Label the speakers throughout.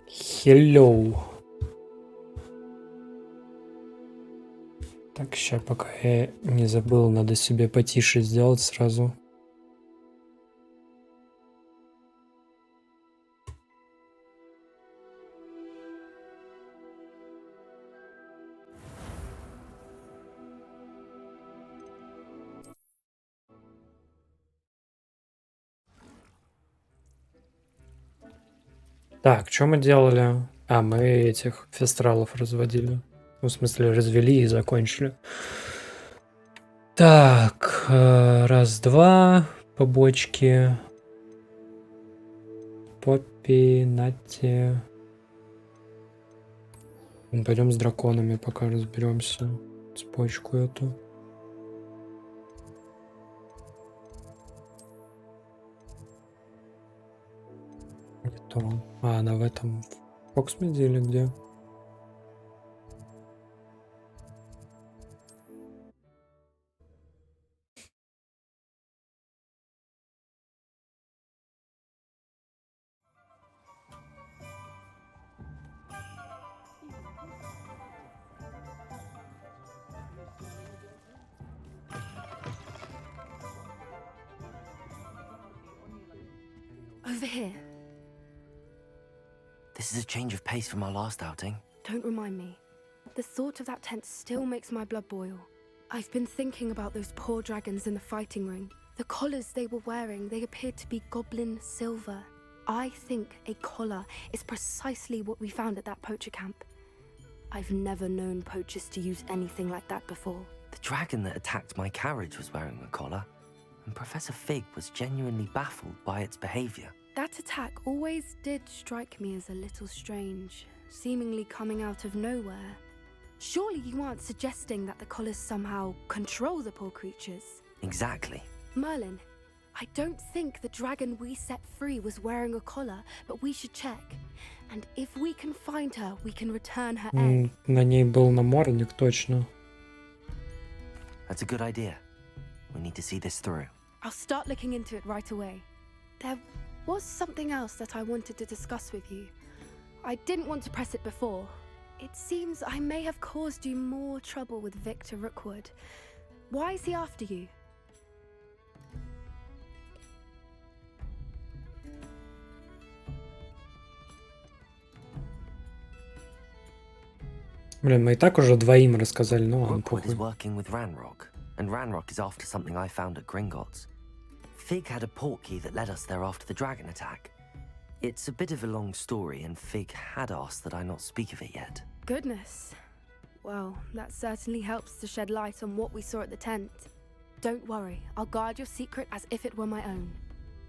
Speaker 1: Hello. Так, сейчас, пока я не забыл, надо себе потише сделать сразу. Так, что мы делали? А, мы этих фестралов разводили. Ну, в смысле, развели и закончили. Так, раз-два, побочки. Поппи, Натти. Пойдем с драконами, пока разберемся. Цепочку эту. Не то. А, она в этом Фоксмеде или где?
Speaker 2: Over here.
Speaker 3: This is a change of pace from our last outing.
Speaker 2: Don't remind me. The thought of that tent still makes my blood boil. I've been thinking about those poor dragons in the fighting ring. The collars they were wearing, they appeared to be goblin silver. I think a collar is precisely what we found at that poacher camp. I've never known poachers to use anything like that before.
Speaker 3: The dragon that attacked my carriage was wearing a collar, and Professor Fig was genuinely baffled by its behavior.
Speaker 2: That attack always did strike me as a little strange, seemingly coming out of nowhere. Surely you aren't suggesting that the collars somehow control the poor creatures?
Speaker 3: Exactly.
Speaker 2: Merlin, I don't think the dragon we set free was wearing a collar, but we should check. And if we can find her, we can return her egg.
Speaker 1: На ней был намордник, точно.
Speaker 3: That's a good idea. We need to see this through.
Speaker 2: I'll start looking into it right away. There was something else that I wanted to discuss with you. I didn't want to press it before. It seems I may have caused you more trouble with Victor Rookwood. Why is he after you?
Speaker 1: Блин, мы и так уже двоим рассказали, ну ладно,
Speaker 3: Rookwood is
Speaker 1: похуй.
Speaker 3: working with Ranrock, and Ranrock is after something I found at Gringotts. Fig had a portkey that led us there after the dragon attack. It's a bit of a long story, and Fig had asked that I not speak of it yet.
Speaker 2: Goodness. Well, that certainly helps to shed light on what we saw at the tent. Don't worry, I'll guard your secret as if it were my own.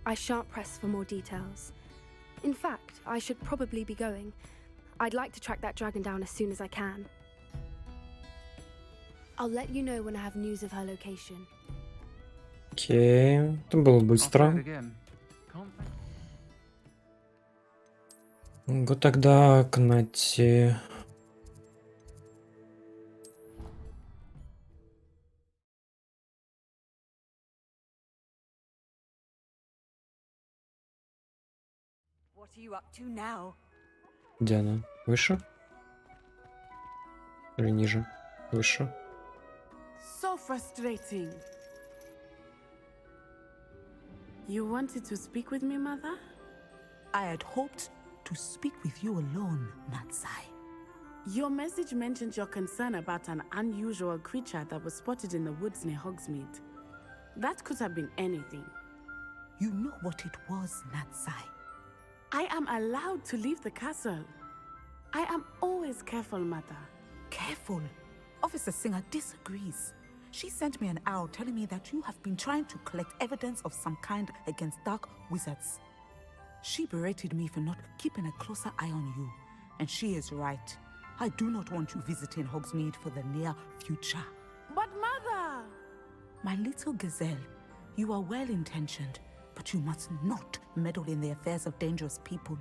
Speaker 2: I shan't press for more details. In fact, I should probably be going. I'd like to track that dragon down as soon as I can. I'll let you know when I have news of her location.
Speaker 1: Окей, это было быстро. Вот тогда к Натти.
Speaker 4: What are you up to now?
Speaker 1: Где она? Выше? Или ниже? Выше.
Speaker 5: So frustrating. You wanted to speak with me, Mother?
Speaker 4: I had hoped to speak with you alone, Natsai.
Speaker 5: Your message mentioned your concern about an unusual creature that was spotted in the woods near Hogsmeade. That could have been anything.
Speaker 4: You know what it was, Natsai.
Speaker 5: I am allowed to leave the castle. I am always careful, Mother.
Speaker 4: Careful. Officer Singer disagrees. She sent me an owl telling me that you have been trying to collect evidence of some kind against dark wizards. She berated me for not keeping a closer eye on you, and she is right. I do not want you visiting Hogsmeade for the near future.
Speaker 5: But Mother!
Speaker 4: My little gazelle, you are well-intentioned, but you must not meddle in the affairs of dangerous people.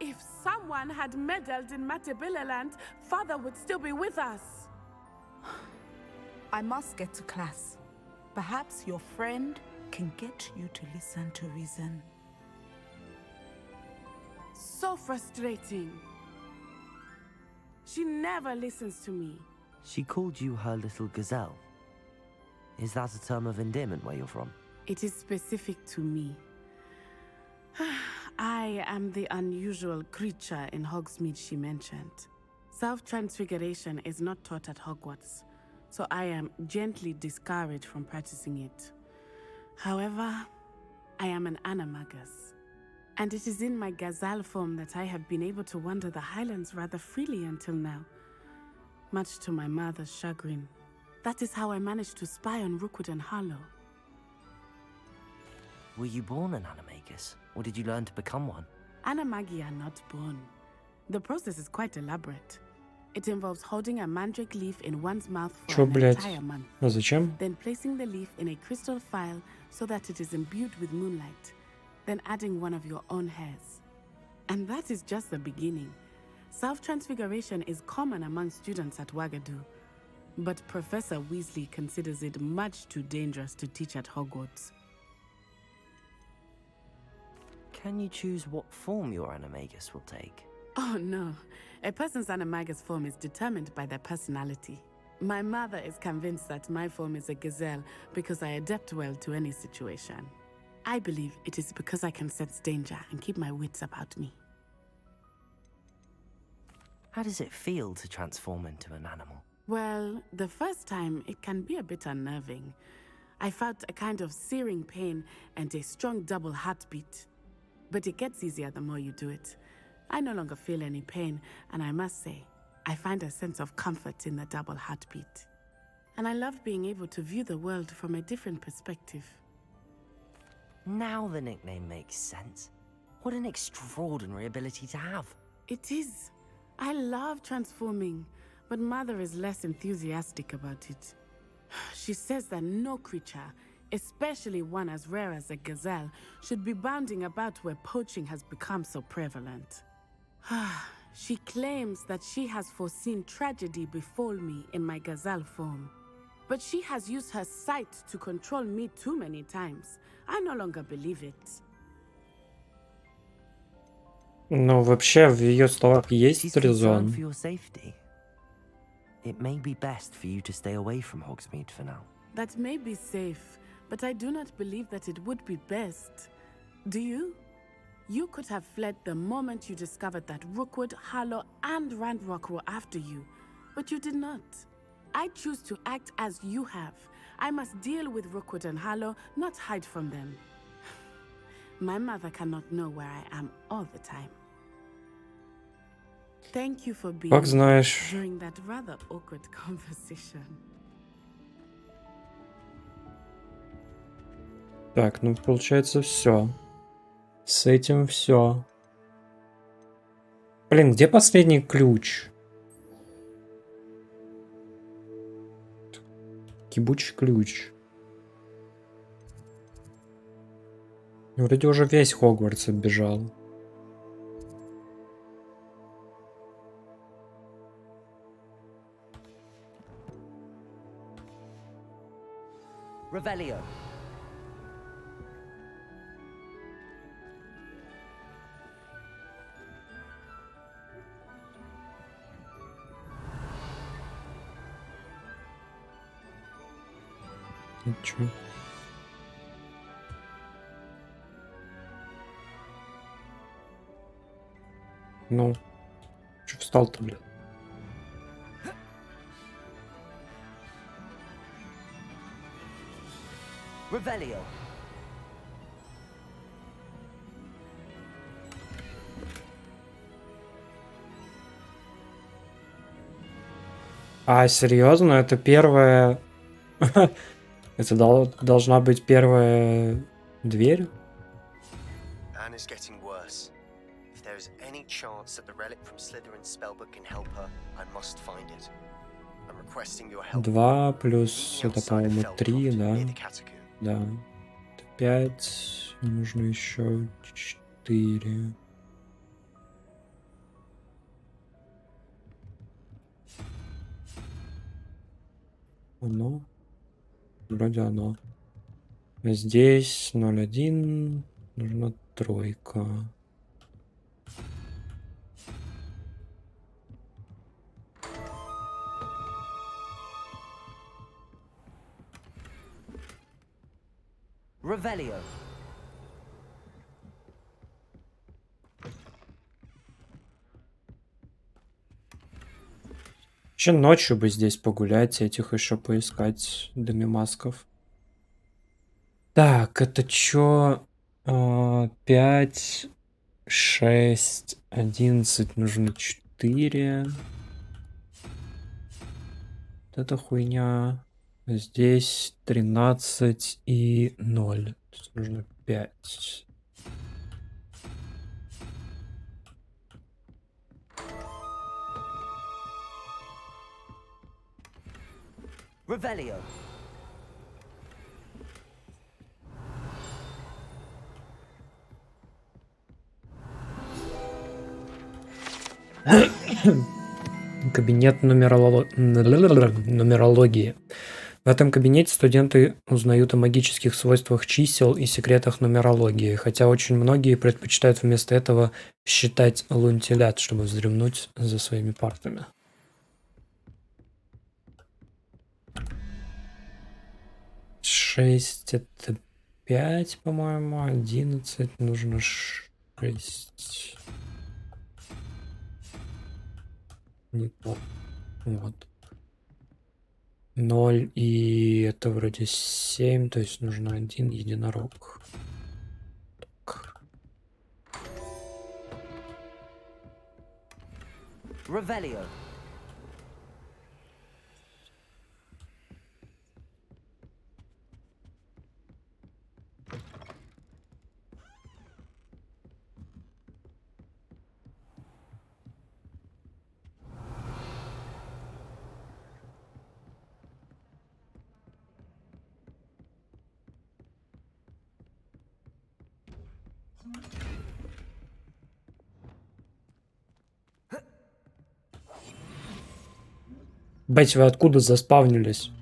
Speaker 5: If someone had meddled in Matabeleland, Father would still be with us.
Speaker 4: I must get to class. Perhaps your friend can get you to listen to reason.
Speaker 5: So frustrating. She never listens to me.
Speaker 3: She called you her little gazelle. Is that a term of endearment where you're from?
Speaker 5: It is specific to me. I am the unusual creature in Hogsmeade she mentioned. Self-transfiguration is not taught at Hogwarts, so I am gently discouraged from practicing it. However, I am an animagus, and it is in my gazelle form that I have been able to wander the Highlands rather freely until now, much to my mother's chagrin. That is how I managed to spy on Rookwood and Harlow.
Speaker 3: Were you born an animagus, or did you learn to become one?
Speaker 5: Animagi are not born. The process is quite elaborate. It involves holding a mandrake leaf in one's mouth for
Speaker 1: Чё,
Speaker 5: an
Speaker 1: блядь?
Speaker 5: entire month,
Speaker 1: А зачем?
Speaker 5: then placing the leaf in a crystal phial so that it is imbued with moonlight, then adding one of your own hairs. And that is just the beginning. Self-transfiguration is common among students at Wagadu, but Professor Weasley considers it much too dangerous to teach at Hogwarts.
Speaker 3: Can you choose what form your animagus will take?
Speaker 5: Oh no, a person's animagus form is determined by their personality. My mother is convinced that my form is a gazelle because I adapt well to any situation. I believe it is because I can sense danger and keep my wits about me.
Speaker 3: How does it feel to transform into an animal?
Speaker 5: Well, the first time it can be a bit unnerving. I felt a kind of searing pain and a strong double heartbeat. But it gets easier the more you do it. I no longer feel any pain, and I must say, I find a sense of comfort in the double heartbeat. And I love being able to view the world from a different perspective.
Speaker 3: Now the nickname makes sense. What an extraordinary ability to have.
Speaker 5: It is. I love transforming, but Mother is less enthusiastic about it. She says that no creature, especially one as rare as a gazelle, should be bounding about where poaching has become so prevalent. She claims that she has foreseen tragedy befall me in my gazelle form. But she has used her sight to control me too many times. I no longer believe it.
Speaker 1: Ну, вообще, в ее словах
Speaker 3: She's
Speaker 1: есть
Speaker 3: concerned
Speaker 1: резон.
Speaker 3: for your safety. It may be best for you to stay away from Hogsmeade for now.
Speaker 5: That may be safe, but I do not believe that it would be best. Do you? You could have fled the moment you discovered that Rookwood, Harlow, and Ranrock were after you, but you did not. I choose to act as you have. I must deal with Rookwood and Harlow, not hide from them. My mother cannot know where I am all the time. Thank you for being
Speaker 1: Как
Speaker 5: here
Speaker 1: знаешь.
Speaker 5: during that rather awkward conversation.
Speaker 1: Так, ну получается все. С этим все. Блин, где последний ключ? Кибучий ключ. Вроде уже весь Хогвартс оббежал.
Speaker 3: Revelio.
Speaker 1: Ничего. Ну, че встал-то, блин?
Speaker 3: Revelio.
Speaker 1: А, серьезно? Это первая... Это должна быть первая дверь?
Speaker 6: Anna's getting worse. If there is any chance that the relic from Slytherin's spellbook can help her, I must find it. I'm requesting your help.
Speaker 1: 2 плюс,
Speaker 6: Meeting
Speaker 1: это,
Speaker 6: outside of
Speaker 1: по-моему,
Speaker 6: Felcroft,
Speaker 1: 3, да?
Speaker 6: near the catacomb.
Speaker 1: Да. 5. Нужно еще 4. Оно? Вроде оно. Здесь 0,1. Нужна тройка.
Speaker 3: Revelio.
Speaker 1: Еще ночью бы здесь погулять, этих еще поискать домимасков. Так, это чё? 5, 6, 11, нужно 4. Вот эта хуйня. Здесь 13 и 0. То есть нужно 5.
Speaker 3: Revelio.
Speaker 1: Кабинет нумерологии. В этом кабинете студенты узнают о магических свойствах чисел и секретах нумерологии, хотя очень многие предпочитают вместо этого считать лунтилят, чтобы вздремнуть за своими партами. Шесть это 5, по-моему, 11, нужно 6. Не то. Вот. 0 и это вроде 7, то есть нужно 1 единорог. Так.
Speaker 3: Revelio.
Speaker 1: Бать, вы откуда заспавнились?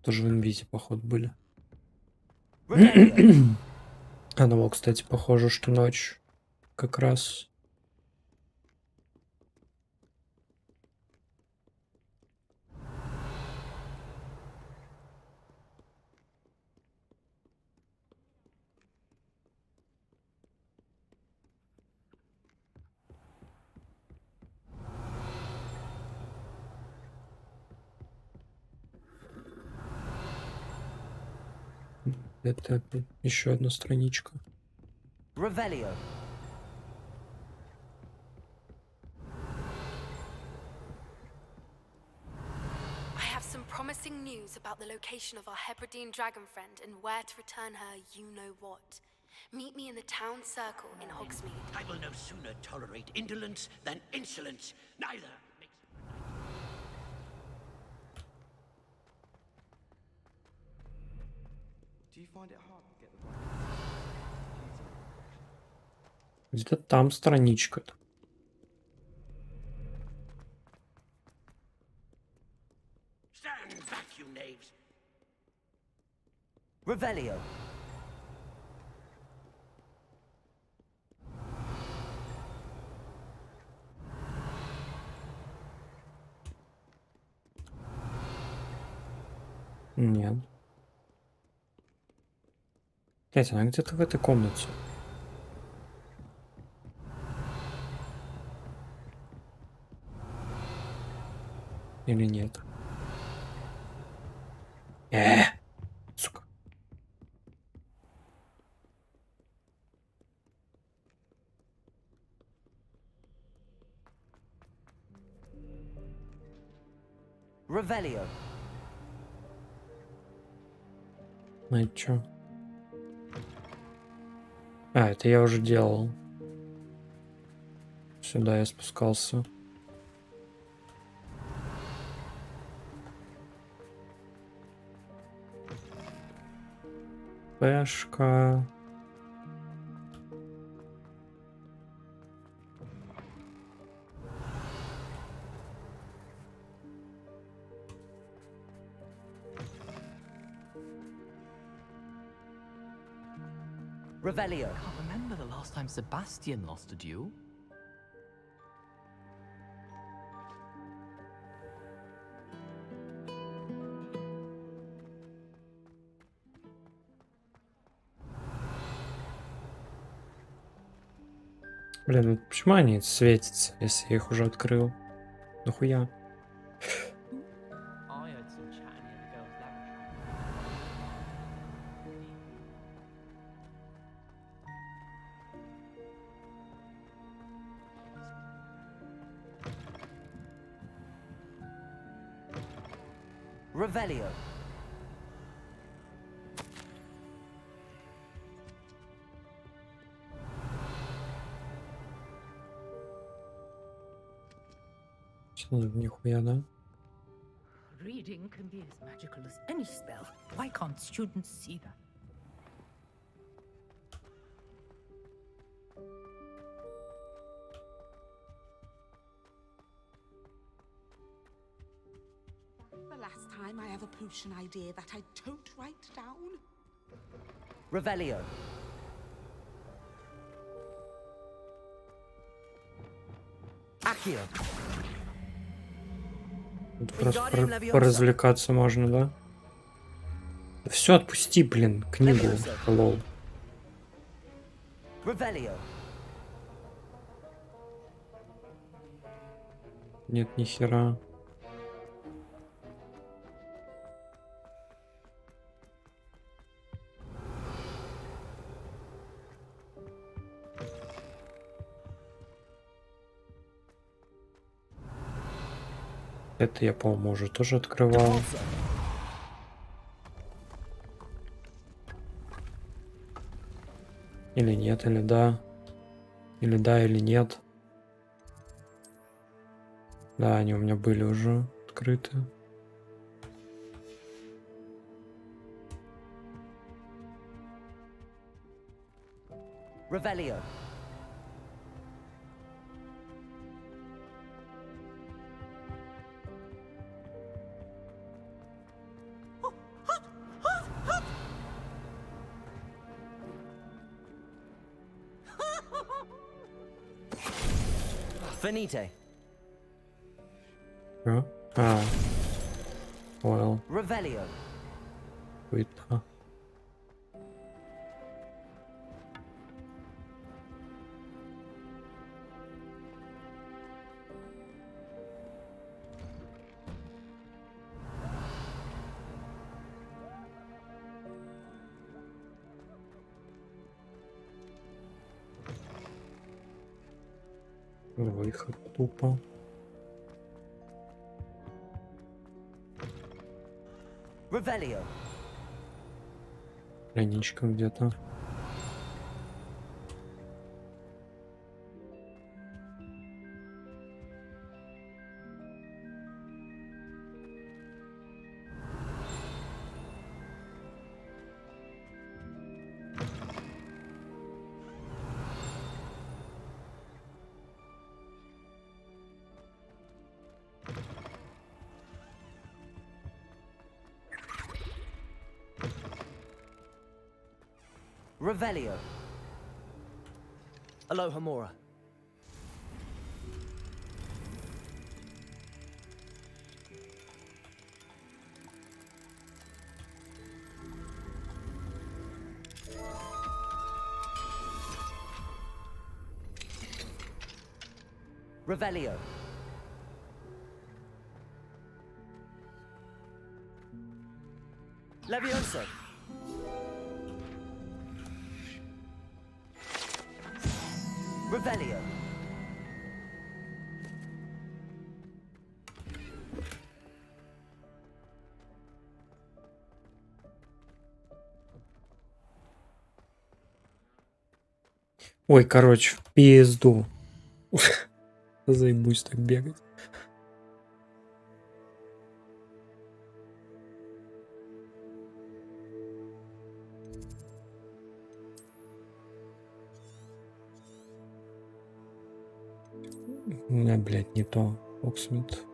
Speaker 1: Тоже в инвизе, походу, были.
Speaker 3: Revelio.
Speaker 1: А ну, кстати, похоже, что ночь как раз. Это опять еще одна страничка.
Speaker 3: Revelio.
Speaker 2: I have some promising news about the location of our Hebridean dragon friend and where to return her you know what. Meet me in the town circle in Hogsmeade.
Speaker 7: I will no sooner tolerate indolence than insolence. Neither makes...
Speaker 8: Do you find it hard to get the
Speaker 1: Где-то там страничка.
Speaker 7: Stand back, you knaves!
Speaker 3: Revelio.
Speaker 1: Нет. Блять, она где-то в этой комнате. Или нет? Сука.
Speaker 3: Revelio.
Speaker 1: Ну и чё? А, это я уже делал. Сюда я спускался. Пешка.
Speaker 3: Revelio.
Speaker 9: Can't remember the last time Sebastian lost a duel.
Speaker 1: Блин, ну почему они светятся, если я их уже открыл? Нахуя?
Speaker 9: I heard some chatting in the girls' laboratory.
Speaker 3: Revelio.
Speaker 1: Нихуя, да?
Speaker 10: Reading can be as magical as any spell. Why can't students see that?
Speaker 4: The last time I have a potion idea that I don't write down.
Speaker 3: Revelio. Accio.
Speaker 1: Тут просто поразвлекаться можно, да? Все, отпусти, блин, книгу. Лол.
Speaker 3: Revelio.
Speaker 1: Нет, ни хера. Это я, по-моему, уже тоже открывал. Или нет, или да. Или да, или нет. Да, они у меня были уже открыты.
Speaker 3: Revelio. Finite.
Speaker 1: Что? А. Понял.
Speaker 3: Revelio.
Speaker 1: Пытка. Выход тупо.
Speaker 3: Revelio.
Speaker 1: Страничка где-то.
Speaker 3: Revelio. Aloha Mora. Revelio. Levioso. Revelio.
Speaker 1: Ой, короче, в пизду. Заебусь так бегать. Не, блядь, не то. Оксмит.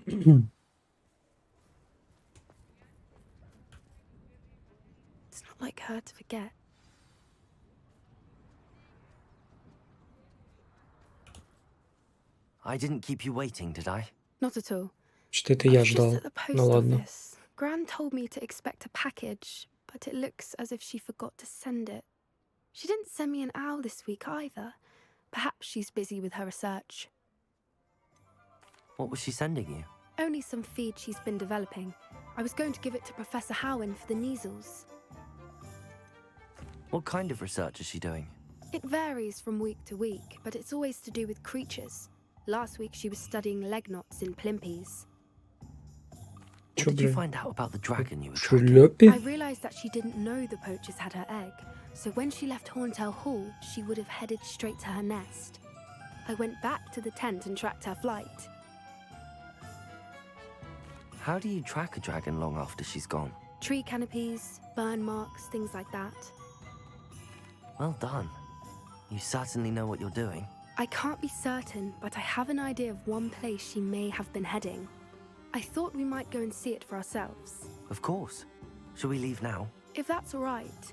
Speaker 2: It's not like her to forget.
Speaker 3: I didn't keep you waiting, did I?
Speaker 2: Not at all.
Speaker 1: Что это
Speaker 2: I
Speaker 1: я
Speaker 2: was just
Speaker 1: ждал.
Speaker 2: at the
Speaker 1: Ну
Speaker 2: post
Speaker 1: ладно.
Speaker 2: office. Gran told me to expect a package, but it looks as if she forgot to send it. She didn't send me an owl this week either. Perhaps she's busy with her research.
Speaker 3: What was she sending you?
Speaker 2: Only some feed she's been developing. I was going to give it to Professor Howen for the measles.
Speaker 3: What kind of research is she doing?
Speaker 2: It varies from week to week, but it's always to do with creatures. Last week she was studying leg knots in plimpies.
Speaker 3: What did you find out about the dragon you were tracking?
Speaker 1: Шлёпи?
Speaker 2: I realized that she didn't know the poachers had her egg, so when she left Horntail Hall, she would have headed straight to her nest. I went back to the tent and tracked her flight.
Speaker 3: How do you track a dragon long after she's gone?
Speaker 2: Tree canopies, burn marks, things like that.
Speaker 3: Well done. You certainly know what you're doing.
Speaker 2: I can't be certain, but I have an idea of one place she may have been heading. I thought we might go and see it for ourselves.
Speaker 3: Of course. Shall we leave now?
Speaker 2: If that's all right.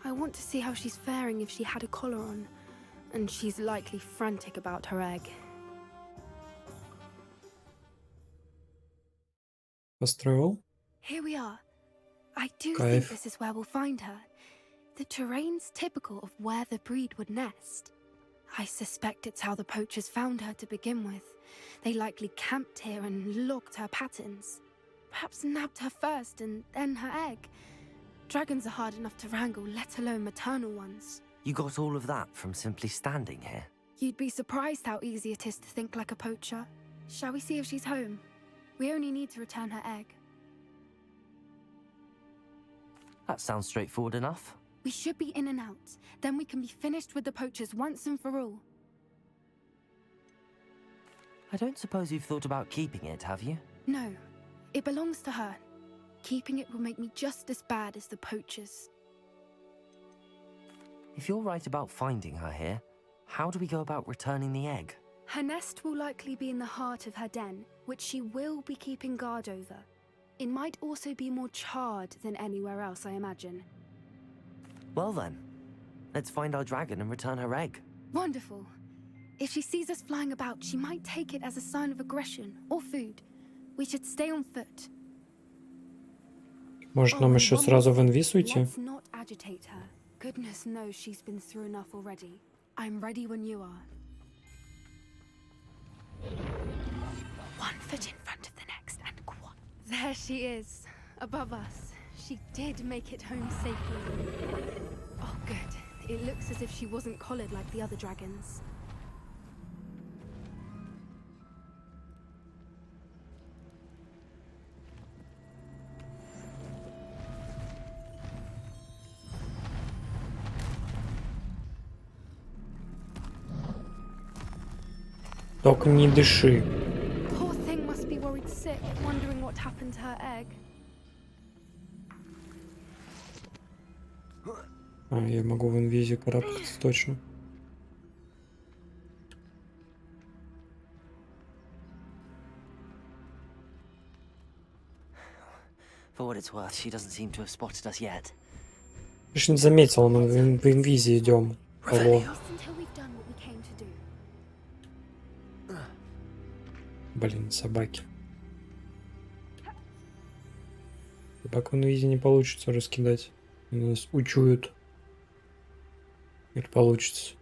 Speaker 2: I want to see how she's faring if she had a collar on. And she's likely frantic about her egg.
Speaker 1: Построил?
Speaker 2: Here we are. I do
Speaker 1: Кайф.
Speaker 2: think this is where we'll find her. The terrain's typical of where the breed would nest. I suspect it's how the poachers found her to begin with. They likely camped here and logged her patterns. Perhaps nabbed her first and then her egg. Dragons are hard enough to wrangle, let alone maternal ones.
Speaker 3: You got all of that from simply standing here?
Speaker 2: You'd be surprised how easy it is to think like a poacher. Shall we see if she's home? We only need to return her egg.
Speaker 3: That sounds straightforward enough.
Speaker 2: We should be in and out. Then we can be finished with the poachers once and for all.
Speaker 3: I don't suppose you've thought about keeping it, have you?
Speaker 2: No, it belongs to her. Keeping it will make me just as bad as the poachers.
Speaker 3: If you're right about finding her here, how do we go about returning the egg?
Speaker 2: Her nest will likely be in the heart of her den, which she will be keeping guard over. It might also be more charred than anywhere else, I imagine.
Speaker 3: Well then, let's find our dragon and return her egg.
Speaker 2: Wonderful. If she sees us flying about, she might take it as a sign of aggression or food. We should stay on foot.
Speaker 1: Может, нам еще сразу в инвиз уйти?
Speaker 2: Let's not agitate her. Goodness knows she's been through enough already. I'm ready when you are. One foot in front of the next and quiet. There she is, above us. She did make it home safely. Oh, good. It looks as if she wasn't collared like the other dragons.
Speaker 1: Только не дыши.
Speaker 2: Poor thing must be worried sick, wondering what happened to her egg.
Speaker 1: А, я могу в инвизе карабкаться, точно.
Speaker 3: For what it's worth, she doesn't seem to have spotted us yet.
Speaker 1: Ты ж не заметил, мы в инвизе идем. Алло.
Speaker 2: Just until we've done what we came to do.
Speaker 1: Блин, собаки. Собак в инвизе не получится раскидать. Нас учуют. Это получится.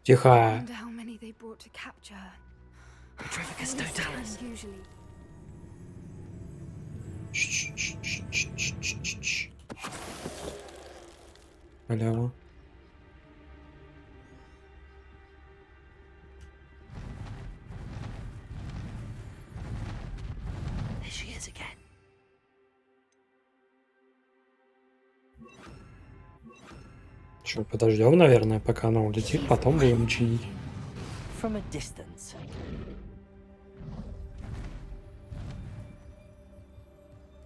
Speaker 1: Тихо.
Speaker 2: Wonder how many they brought to capture her.
Speaker 3: Petrificus totalis.
Speaker 2: Usually.
Speaker 1: Халява.
Speaker 3: There she is again.
Speaker 1: Что, подождем, наверное, пока она улетит, потом будем чинить.
Speaker 3: From a distance.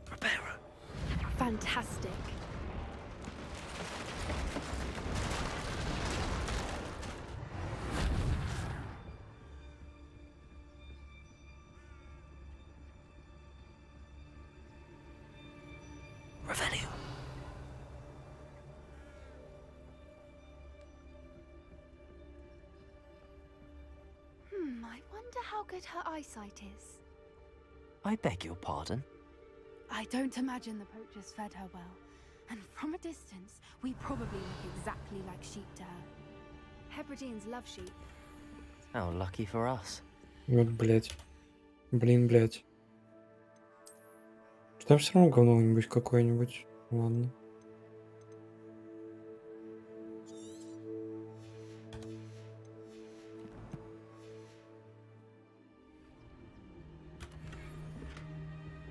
Speaker 3: Prepare.
Speaker 2: Fantastic.
Speaker 3: Revelio.
Speaker 2: I wonder how good her eyesight is.
Speaker 3: I beg your pardon?
Speaker 2: I don't imagine the poachers fed her well. And from a distance, we probably look exactly like sheep to her. Hebrideans love sheep.
Speaker 3: How lucky for us.
Speaker 1: Вот, блядь. Блин, блядь. Там все равно говно-нибудь какое-нибудь. Ладно.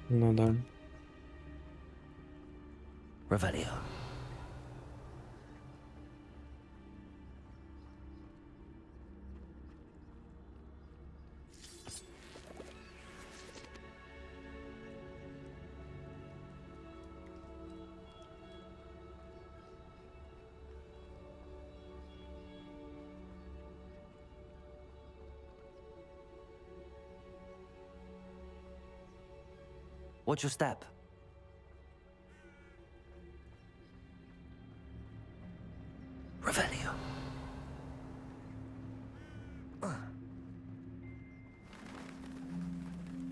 Speaker 1: Ну да.
Speaker 3: Revelio. Watch your step. Revelio.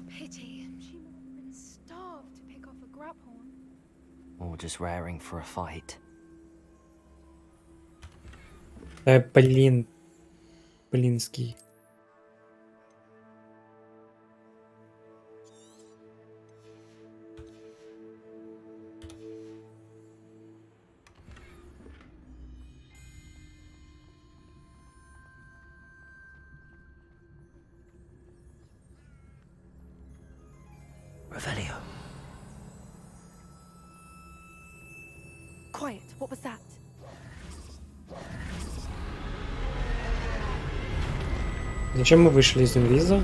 Speaker 2: Pity. She must have been starved to pick off a graphorn.
Speaker 3: Or just raring for a fight.
Speaker 1: Блин. Блинский.
Speaker 3: Revelio.
Speaker 2: Quiet. What was that?
Speaker 1: Зачем мы вышли из инвиза?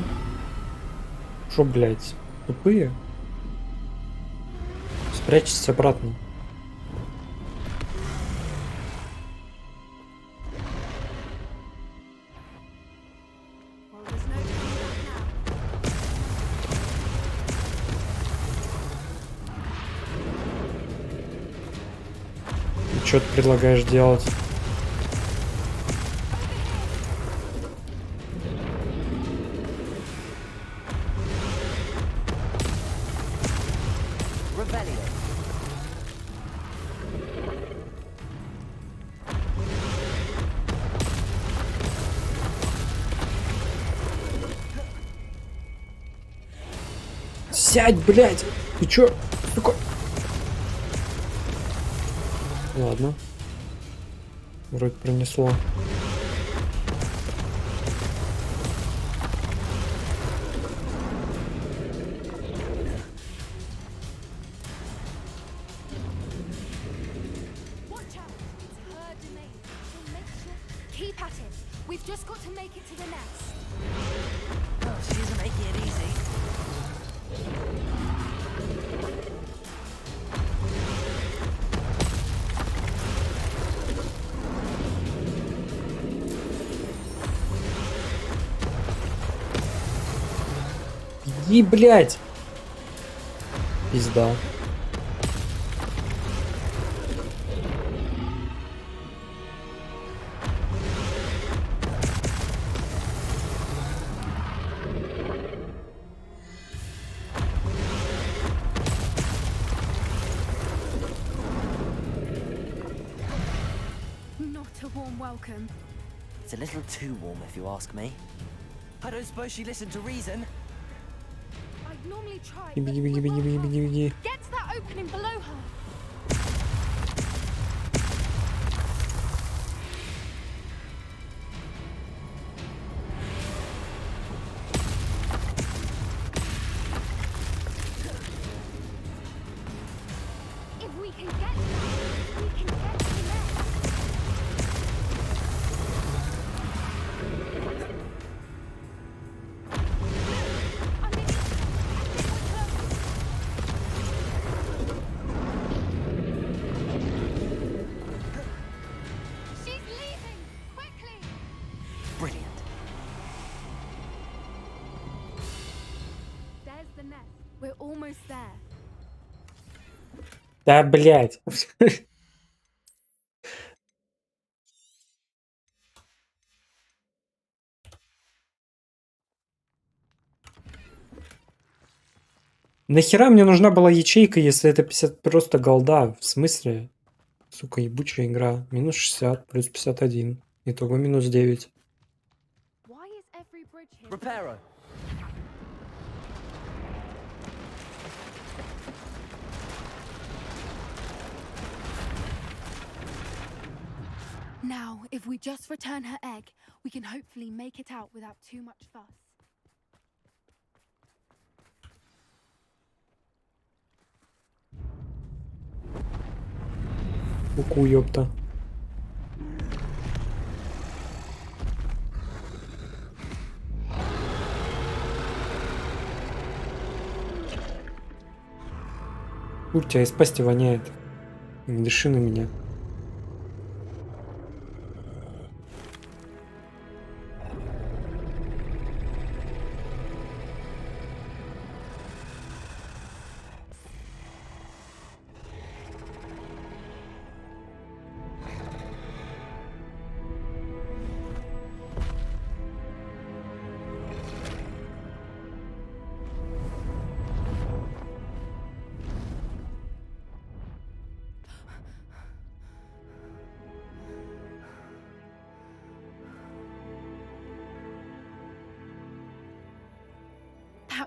Speaker 1: Шо, блядь? Тупые? Спрячьтесь обратно.
Speaker 2: Well, there's no turning back now.
Speaker 1: И что ты предлагаешь делать?
Speaker 3: Revelio.
Speaker 1: Сядь, блядь! Ты чё? Сука! Ладно. Вроде пронесло.
Speaker 2: Watch out. It's her domain. So make sure. Keep at it. We've just got to make it to the nest.
Speaker 3: Oh, she isn't making it easy.
Speaker 1: Иди, блядь! Пизда.
Speaker 2: Not a warm welcome.
Speaker 3: It's a little too warm, if you ask me. I don't suppose she listened to reason.
Speaker 2: I'd normally try.
Speaker 1: Беги,
Speaker 2: but
Speaker 1: беги,
Speaker 2: we're
Speaker 1: беги,
Speaker 2: well
Speaker 1: беги,
Speaker 2: past
Speaker 1: беги, беги.
Speaker 2: Get to that opening below her. If we can get to that, we can get to the nest. She's leaving! Quickly!
Speaker 3: Brilliant.
Speaker 2: There's the nest. We're almost there.
Speaker 1: Да, блядь. Нахера мне нужна была ячейка, если это 50 просто голда? В смысле? Сука, ебучая игра. Минус 60, плюс 51. Итого минус 9.
Speaker 2: Why is every bridge here?
Speaker 3: Reparo.
Speaker 2: Now, if we just return her egg, we can hopefully make it out without too much fuss.
Speaker 1: Уку, ёпта. У тебя из пасти воняет. Не дыши на меня.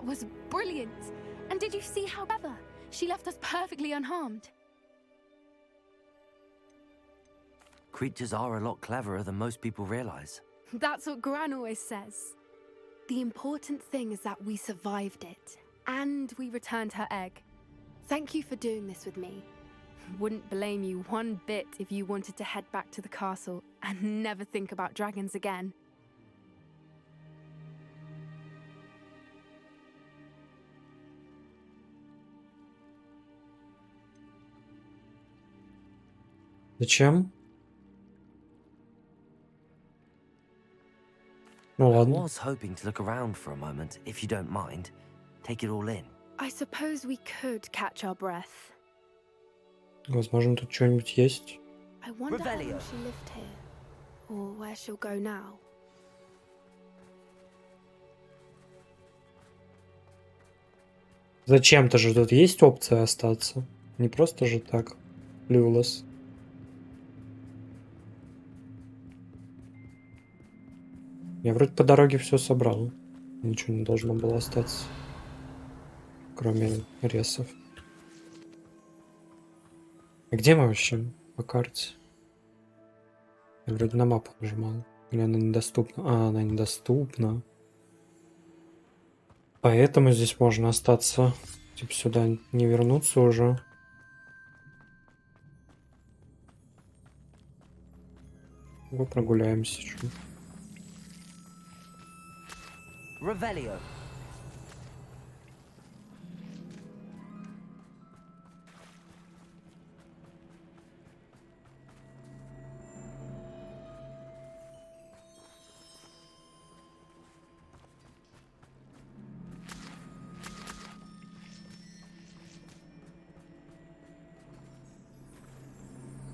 Speaker 2: That was brilliant! And did you see how clever? She left us perfectly unharmed.
Speaker 3: Creatures are a lot cleverer than most people realize.
Speaker 2: That's what Gran always says. The important thing is that we survived it, and we returned her egg. Thank you for doing this with me. Wouldn't blame you one bit if you wanted to head back to the castle and never think about dragons again.
Speaker 1: Зачем? Ну
Speaker 3: I
Speaker 1: ладно.
Speaker 3: was hoping to look around for a moment, if you don't mind. Take it all in.
Speaker 2: I suppose we could catch our breath.
Speaker 1: Возможно, тут что-нибудь есть.
Speaker 2: I wonder how long
Speaker 3: Revelio.
Speaker 2: she lived here, or where she'll go now.
Speaker 1: Зачем-то же тут есть опция остаться. Не просто же так. Люлос. Я вроде по дороге все собрал. Ничего не должно было остаться. Кроме ресов. А где мы вообще по карте? Я вроде на мапу нажимал. Или она недоступна? А, она недоступна. Поэтому здесь можно остаться. Типа сюда не вернуться уже. Вот прогуляемся. Чё.
Speaker 3: Revelio.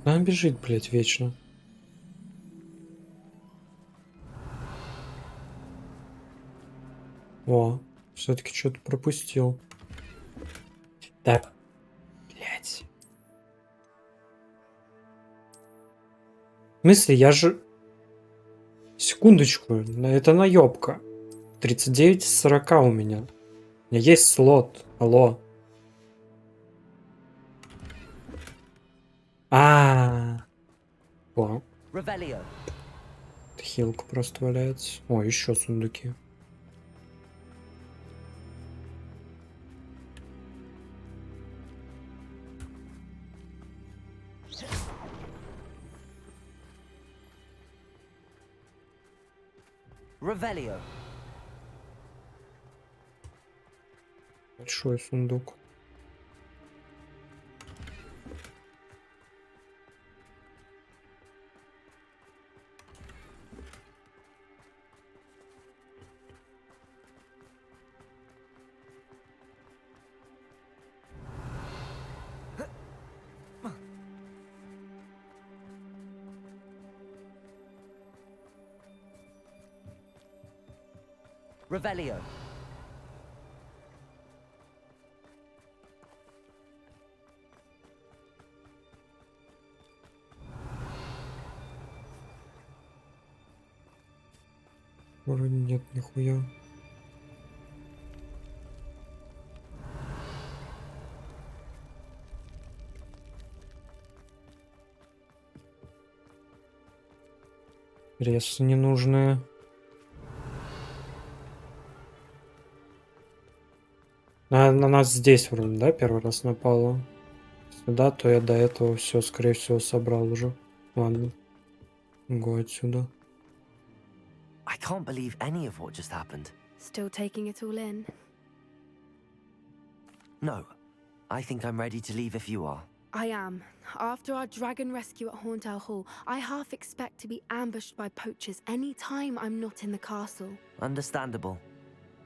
Speaker 1: Она бежит, блядь, вечно. О, все-таки что-то пропустил. Так, блядь. В смысле, я же... Секундочку, это наебка. 39 из 40 у меня. У меня есть слот. Алло. О,
Speaker 3: Revelio.
Speaker 1: хилка просто валяется. О, еще сундуки.
Speaker 3: Revelio.
Speaker 1: Большой сундук.
Speaker 3: Revelio.
Speaker 1: Вроде нет нихуя. Ресурсы ненужные. На нас здесь вроде, да, первый раз напало. Если да, то я до этого все, скорее всего, собрал уже. Ладно. Го отсюда.
Speaker 3: I can't believe any of what just happened.
Speaker 2: Still taking it all in.
Speaker 3: No. I think I'm ready to leave if you are.
Speaker 2: I am. After our dragon rescue at Horntail Hall, I half expect to be ambushed by poachers any time I'm not in the castle.
Speaker 3: Understandable.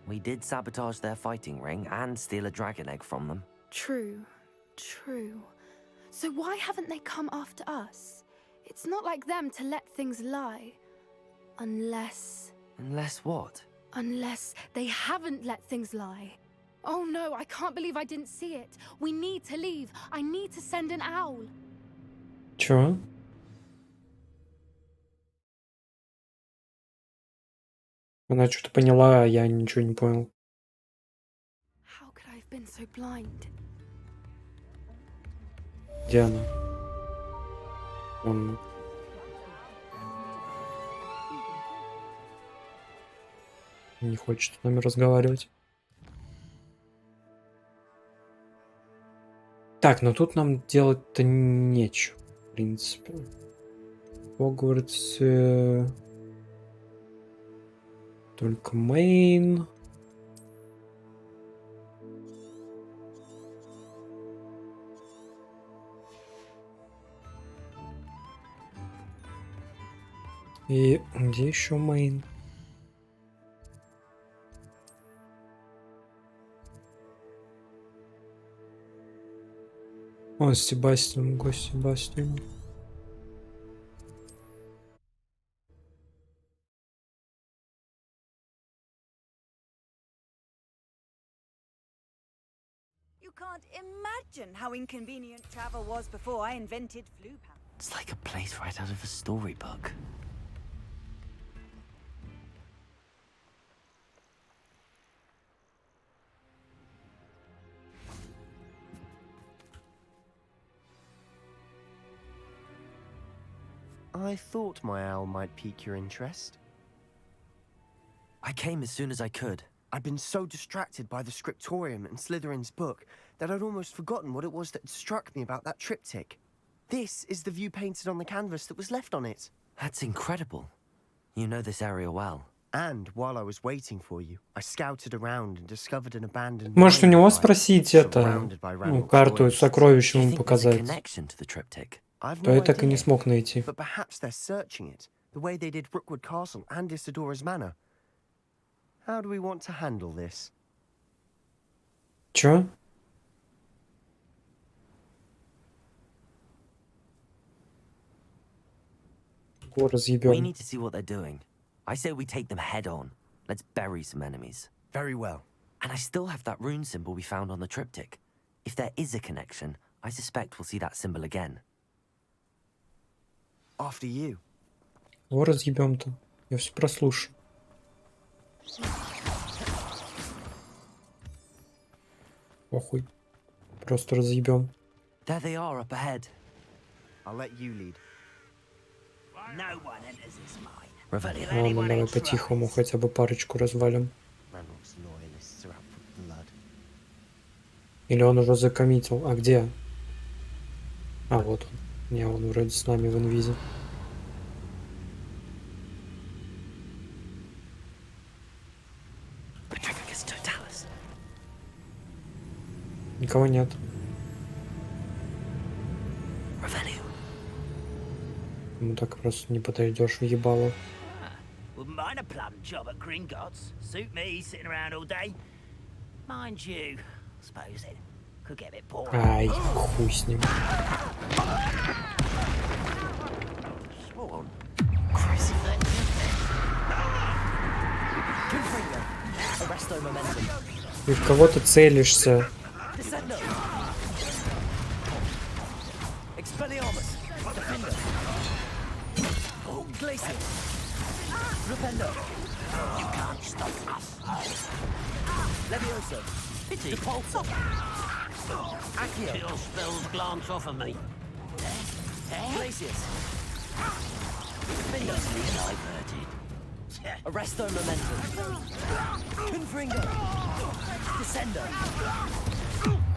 Speaker 3: We did sabotage their fighting ring and steal a dragon egg from them.
Speaker 2: True. So why haven't they come after us? It's not like them to let things lie. Unless
Speaker 3: what?
Speaker 2: Unless they haven't let things lie. Oh no, I can't believe I didn't see it. We need to leave. I need to send an owl.
Speaker 1: Чё? Она что-то поняла, а я ничего не понял.
Speaker 2: How could I have been so blind?
Speaker 1: Где она? Вон. Не хочет с нами разговаривать. Так, но тут нам делать-то нечего, в принципе. В Хогвартсе только мейн. И где еще мейн? О, Себастьян, гость Себастьян.
Speaker 11: You can't imagine how inconvenient travel was before I invented flu power.
Speaker 3: It's like a place right out of a storybook.
Speaker 6: I thought my owl might pique your interest.
Speaker 3: I came as soon as I could.
Speaker 6: I'd been so distracted by the scriptorium and Slytherin's book that I'd almost forgotten what it was that struck me about that triptych. This is the view painted on the canvas that was left on it.
Speaker 3: That's incredible. You know this area well.
Speaker 6: And while I was waiting for you, I scouted around and discovered an abandoned...
Speaker 1: Может, у него
Speaker 6: mine
Speaker 1: спросить
Speaker 6: site,
Speaker 1: это,
Speaker 6: surrounded by
Speaker 1: ну,
Speaker 6: Ranrock's
Speaker 1: карту
Speaker 6: ruins.
Speaker 1: сокровищ
Speaker 3: Do you
Speaker 1: ему
Speaker 3: think there's a
Speaker 1: показать.
Speaker 3: connection to the triptych?
Speaker 6: I've
Speaker 1: То
Speaker 6: no
Speaker 1: я так и не
Speaker 6: idea,
Speaker 1: смог найти.
Speaker 6: but perhaps they're searching it, the way they did Rookwood Castle and Isidora's Manor. How do we want to handle this?
Speaker 1: Чё? Го
Speaker 3: We
Speaker 1: разъебём.
Speaker 3: need to see what they're doing. I say we take them head on. Let's bury some enemies.
Speaker 6: Very well.
Speaker 3: And I still have that rune symbol we found on the triptych. If there is a connection, I suspect we'll see that symbol again.
Speaker 6: After you.
Speaker 1: Го разъебём-то. Я все прослушаю. Похуй. Просто разъебём.
Speaker 3: There they are up ahead.
Speaker 6: I'll let you lead.
Speaker 7: No one enters this mine.
Speaker 3: Revelio.
Speaker 1: Ладно, давай по-тихому хотя бы парочку развалим.
Speaker 6: Ranrock's loyalists are out for blood.
Speaker 1: Или он уже закоммитил. А где? А, вот он. Не, он вроде с нами в инвизе. Никого нет. Ну так просто не подойдешь в ебало.
Speaker 7: Wouldn't mind a plum job at Gringotts. Suit me, sitting around all day. Mind you, I suppose it could get a bit boring.
Speaker 1: Ай, хуй с ним.
Speaker 3: Swan. Resto momentum.
Speaker 1: И в кого ты целишься?
Speaker 3: Descendo. Expelliarmus. Defender. Oh, Glacier. Rependo. You can't stop us. Levioso. Pity. Repulsor. Accio. Your spells glance off of me. Glacius. Easily diverted. Arresto momentum. Confringo. Descendo.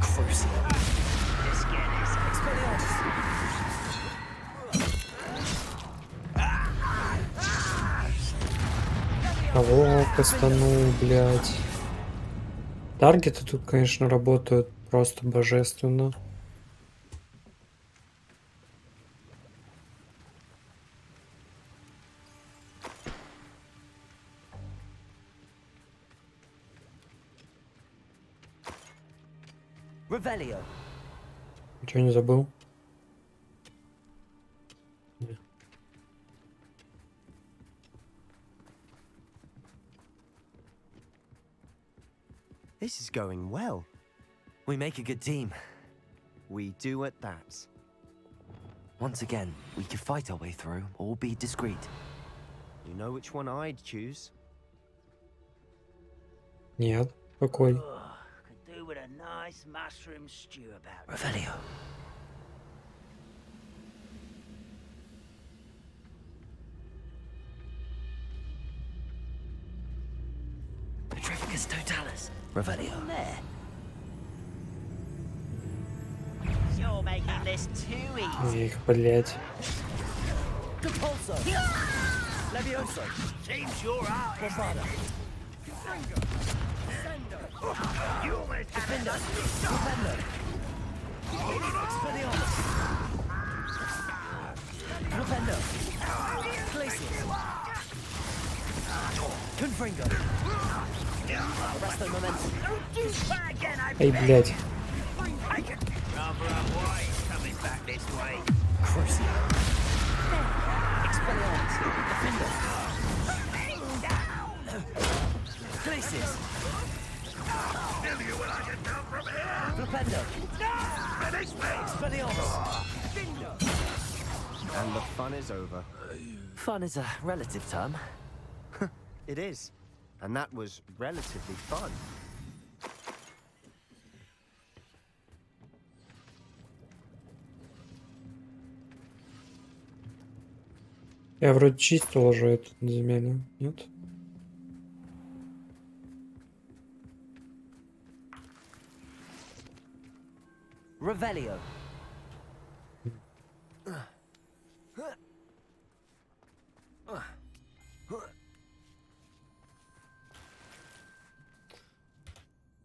Speaker 3: Crucial. Expelliarmus.
Speaker 1: Кого кастанул, блядь? Таргеты тут, конечно, работают просто божественно.
Speaker 3: Revelio.
Speaker 1: Ничего не забыл?
Speaker 6: This is going well.
Speaker 3: We make a good team.
Speaker 6: We do at that.
Speaker 3: Once again, we could fight our way through or be discreet.
Speaker 6: You know which one I'd choose?
Speaker 1: Нет. Какой?
Speaker 7: Could do with a nice mushroom stew about.
Speaker 3: Revelio. Petrificus totalis. Revelio.
Speaker 7: There. You're making this too easy.
Speaker 1: Их, блядь.
Speaker 3: Compulso. Levioso.
Speaker 7: Seems your art.
Speaker 3: Bombada.
Speaker 7: You almost had
Speaker 3: Defender.
Speaker 7: enough.
Speaker 3: Defender. Expelliarmus. Defender. Glacius. Confringo. Arresto momentum.
Speaker 7: Don't do that again, I
Speaker 1: Эй, блядь.
Speaker 7: Rather unwise coming back this way.
Speaker 3: Crucial. Expelliarmus. Defender. Glacius. Flipendo. Expelliarmus.
Speaker 6: And the fun is over.
Speaker 3: Fun is a relative term.
Speaker 6: It is. And that was relatively fun.
Speaker 1: Я вроде чистил уже эту земельную, нет?
Speaker 3: Revelio.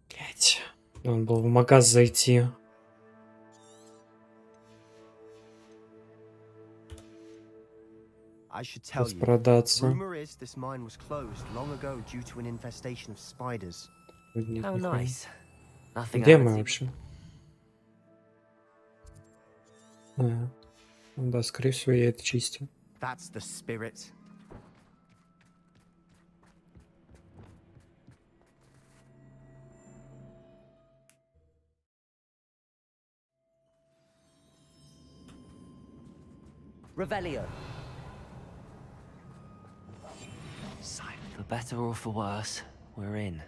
Speaker 1: Блять. Надо было в магаз зайти.
Speaker 6: I should tell you.
Speaker 1: Распродаться.
Speaker 6: Rumor is this mine was closed long ago due to an infestation of spiders.
Speaker 1: Нет,
Speaker 3: How
Speaker 1: нихуя.
Speaker 3: nice. Nothing
Speaker 1: Где
Speaker 3: I
Speaker 1: мы
Speaker 3: would
Speaker 1: вообще? Ну да, скорее всего, я это чистил.
Speaker 6: That's the spirit.
Speaker 3: Revelio. For better or for worse, we're in.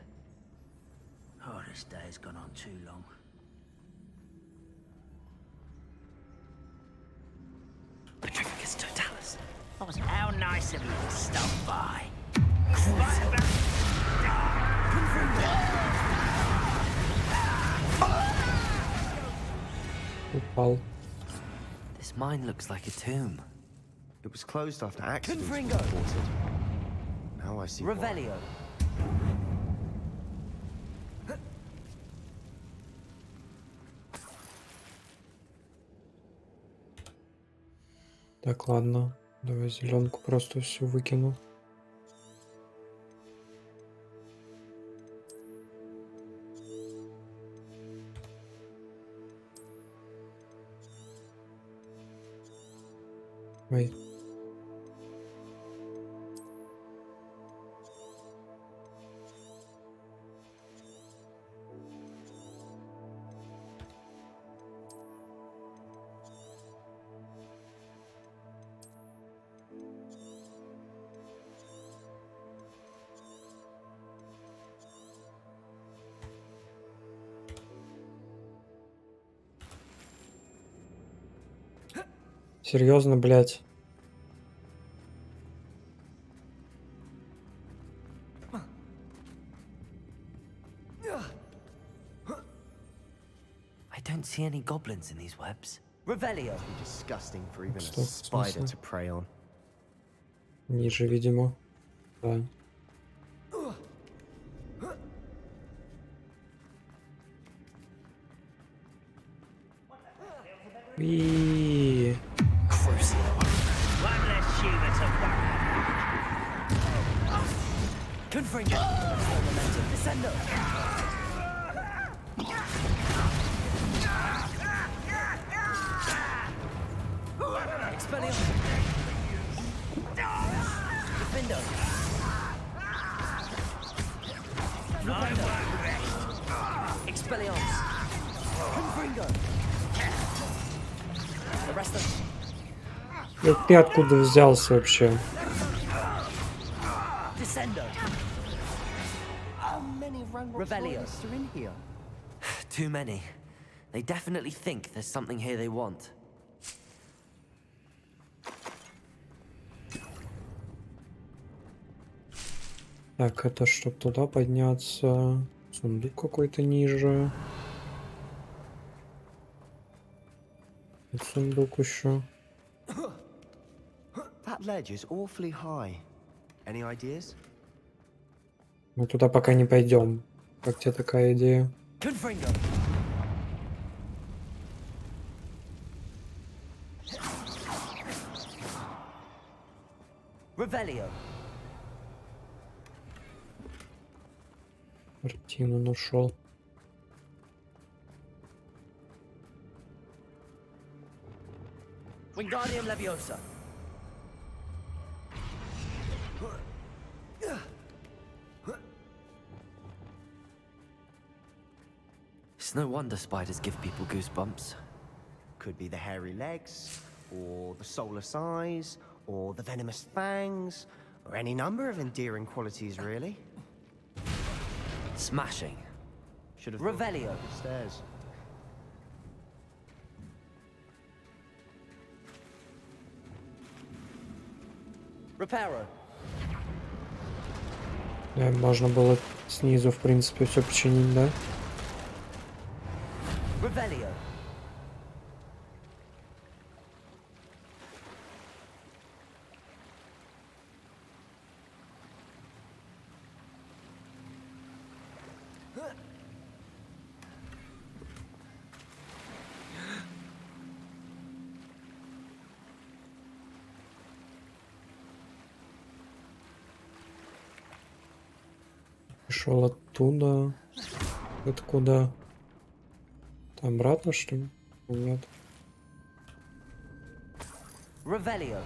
Speaker 7: Oh, this day has gone on too long.
Speaker 3: Petrificus totalis.
Speaker 7: How nice of you to stop by.
Speaker 1: Упал.
Speaker 3: This mine looks like a tomb.
Speaker 6: It was closed after accidents were
Speaker 3: Confringo.
Speaker 6: reported. Now I see why.
Speaker 3: Revelio.
Speaker 1: Так, ладно. Давай зеленку просто всю выкину. Ой. Серьезно, блядь.
Speaker 3: I don't see any goblins in these webs. Revelio.
Speaker 6: Disgusting for even a
Speaker 1: Что, в
Speaker 6: spider
Speaker 1: смысле?
Speaker 6: to prey on.
Speaker 1: Ниже, видимо. Да. И
Speaker 7: One less human to worry.
Speaker 3: Confringo. Momentum. Descendo. Expelliarmus. Defendo. Expelliarmus. Confringo. Arrest them.
Speaker 1: ты откуда взялся вообще?
Speaker 3: Descendo.
Speaker 6: How many Ranrock's
Speaker 3: Revelio.
Speaker 6: loyalists are in here?
Speaker 3: Too many. They definitely think there's something here they want.
Speaker 1: Так, это чтоб туда подняться. Сундук какой-то ниже. Тут сундук еще.
Speaker 6: That ledge is awfully high. Any ideas?
Speaker 1: Мы туда пока не пойдем. Как тебе такая идея?
Speaker 3: Confringo. Revelio.
Speaker 1: Картину нашел.
Speaker 3: Wingardium Leviosa. It's no wonder spiders give people goosebumps.
Speaker 6: Could be the hairy legs, or the soulless eyes, or the venomous fangs, or any number of endearing qualities, really.
Speaker 3: Smashing.
Speaker 6: Should have
Speaker 3: Revelio.
Speaker 6: Stairs.
Speaker 3: Reparo.
Speaker 1: Да, можно было снизу, в принципе, все починить, да?
Speaker 3: Revelio.
Speaker 1: Пришел оттуда. Это куда? Там обратно, что ли? Нет.
Speaker 3: Revelio.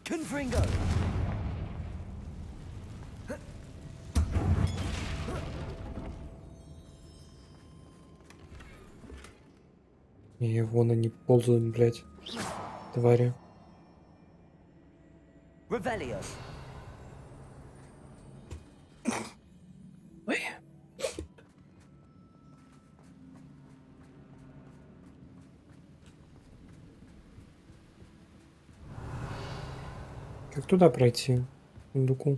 Speaker 3: Confringo.
Speaker 1: И вон они ползают, блядь. Твари.
Speaker 3: Revelio.
Speaker 1: Ой. Как туда пройти? К сундуку.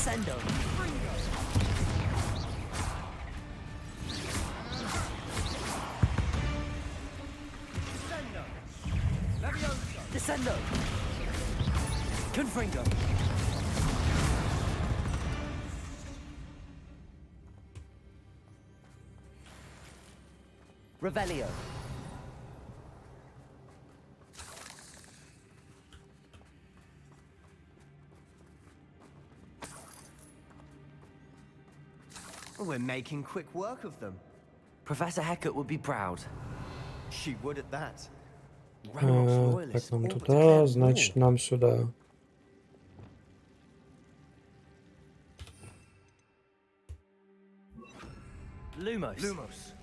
Speaker 3: Descendo. Descendo. Confringo. Revelio.
Speaker 6: We're making quick work of them.
Speaker 3: Professor Hecat would be proud.
Speaker 6: She would at that.
Speaker 1: Так, нам туда, значит, нам сюда.
Speaker 3: Lumos.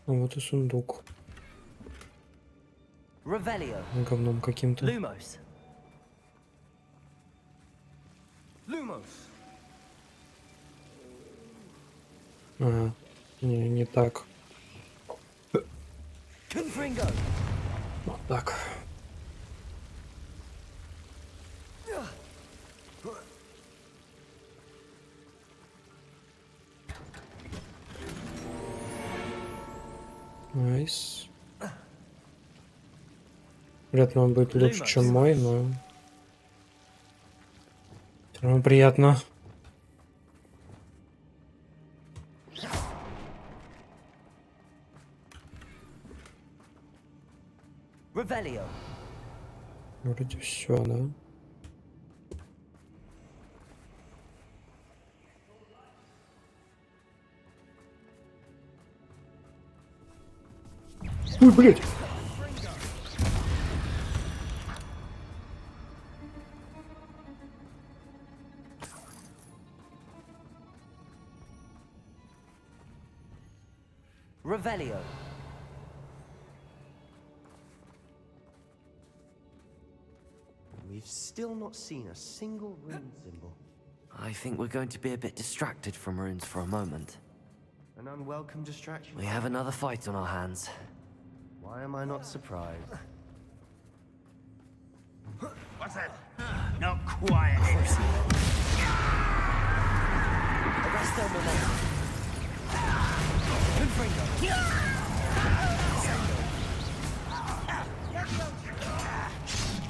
Speaker 1: Вот и сундук.
Speaker 3: Revelio.
Speaker 1: Говном каким-то.
Speaker 3: Lumos.
Speaker 1: Ага. Не так.
Speaker 3: Confringo.
Speaker 1: Вот так. Найс. Вряд ли он будет лучше, чем мой, но... Все равно приятно.
Speaker 3: Revelio.
Speaker 1: Вроде все, да? Ой, блядь!
Speaker 3: Revelio.
Speaker 6: We've still not seen a single rune symbol.
Speaker 3: I think we're going to be a bit distracted from runes for a moment.
Speaker 6: An unwelcome distraction.
Speaker 3: We have another fight on our hands.
Speaker 6: Why am I not surprised?
Speaker 7: What's that? Not quiet.
Speaker 3: Arresto momentum. Confringo.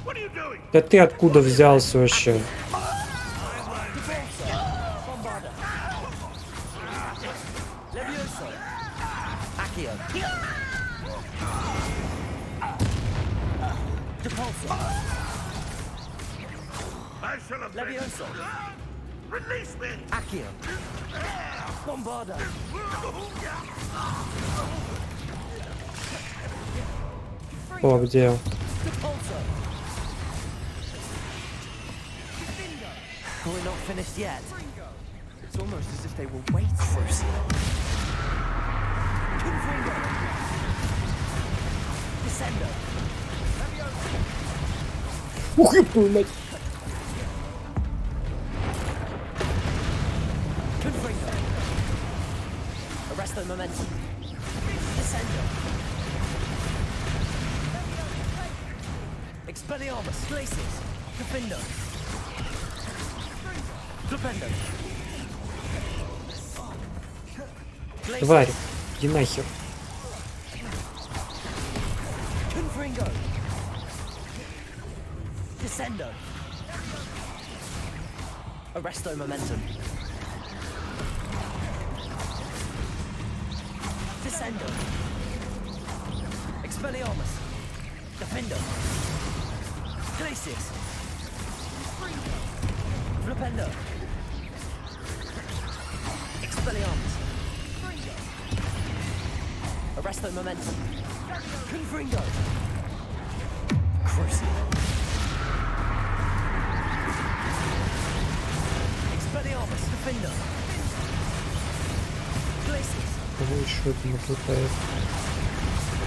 Speaker 7: What are you doing?
Speaker 1: Да ты откуда взялся вообще?
Speaker 3: Levioso. Accio. Depulso.
Speaker 7: I shall have
Speaker 3: Levioso.
Speaker 7: Release me!
Speaker 3: Accio. Bombarda.
Speaker 1: О, где?
Speaker 3: Depulso. We're not finished yet.
Speaker 6: It's almost as if they were waiting.
Speaker 3: Confringo. Descendo.
Speaker 1: Ух, ёб твою мать!
Speaker 3: Confringo. Arresto momentum. Descendo. Expelliarmus. Glacius. Defindo. Flipendo.
Speaker 1: Тварь, иди нахер.
Speaker 3: Confringo. Descendo. Arresto momentum. Descendo. Expelliarmus. Defendo. Glacius. Flipendo. Expelliarmus. Arresto momentum. Confringo. Crucio. Expelliarmus. Defendo. Glacius.
Speaker 1: Кого еще это не хватает?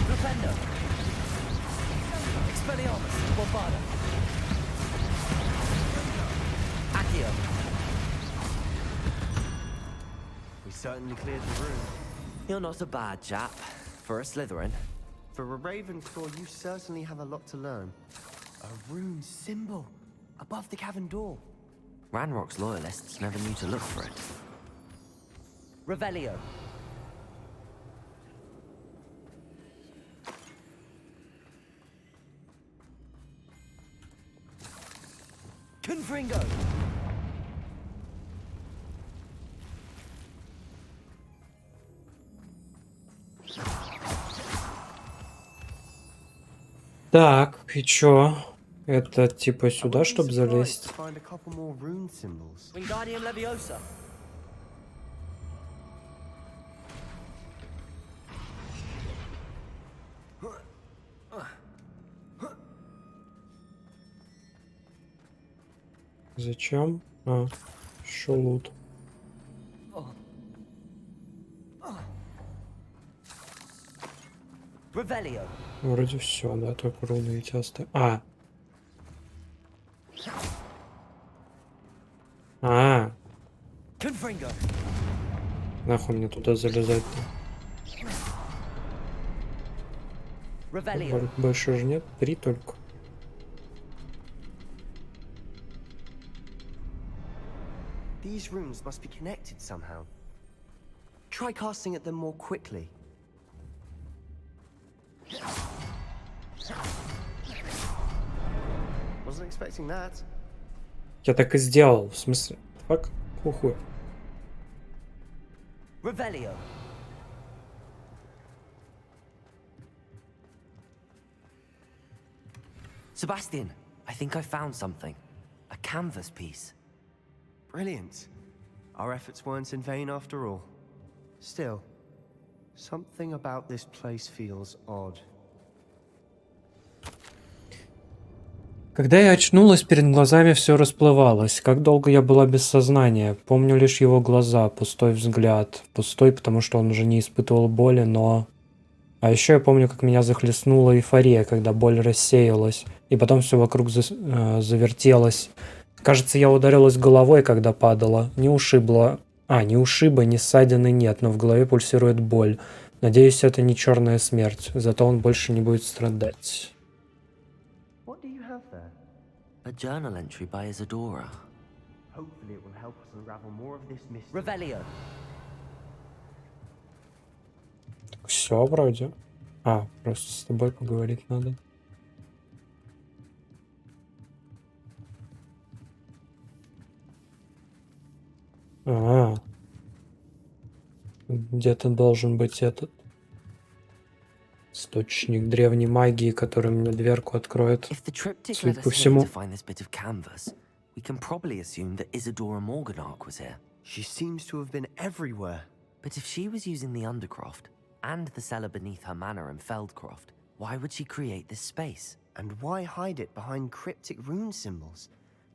Speaker 3: Flipendo. Expelliarmus. Bombarda. Accio.
Speaker 6: We certainly cleared the room.
Speaker 3: You're not a bad chap. For a Slytherin.
Speaker 6: For a Ravenclaw, you certainly have a lot to learn. A rune symbol above the cavern door.
Speaker 3: Ranrock's loyalists never knew to look for it. Revelio. Confringo.
Speaker 1: Так, и чё? Это типа сюда, чтобы залезть?
Speaker 6: Wingardium Leviosa.
Speaker 1: Зачем? А, еще лут.
Speaker 3: Revelio.
Speaker 1: Вроде все, да, только руны эти оставили.
Speaker 3: Confringo.
Speaker 1: Нахуй мне туда залезать-то?
Speaker 3: Revelio.
Speaker 1: Больше же нет, 3 только.
Speaker 6: These rooms must be connected somehow. Try casting at them more quickly. Wasn't expecting that.
Speaker 1: Я так и сделал, в смысле, фак, хуй.
Speaker 3: Revelio. Sebastian, I think I found something. A canvas piece.
Speaker 6: Brilliant. Our efforts weren't in vain after all. Still, something about this place feels odd.
Speaker 1: Когда я очнулась, перед глазами все расплывалось. Как долго я была без сознания. Помню лишь его глаза, пустой взгляд. Пустой, потому что он уже не испытывал боли, но... А еще я помню, как меня захлестнула эйфория, когда боль рассеялась. И потом все вокруг завертелось. Кажется, я ударилась головой, когда падала. Не ушибла. Ни ушиба, ни ссадины нет, но в голове пульсирует боль. Надеюсь, это не черная смерть. Зато он больше не будет страдать.
Speaker 6: What do you have there?
Speaker 3: A journal entry by Isadora.
Speaker 6: Hopefully it will help us unravel more of this mystery.
Speaker 3: Revelio.
Speaker 1: Все вроде. Просто с тобой поговорить надо. Где-то должен быть этот источник древней магии, который мне дверку откроет.
Speaker 3: If the triptych
Speaker 1: Судя
Speaker 3: led
Speaker 1: по
Speaker 3: us here
Speaker 1: всему.
Speaker 3: to find this bit of canvas, we can probably assume that Isadora Morganark was here.
Speaker 6: She seems to have been everywhere.
Speaker 3: But if she was using the Undercroft and the cellar beneath her manor in Feldcroft, why would she create this space?
Speaker 6: And why hide it behind cryptic rune symbols?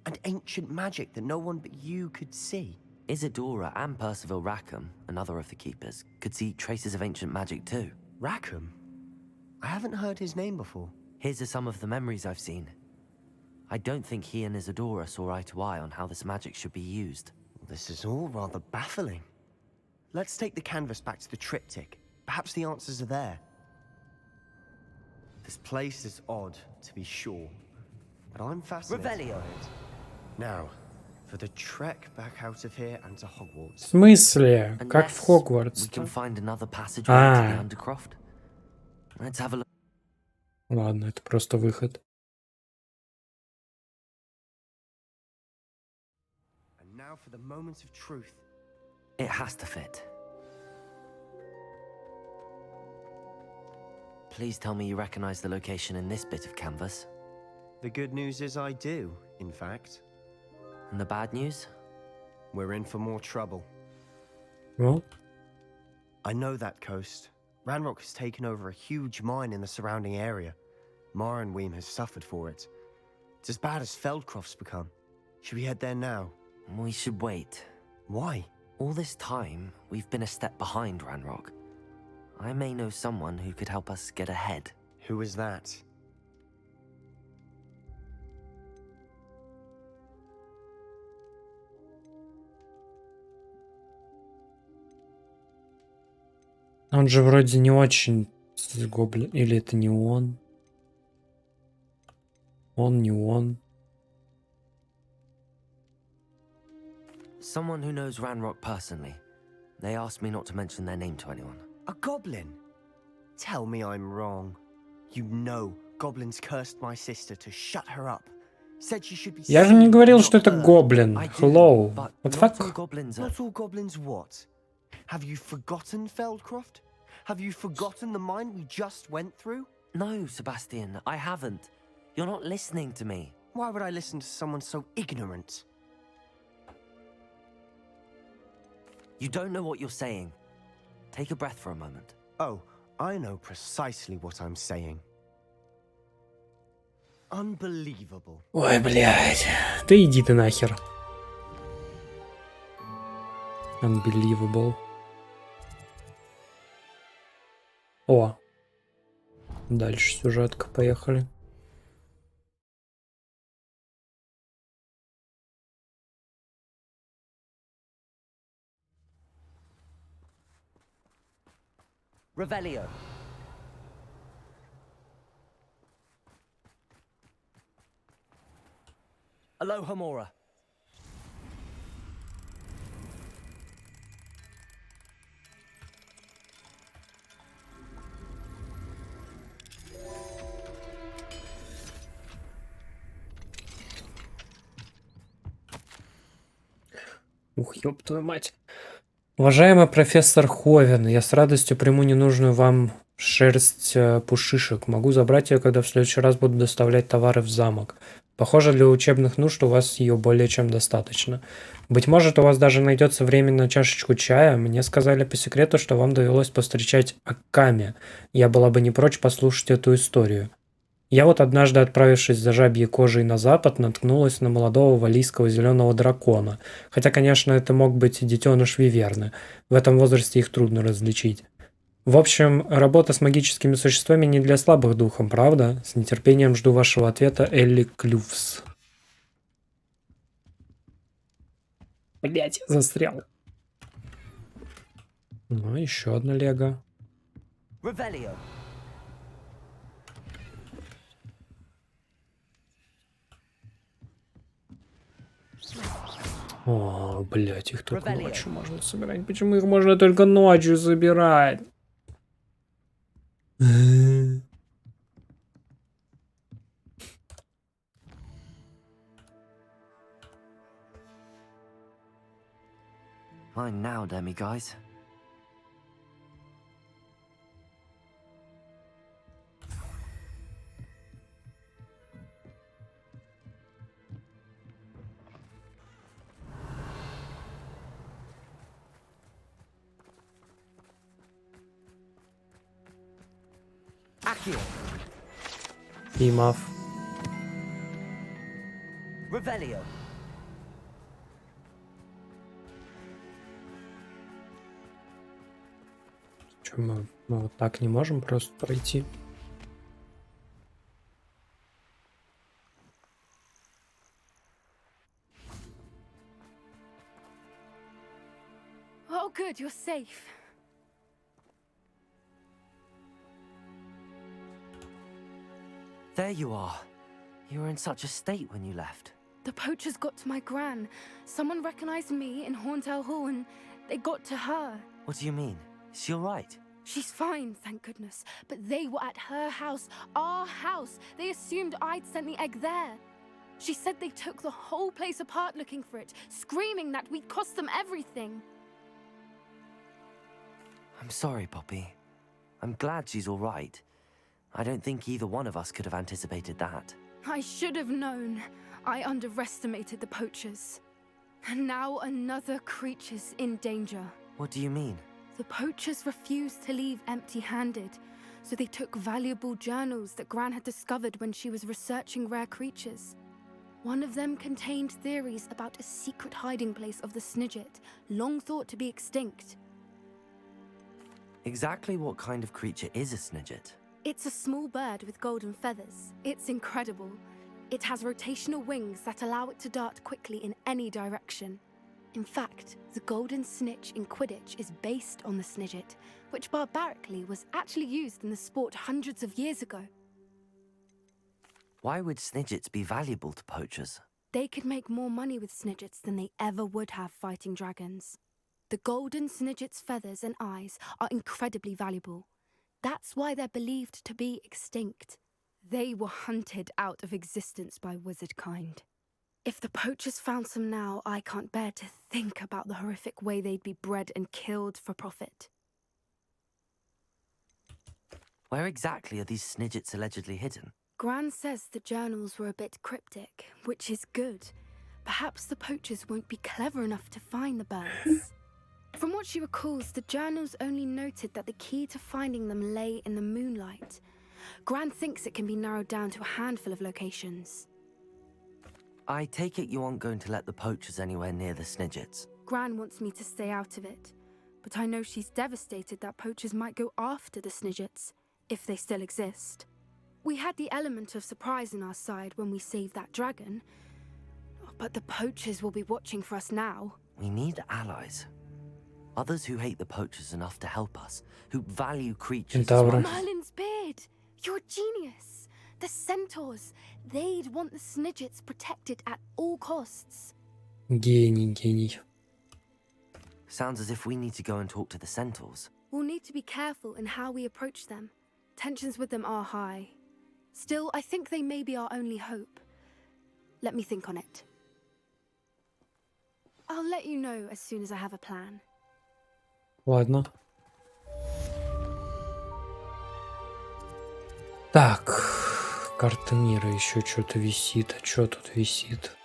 Speaker 6: And ancient magic that no one but you could see?
Speaker 3: Isadora and Percival Rackham, another of the keepers, could see traces of ancient magic too.
Speaker 6: Rackham? I haven't heard his name before.
Speaker 3: His are some of the memories I've seen. I don't think he and Isadora saw eye to eye on how this magic should be used.
Speaker 6: This is all rather baffling. Let's take the canvas back to the triptych. Perhaps the answers are there. This place is odd, to be sure, but I'm fascinated
Speaker 3: Revelio.
Speaker 6: by it. Now, for the trek back out of here and to Hogwarts.
Speaker 1: В смысле? Как в
Speaker 3: Unless
Speaker 1: Хогвартс?
Speaker 3: we can find another passageway to the Undercroft. Let's have a look.
Speaker 1: Ладно, это просто выход.
Speaker 6: And now for the moment of truth.
Speaker 3: It has to fit. Please tell me you recognize the location in this bit of canvas.
Speaker 6: The good news is I do, in fact.
Speaker 3: And the bad news?
Speaker 6: We're in for more trouble.
Speaker 1: Ну,
Speaker 6: I know that coast. Ranrock has taken over a huge mine in the surrounding area. Mornweem has suffered for it. It's as bad as Feldcroft's become. Should we head there now?
Speaker 3: We should wait.
Speaker 6: Why?
Speaker 3: All this time, we've been a step behind Ranrock. I may know someone who could help us get ahead.
Speaker 6: Who is that?
Speaker 1: он же вроде не очень гоблин. Или это не он? Он не он.
Speaker 3: Someone who knows Ranrock personally. They asked me not to mention their name to anyone.
Speaker 6: A goblin? Tell me I'm wrong. You know goblins cursed my sister to shut her up. Said she should be.
Speaker 1: Я же не
Speaker 6: seen,
Speaker 1: говорил,
Speaker 6: not
Speaker 1: что это
Speaker 6: heard.
Speaker 1: гоблин.
Speaker 3: I do,
Speaker 1: Hello.
Speaker 3: but
Speaker 1: What the
Speaker 3: not
Speaker 1: fuck?
Speaker 3: all goblins are...
Speaker 6: Not all goblins what? Have you forgotten Feldcroft? Have you forgotten the mine we just went through?
Speaker 3: No, Sebastian, I haven't. You're not listening to me.
Speaker 6: Why would I listen to someone so ignorant?
Speaker 3: You don't know what you're saying. Take a breath for a moment.
Speaker 6: Oh, I know precisely what I'm saying. Unbelievable.
Speaker 1: Ой, блядь. Да иди ты нахер. Unbelievable. О. Дальше сюжетка, поехали.
Speaker 3: Revelio. Aloha Mora.
Speaker 1: Ух, ёб твою мать. Уважаемый профессор Ховен, я с радостью приму ненужную вам шерсть пушишек. Могу забрать ее, когда в следующий раз буду доставлять товары в замок. Похоже, для учебных нужд у вас ее более чем достаточно. Быть может, у вас даже найдется время на чашечку чая. Мне сказали по секрету, что вам довелось повстречать Акками. Я была бы не прочь послушать эту историю. Я вот однажды, отправившись за жабьей кожей на запад, наткнулась на молодого валийского зеленого дракона. Хотя, конечно, это мог быть и детеныш виверны. В этом возрасте их трудно различить. В общем, работа с магическими существами не для слабых духом, правда? С нетерпением жду вашего ответа, Элли Клювс. Блять, я застрял. Ну, еще одна лего.
Speaker 3: Revelio.
Speaker 1: О, блять, их только ночью можно собирать. Почему их можно только ночью собирать?
Speaker 3: Mine now, Demi guys. Accio.
Speaker 1: Пимав.
Speaker 3: Revelio.
Speaker 1: Че, мы вот так не можем просто пройти?
Speaker 2: Oh, good, you're safe.
Speaker 3: There you are. You were in such a state when you left.
Speaker 2: The poachers got to my gran. Someone recognized me in Horntail Hall and they got to her.
Speaker 3: What do you mean? Is she alright?
Speaker 2: She's fine, thank goodness. But they were at her house, our house. They assumed I'd sent the egg there. She said they took the whole place apart looking for it, screaming that we'd cost them everything.
Speaker 3: I'm sorry, Poppy. I'm glad she's alright. I don't think either one of us could have anticipated that.
Speaker 2: I should have known. I underestimated the poachers. And now another creature's in danger.
Speaker 3: What do you mean?
Speaker 2: The poachers refused to leave empty-handed, so they took valuable journals that Gran had discovered when she was researching rare creatures. One of them contained theories about a secret hiding place of the Snidget, long thought to be extinct.
Speaker 3: Exactly what kind of creature is a Snidget?
Speaker 2: It's a small bird with golden feathers. It's incredible. It has rotational wings that allow it to dart quickly in any direction. In fact, the golden snitch in Quidditch is based on the Snidget, which barbarically was actually used in the sport hundreds of years ago.
Speaker 3: Why would Snidgets be valuable to poachers?
Speaker 2: They could make more money with Snidgets than they ever would have fighting dragons. The golden Snidget's feathers and eyes are incredibly valuable. That's why they're believed to be extinct. They were hunted out of existence by wizard kind. If the poachers found some now, I can't bear to think about the horrific way they'd be bred and killed for profit.
Speaker 3: Where exactly are these Snidgets allegedly hidden?
Speaker 2: Gran says the journals were a bit cryptic, which is good. Perhaps the poachers won't be clever enough to find the birds. From what she recalls, the journals only noted that the key to finding them lay in the moonlight. Gran thinks it can be narrowed down to a handful of locations.
Speaker 3: I take it you aren't going to let the poachers anywhere near the Snidgets.
Speaker 2: Gran wants me to stay out of it, but I know she's devastated that poachers might go after the Snidgets, if they still exist. We had the element of surprise on our side when we saved that dragon, but the poachers will be watching for us now.
Speaker 3: We need allies. Others who hate the poachers enough to help us, who value creatures.
Speaker 1: Кентавры.
Speaker 2: Merlin's beard! You're a genius! The centaurs, they'd want the Snidgets protected at all costs.
Speaker 1: Гений, гений.
Speaker 3: Sounds as if we need to go and talk to the centaurs.
Speaker 2: We'll need to be careful in how we approach them. Tensions with them are high. Still, I think they may be our only hope. Let me think on it. I'll let you know as soon as I have a plan.
Speaker 1: Ладно. Так. Карта мира еще что-то висит. А что тут висит?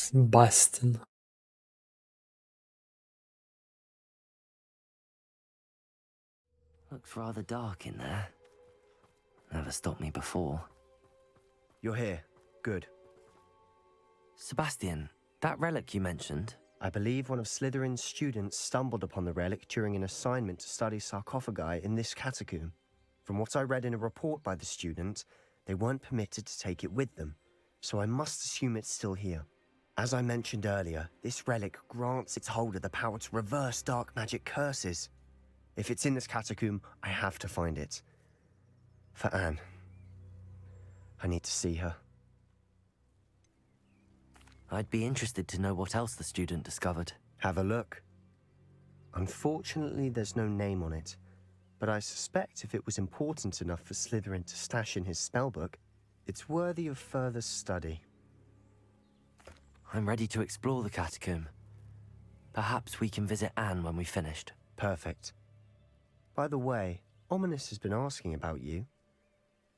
Speaker 1: Себастьян.
Speaker 3: Looks rather dark in there. Never stopped me before.
Speaker 6: You're here. Good.
Speaker 3: Sebastian, that relic you mentioned.
Speaker 6: I believe one of Slytherin's students stumbled upon the relic during an assignment to study sarcophagi in this catacomb. From what I read in a report by the student, they weren't permitted to take it with them, so I must assume it's still here. As I mentioned earlier, this relic grants its holder the power to reverse dark magic curses. If it's in this catacomb, I have to find it. For Anne. I need to see her.
Speaker 3: I'd be interested to know what else the student discovered.
Speaker 6: Have a look. Unfortunately, there's no name on it, but I suspect if it was important enough for Slytherin to stash in his spellbook, it's worthy of further study.
Speaker 3: I'm ready to explore the catacomb. Perhaps we can visit Anne when we've finished.
Speaker 6: Perfect. By the way, Ominous has been asking about you.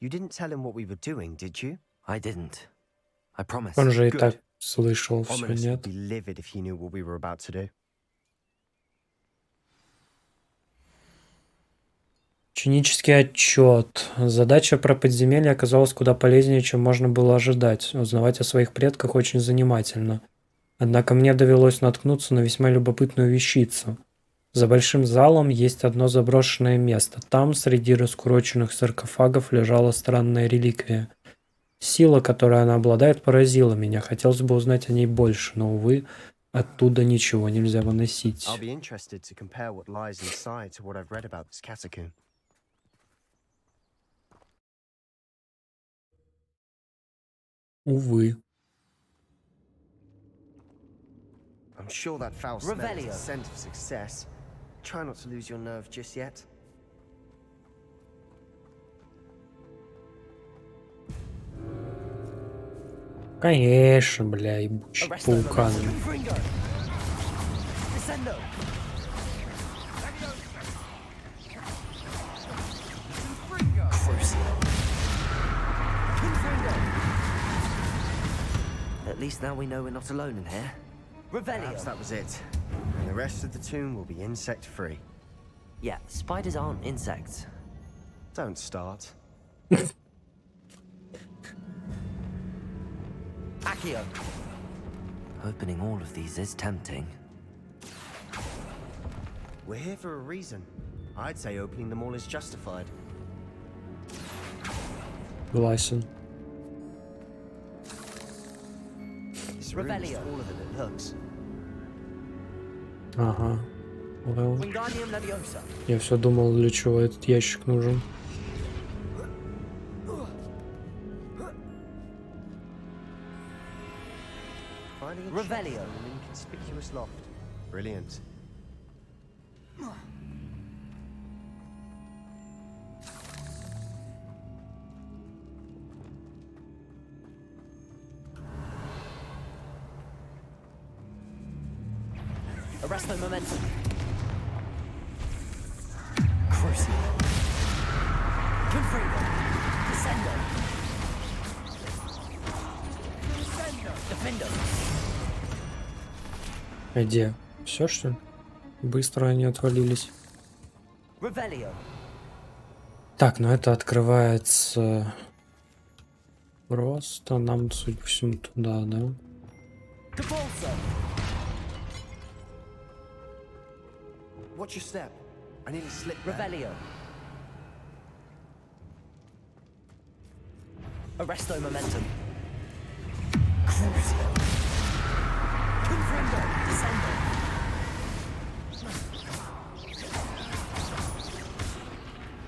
Speaker 6: You didn't tell him what we were doing, did you?
Speaker 3: I didn't. I promise.
Speaker 1: Он же и
Speaker 6: Good.
Speaker 1: так слышал все,
Speaker 6: Ominous would
Speaker 1: нет?
Speaker 6: be livid if he knew what we were about to do.
Speaker 1: Ученический отчет. Задача про подземелье оказалась куда полезнее, чем можно было ожидать. Узнавать о своих предках очень занимательно. Однако мне довелось наткнуться на весьма любопытную вещицу. За большим залом есть одно заброшенное место. Там, среди раскуроченных саркофагов, лежала странная реликвия. Сила, которой она обладает, поразила меня. Хотелось бы узнать о ней больше, но, увы, оттуда ничего нельзя выносить.
Speaker 6: I'll be interested to compare what lies inside to what I've read about this catacomb.
Speaker 1: Увы.
Speaker 6: I'm sure that foul smell is
Speaker 3: Revelio.
Speaker 6: a scent of success. Try not to lose your nerve just yet.
Speaker 1: Конечно, бля, ебучий паукан.
Speaker 3: At least now we know we're not alone in here.
Speaker 6: Perhaps that was it. And the rest of the tomb will be insect-free.
Speaker 3: Yeah, spiders aren't insects.
Speaker 6: Don't start.
Speaker 3: Accio! Opening all of these is tempting.
Speaker 6: We're here for a reason. I'd say opening them all is justified.
Speaker 1: Согласен.
Speaker 6: This room is smaller than it looks.
Speaker 1: Ага. Well,
Speaker 3: Wingardium Leviosa.
Speaker 1: я все думал, для чего этот ящик нужен.
Speaker 6: Finding a
Speaker 3: Revelio.
Speaker 6: chest in an inconspicuous loft. Brilliant.
Speaker 3: Arrest the momentum. Crucial. Confringo. Descendo. Descendo. Defendo.
Speaker 1: Где? Все, что ли? Быстро они отвалились.
Speaker 3: Revelio.
Speaker 1: Так, ну это открывается просто нам, судя по всему, туда, да?
Speaker 3: Capulso.
Speaker 6: Watch your step. I need to slip there.
Speaker 3: Revelio. Arresto momentum. Crucio. Confringo. Descendo.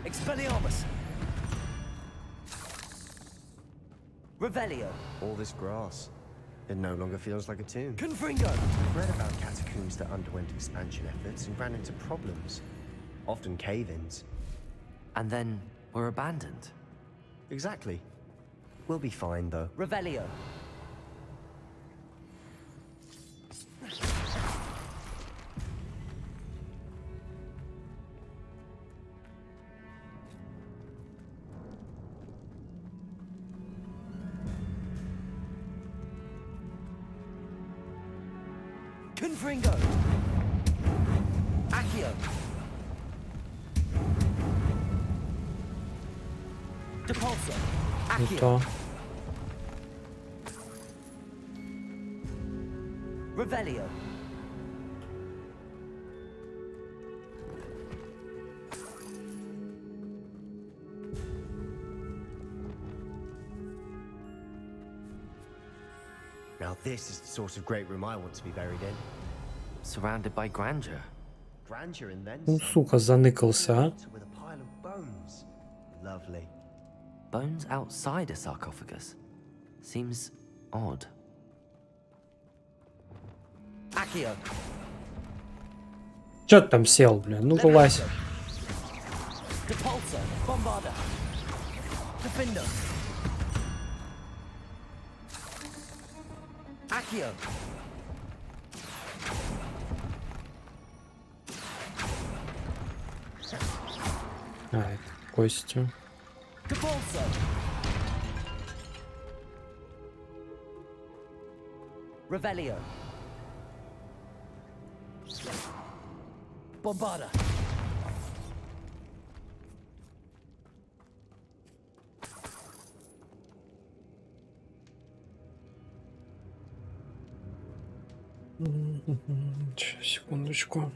Speaker 3: Expelliarmus. Revelio.
Speaker 6: All this grass. It no longer feels like a tomb.
Speaker 3: Confringo.
Speaker 6: I've read about catacombs that underwent expansion efforts and ran into problems. Often cave-ins.
Speaker 3: And then were abandoned.
Speaker 6: Exactly. We'll be fine, though.
Speaker 3: Revelio. Confringo. Accio. Depulso.
Speaker 1: Не
Speaker 3: Accio.
Speaker 1: то.
Speaker 3: Revelio.
Speaker 6: Now this is the sort of great room I want to be buried in.
Speaker 3: Surrounded by grandeur.
Speaker 6: Grandeur and then
Speaker 1: Ну,
Speaker 6: some.
Speaker 1: сука, заныкался, а?
Speaker 6: With a pile of bones. Lovely.
Speaker 3: Bones outside a sarcophagus. Seems odd. Accio.
Speaker 1: Чё ты там сел, бля? Ну, вылазь.
Speaker 3: Depulso. Bombarda. Defendo. Accio.
Speaker 1: А, это кости.
Speaker 3: Depulso. Revelio. Bombarda.
Speaker 1: Сейчас, секундочку.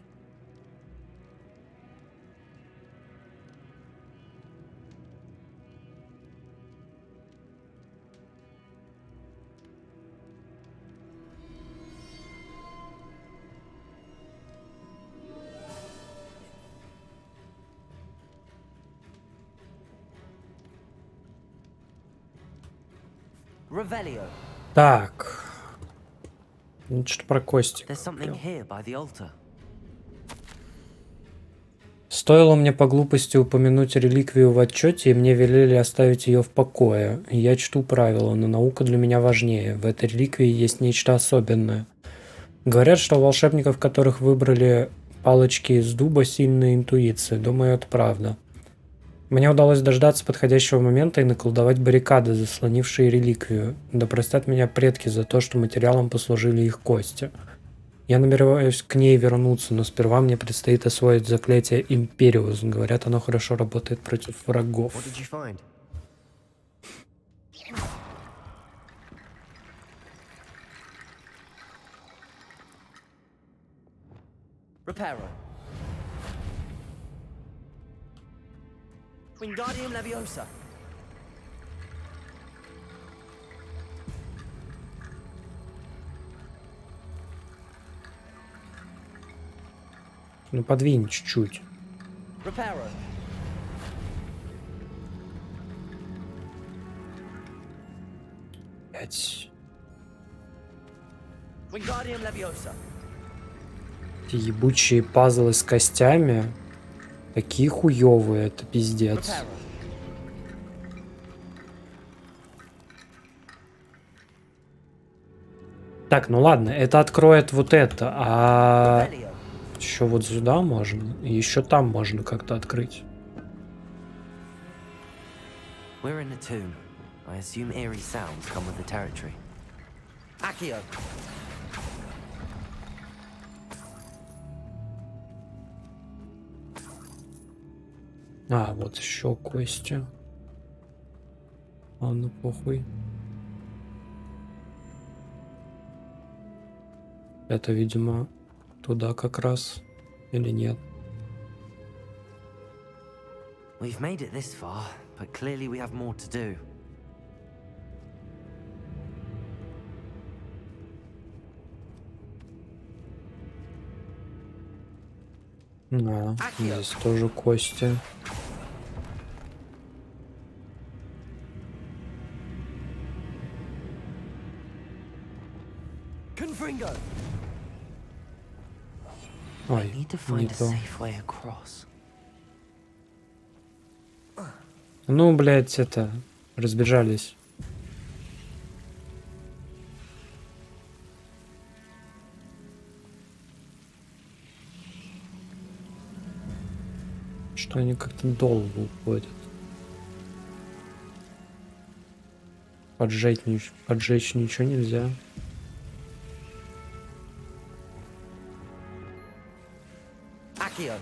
Speaker 3: Revelio.
Speaker 1: Так. Ну, что-то про кости.
Speaker 3: There's something here by the altar.
Speaker 1: Стоило мне по глупости упомянуть реликвию в отчете, и мне велели оставить ее в покое. Я чту правила, но наука для меня важнее. В этой реликвии есть нечто особенное. Говорят, что у волшебников, которых выбрали палочки из дуба, сильная интуиция. Думаю, это правда. Мне удалось дождаться подходящего момента и наколдовать баррикады, заслонившие реликвию. Да простят меня предки за то, что материалом послужили их кости. Я намереваюсь к ней вернуться, но сперва мне предстоит освоить заклятие Империус. Говорят, оно хорошо работает против врагов.
Speaker 6: What did you find?
Speaker 3: Reparo. Wingardium Leviosa.
Speaker 1: Ну, подвинь чуть-чуть.
Speaker 3: Reparo.
Speaker 1: Блять.
Speaker 3: Wingardium Leviosa.
Speaker 1: Эти ебучие пазлы с костями. Такие хуёвые, это пиздец.
Speaker 3: Reparo.
Speaker 1: Так, ну ладно, это откроет вот это, а
Speaker 3: Revelio.
Speaker 1: Еще вот сюда можно. И еще там можно как-то открыть.
Speaker 3: We're in a tomb. I assume eerie sounds come with the territory. Accio!
Speaker 1: А, вот еще кости. Ладно, похуй. Это, видимо, туда как раз. Или нет?
Speaker 3: We've made it this far, but clearly we have more to do.
Speaker 1: Да, здесь тоже кости. Ой,
Speaker 3: Need to
Speaker 1: не
Speaker 3: find a
Speaker 1: то.
Speaker 3: safe way across.
Speaker 1: Ну, блядь, это... Разбежались. Что они как-то долго уходят. Поджечь ничего нельзя.
Speaker 3: Accio!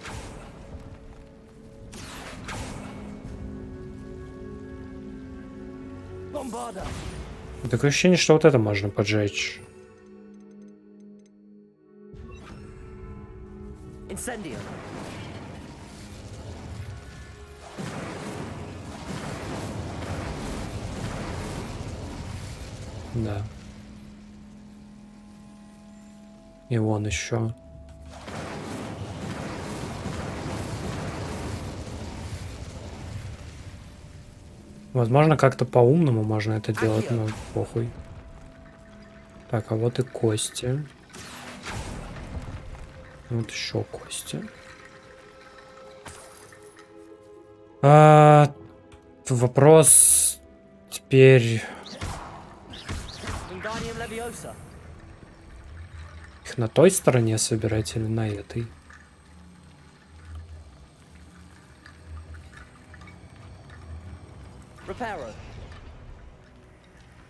Speaker 3: Bombarda!
Speaker 1: Такое ощущение, что вот это можно поджечь.
Speaker 3: Incendio!
Speaker 1: Да. И вон еще. Возможно, как-то по-умному можно это делать, но похуй. Так, а вот и кости. Вот еще кости. Вопрос теперь... Их на той стороне собирать или на этой?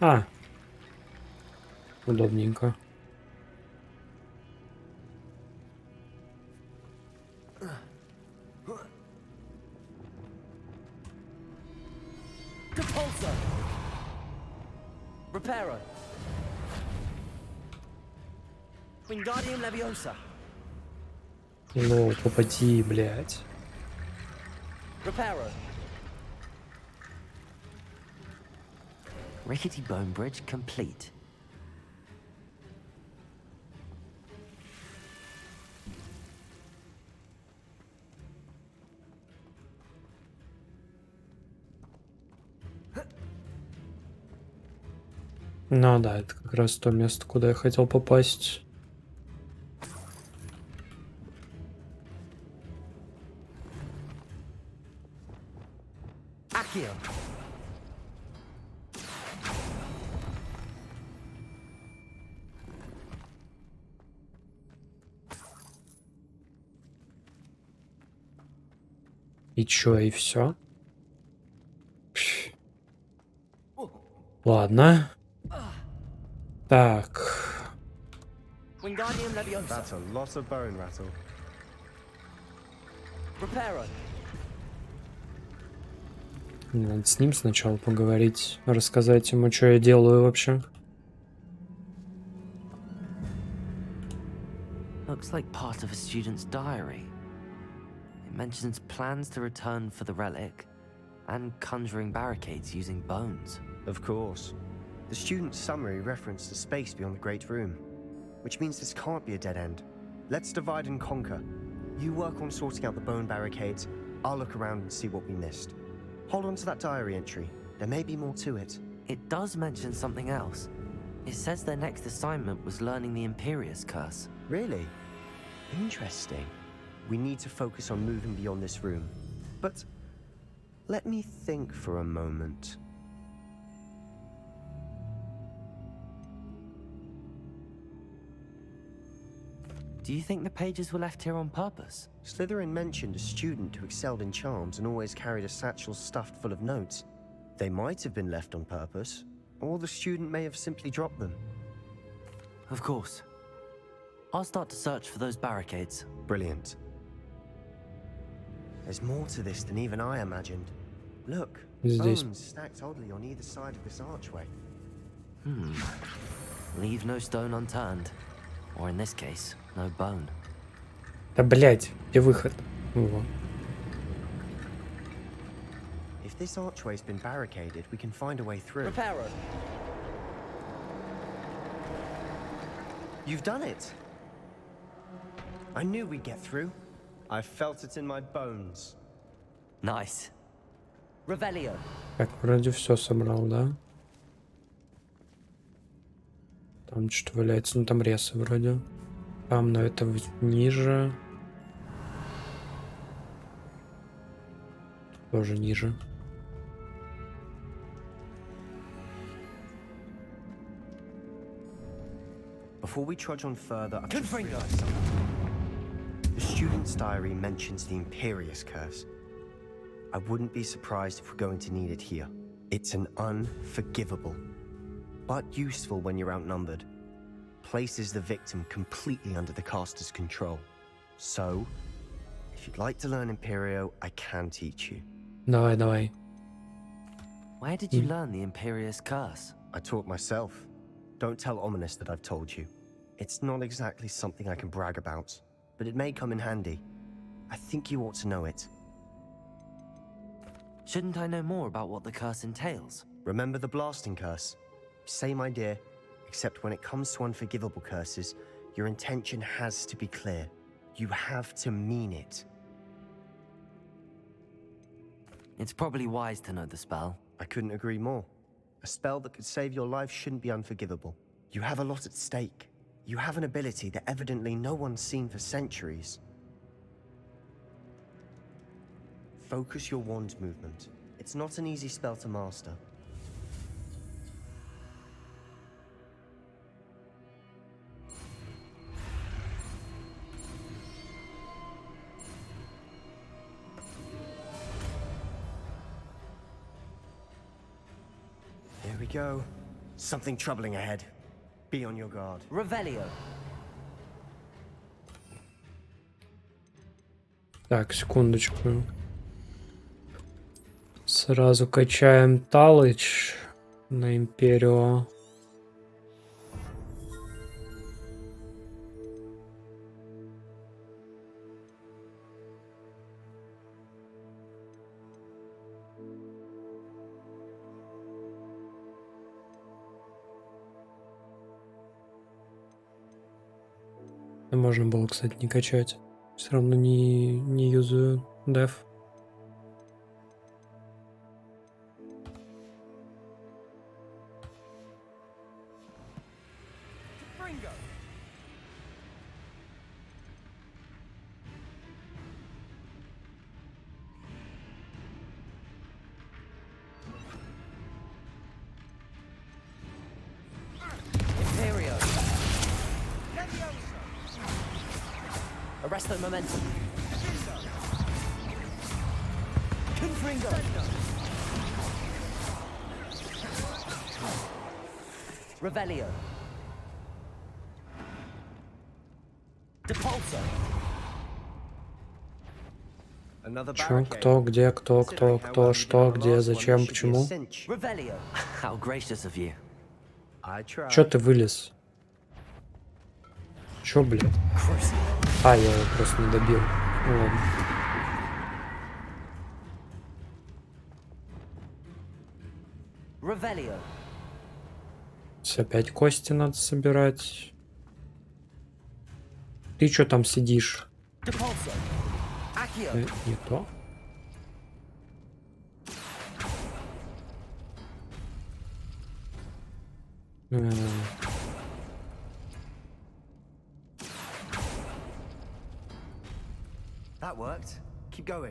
Speaker 1: А. Удобненько.
Speaker 3: Reparo! Wingardium Leviosa!
Speaker 1: Ну, попади, блядь.
Speaker 3: Reparo! Rickety bone bridge complete.
Speaker 1: Ну да, это как раз то место, куда я хотел попасть.
Speaker 3: Accio!
Speaker 1: И чё, и все? Ладно. Так.
Speaker 3: Wingardium Leviosa!
Speaker 6: That's a lot of bone rattle.
Speaker 3: Reparo!
Speaker 1: Мне надо с ним сначала поговорить, рассказать ему, что я делаю вообще.
Speaker 3: Looks like part of a student's diary. It mentions plans to return for the relic and conjuring barricades using bones.
Speaker 6: Of course. The student's summary referenced a space beyond the Great Room, which means this can't be a dead end. Let's divide and conquer. You work on sorting out the bone barricades, I'll look around and see what we missed. Hold on to that diary entry. There may be more to it.
Speaker 3: It does mention something else. It says their next assignment was learning the Imperius Curse.
Speaker 6: Really? Interesting. We need to focus on moving beyond this room. But let me think for a moment.
Speaker 3: Do you think the pages were left here on purpose?
Speaker 6: Slytherin mentioned a student who excelled in charms and always carried a satchel stuffed full of notes. They might have been left on purpose, or the student may have simply dropped them.
Speaker 3: Of course. I'll start to search for those barricades.
Speaker 6: Brilliant. There's more to this than even I imagined. Look, bones stacked oddly on either side of this archway.
Speaker 3: Leave no stone unturned. Or in this case, no bone.
Speaker 1: Да блять, где выход? Во.
Speaker 6: If this archway's been barricaded, we can find a way through.
Speaker 3: Reparo.
Speaker 6: You've done it! I knew we'd get through. I felt it in my bones.
Speaker 3: Nice. Revelio.
Speaker 1: Так, вроде все собрал, да? Там что-то валяется, ну там ресы вроде. Там, но это ниже. Тоже ниже.
Speaker 6: Before we trudge on further, I've just realized something. The student's diary mentions the Imperious Curse. I wouldn't be surprised if we're going to need it here. It's an unforgivable, but useful when you're outnumbered. Places the victim completely under the caster's control. So, if you'd like to learn Imperio, I can teach you.
Speaker 1: Давай, давай.
Speaker 3: Where did you learn the Imperious Curse?
Speaker 6: I taught myself. Don't tell Ominous that I've told you. It's not exactly something I can brag about, but it may come in handy. I think you ought to know it.
Speaker 3: Shouldn't I know more about what the curse entails?
Speaker 6: Remember the blasting curse? Same idea, except when it comes to unforgivable curses, your intention has to be clear. You have to mean it.
Speaker 3: It's probably wise to know the spell.
Speaker 6: I couldn't agree more. A spell that could save your life shouldn't be unforgivable. You have a lot at stake. You have an ability that evidently no one's seen for centuries. Focus your wand movement. It's not an easy spell to master. Here we go. Something troubling ahead. Be on your guard.
Speaker 3: Revelio.
Speaker 1: Так, секундочку. Сразу качаем Талыч на Империо. Можно было, кстати, не качать. Все равно не юзаю деф.
Speaker 3: Arrest the momentum. Confringo. Revelio. Depulso.
Speaker 1: Чё, кто, где, кто, что, где, зачем, почему?
Speaker 3: Revelio. How gracious of you.
Speaker 1: Чё ты вылез? Чё, блядь? А, я его просто не добил. Ну ладно.
Speaker 3: Revelio.
Speaker 1: Опять кости надо собирать. Ты чё там сидишь? Не то.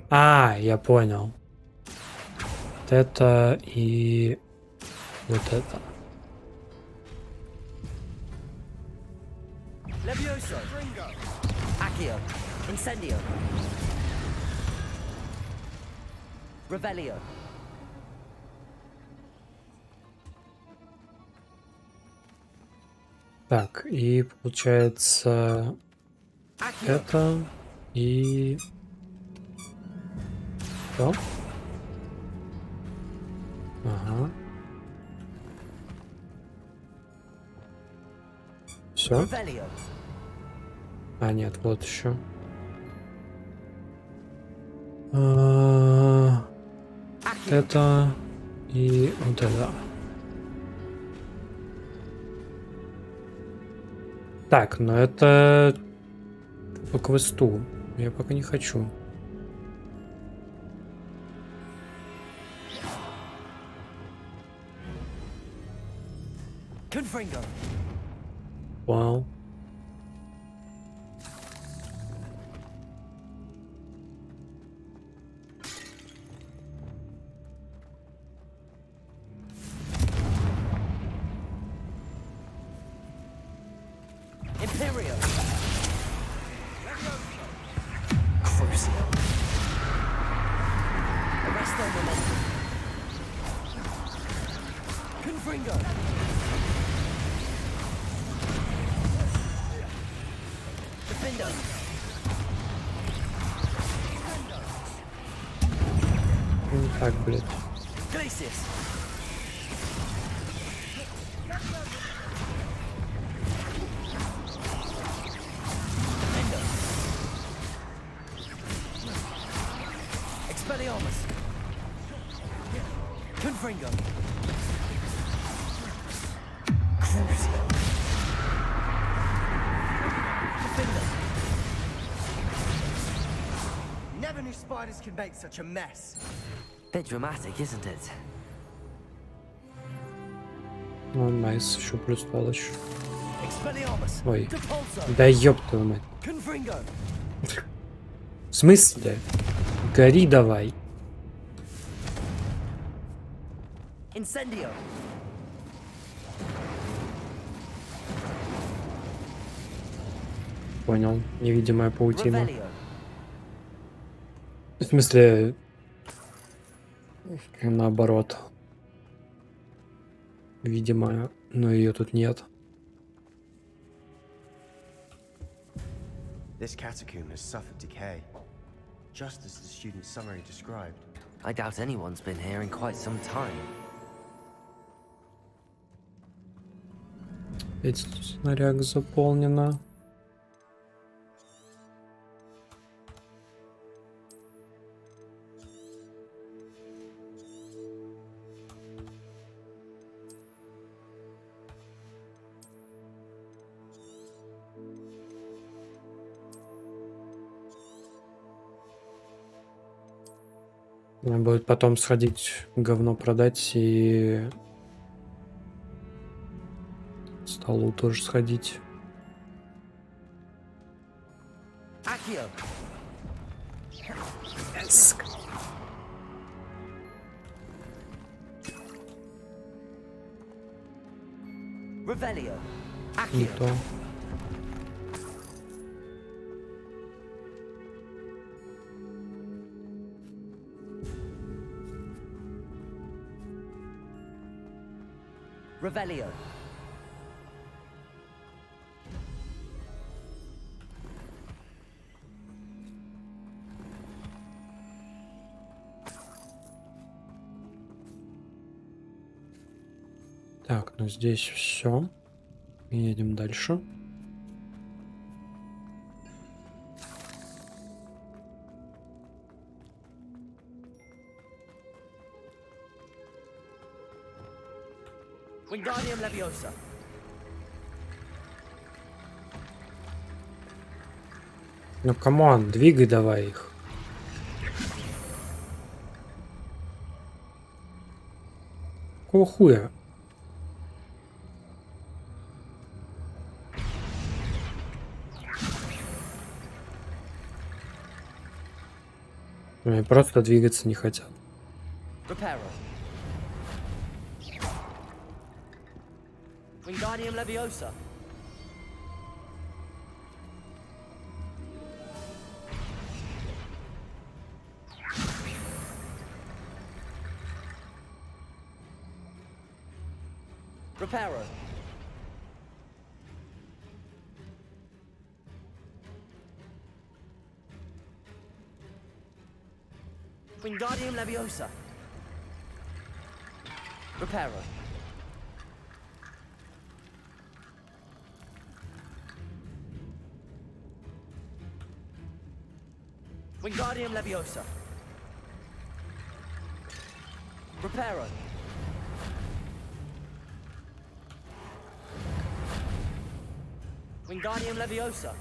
Speaker 1: А, я понял. Вот это и вот это.
Speaker 3: Accio. Incendio. Revelio.
Speaker 1: Так, и получается это и... Что? Ага. Все?
Speaker 3: Revelio.
Speaker 1: А, нет, вот еще. Это и вот это. Так, но это по квесту. Я пока не хочу.
Speaker 3: Confringo.
Speaker 1: Вау.
Speaker 3: Imperio. Crucio. Arresto Momentum. Confringo. Defendo.
Speaker 1: Так, блядь.
Speaker 3: Glacius. Defendo. Expelliarmus. Confringo. Crucio. Defender.
Speaker 6: Never knew spiders could make such a mess.
Speaker 3: Bit dramatic, isn't it?
Speaker 1: Ну, найс, еще плюс палыч.
Speaker 3: Expelliarmus.
Speaker 1: Ой.
Speaker 3: Depulso.
Speaker 1: Да ёб твою мать.
Speaker 3: Confringo.
Speaker 1: В смысле? Гори давай.
Speaker 3: Incendio.
Speaker 1: Понял. Невидимая паутина.
Speaker 3: Revelio.
Speaker 1: В смысле... Наоборот. Видимая. Но ее тут нет.
Speaker 6: This catacomb has suffered decay, just as the student's summary described.
Speaker 3: I doubt anyone's been here in quite some time.
Speaker 1: Ведь снаряг заполнена. Надо будет потом сходить, говно продать и столу тоже сходить.
Speaker 3: Accio. Revelio.
Speaker 1: Не
Speaker 3: Accio.
Speaker 1: то.
Speaker 3: Revelio.
Speaker 1: Так, ну здесь все. Едем дальше.
Speaker 3: Wingardium Leviosa.
Speaker 1: Ну камон, двигай давай их. Какого хуя? Они просто двигаться не хотят.
Speaker 3: Reparo. Wingardium Leviosa. Reparo. Wingardium Leviosa. Reparo. Wingardium Leviosa. Reparo. Wingardium Leviosa.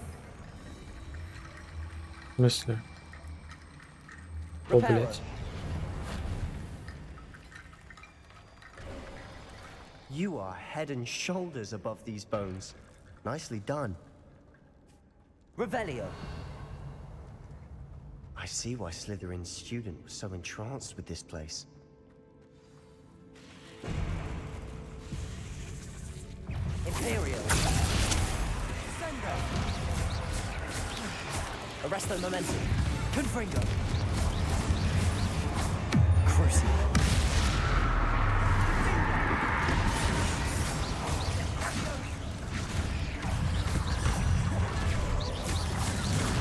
Speaker 1: В смысле? О, блядь.
Speaker 6: You are head and shoulders above these bones. Nicely done.
Speaker 3: Revelio.
Speaker 6: I see why Slytherin's student was so entranced with this place.
Speaker 3: Imperio. Sendo. Arresto Momentum. Confringo. Crucio.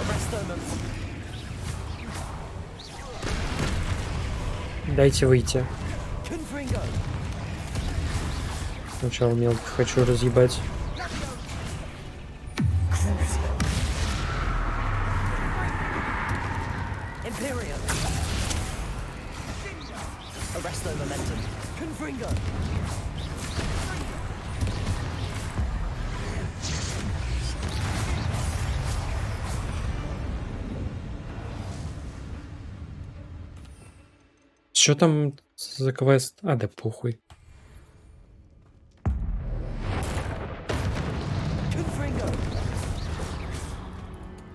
Speaker 3: Arresto Momentum.
Speaker 1: Дайте выйти.
Speaker 3: Confringo.
Speaker 1: Сначала мелких хочу разъебать.
Speaker 3: Imperio. Arresto Momentum. Confringo.
Speaker 1: Что там за квест? А, да похуй.
Speaker 3: Confringo.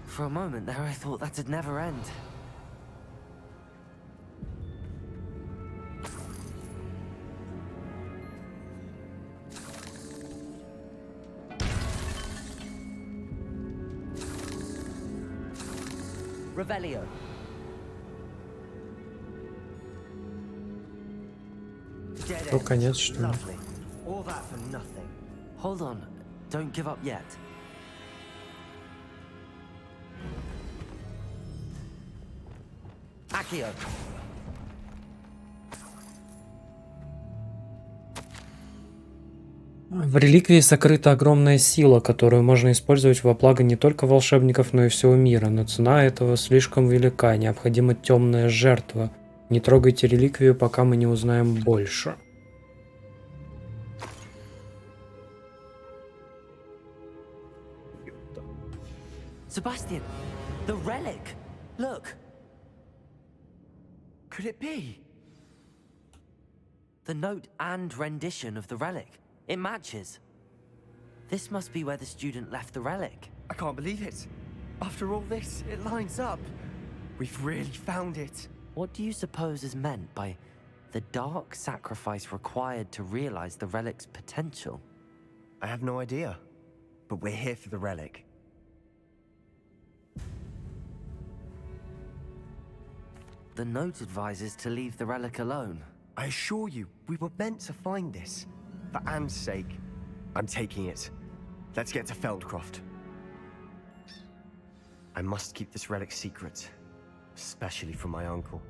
Speaker 3: For a moment there I thought that'd never end. Revelio. Dead
Speaker 1: Ну,
Speaker 3: end.
Speaker 1: конец, что ли?
Speaker 6: Lovely. All that for nothing.
Speaker 3: Hold on. Don't give up yet. Accio.
Speaker 1: В реликвии сокрыта огромная сила, которую можно использовать во благо не только волшебников, но и всего мира, но цена этого слишком велика, необходима темная жертва. Не трогайте реликвию, пока мы не узнаем больше.
Speaker 3: Sebastian, the relic. Look.
Speaker 6: Could it be?
Speaker 3: The note and rendition of the relic. It matches. This must be where the student left the relic.
Speaker 6: I can't believe it. After all this, it lines up. We've really found it.
Speaker 3: What do you suppose is meant by the dark sacrifice required to realize the relic's potential?
Speaker 6: I have no idea. But we're here for the relic.
Speaker 3: The note advises to leave the relic alone.
Speaker 6: I assure you, we were meant to find this. For Anne's sake, I'm taking it. Let's get to Feldcroft. I must keep this relic secret, especially from my uncle.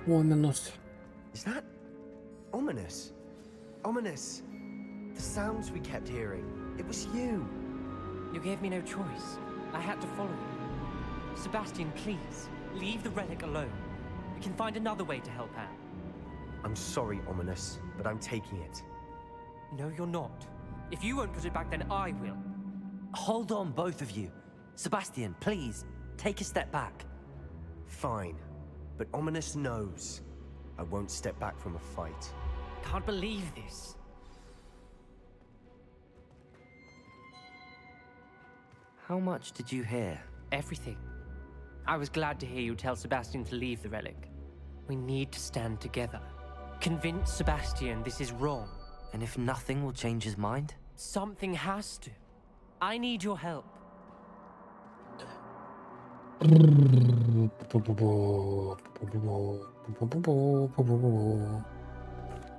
Speaker 1: Ominous.
Speaker 6: Is that ominous? Ominous. The sounds we kept hearing. It was you.
Speaker 12: You gave me no choice. I had to follow you. Sebastian, please, leave the relic alone. We can find another way to help Anne.
Speaker 6: I'm sorry, Ominous, but I'm taking it.
Speaker 12: No, you're not. If you won't put it back, then I will.
Speaker 3: Hold on, both of you. Sebastian, please, take a step back.
Speaker 6: Fine, but Ominous knows I won't step back from a fight.
Speaker 12: Can't believe this.
Speaker 3: How much did you hear?
Speaker 12: Everything. I was glad to hear you tell Sebastian to leave the relic. We need to stand together. Convince Sebastian this is wrong.
Speaker 3: And if nothing will change his mind?
Speaker 12: Something has to. I need your help.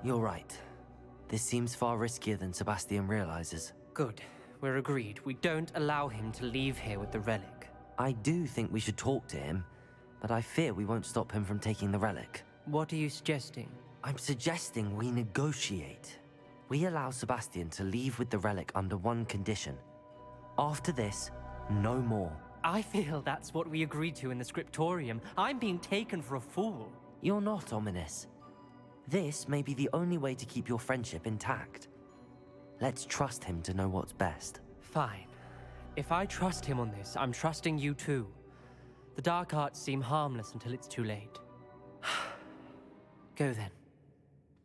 Speaker 3: You're right. This seems far riskier than Sebastian realizes.
Speaker 12: Good. We're agreed. We don't allow him to leave here with the relic.
Speaker 3: I do think we should talk to him, but I fear we won't stop him from taking the relic.
Speaker 12: What are you suggesting?
Speaker 3: I'm suggesting we negotiate. We allow Sebastian to leave with the relic under one condition. After this, no more.
Speaker 12: I feel that's what we agreed to in the scriptorium. I'm being taken for a fool.
Speaker 3: You're not, Ominous. This may be the only way to keep your friendship intact. Let's trust him to know what's best.
Speaker 12: Fine. If I trust him on this, I'm trusting you too. The dark arts seem harmless until it's too late. Go then.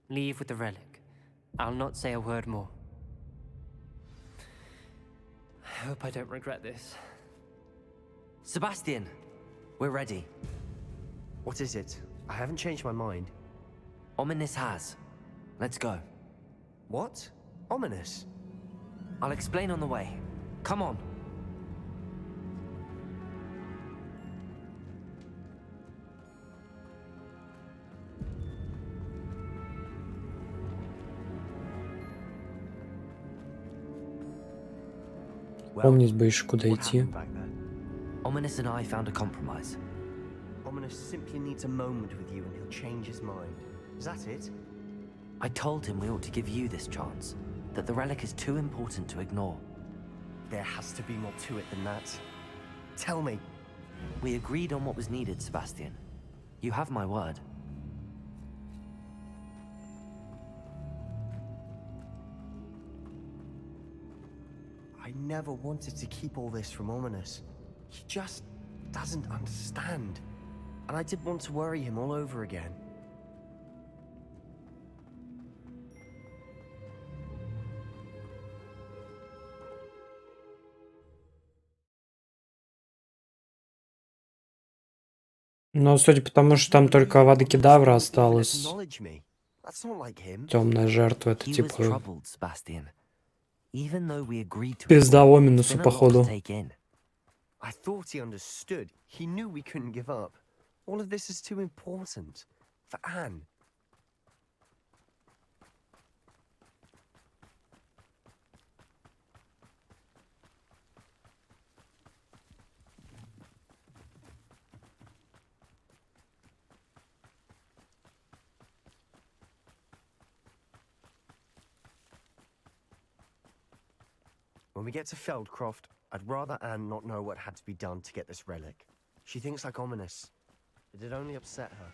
Speaker 12: Leave with the relic. I'll not say a word more. I hope I don't regret this.
Speaker 3: Sebastian, we're ready.
Speaker 6: What is it? I haven't changed my mind.
Speaker 3: Ominous has. Let's go.
Speaker 6: What? Ominous?
Speaker 3: I'll explain on the way. Come on.
Speaker 1: Помнить бы еще, куда
Speaker 6: What
Speaker 1: идти.
Speaker 6: happened back there?
Speaker 3: Ominous and I found a compromise.
Speaker 6: Ominous simply needs a moment with you and he'll change his mind. Is that it?
Speaker 3: I told him we ought to give you this chance, that the relic is too important to ignore.
Speaker 6: There has to be more to it than that. Tell me.
Speaker 3: We agreed on what was needed, Sebastian. You have my word.
Speaker 6: I never wanted to keep all this from Ominous. He just doesn't understand. And I didn't want to worry him all over again.
Speaker 1: Но судя по тому, что там только Авада Кедавра осталось,
Speaker 6: Acknowledge me. That's not like him.
Speaker 1: темная жертва, это
Speaker 3: He was
Speaker 1: типа
Speaker 3: troubled, Sebastian. Even though we agreed to
Speaker 1: пизда
Speaker 3: it,
Speaker 1: Оминусу,
Speaker 3: it's been a lot
Speaker 1: походу.
Speaker 3: to take in.
Speaker 6: I thought he understood. He knew we couldn't give up. All of this is too important. For Anne. When we get to Feldcroft, I'd rather Anne not know what had to be done to get this relic. She thinks like Ominous. It'd only upset her.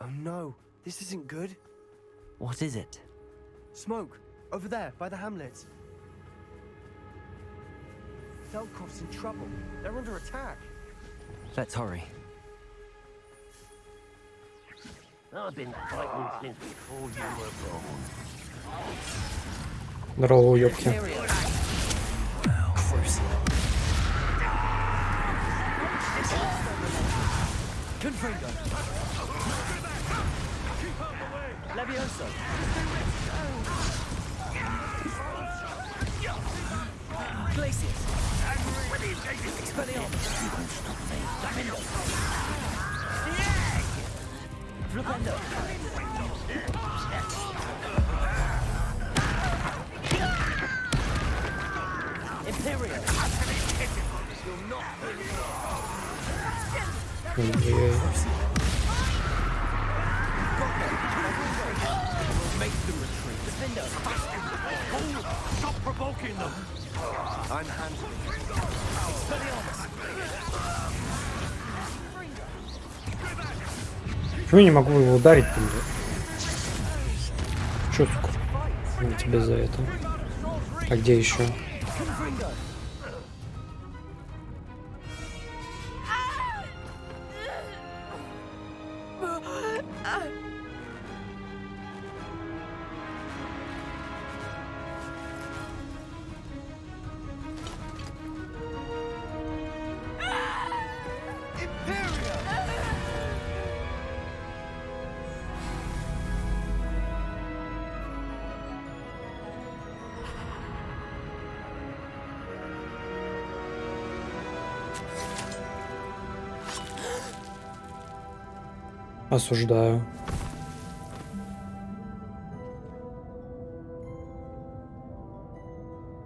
Speaker 6: Oh no, this isn't good.
Speaker 3: What is it?
Speaker 6: Smoke! Over there, by the hamlet. Feldcroft's in trouble. They're under attack.
Speaker 3: Let's hurry.
Speaker 7: I've been fighting since before you were born.
Speaker 1: Здорово, уёбки.
Speaker 3: Confringo. Levioso. Glacius. Expelliarmus. Flipendo. Imperial.
Speaker 1: Ой-ой-ой.
Speaker 3: Make them retreat. Defendo.
Speaker 7: Stop provoking them!
Speaker 6: I'm handling it.
Speaker 3: Expelliarmus.
Speaker 1: Почему я не могу его ударить-то, блядь? Чё, сука? Ну, тебе за это. А где еще?
Speaker 3: Confringo.
Speaker 1: Осуждаю.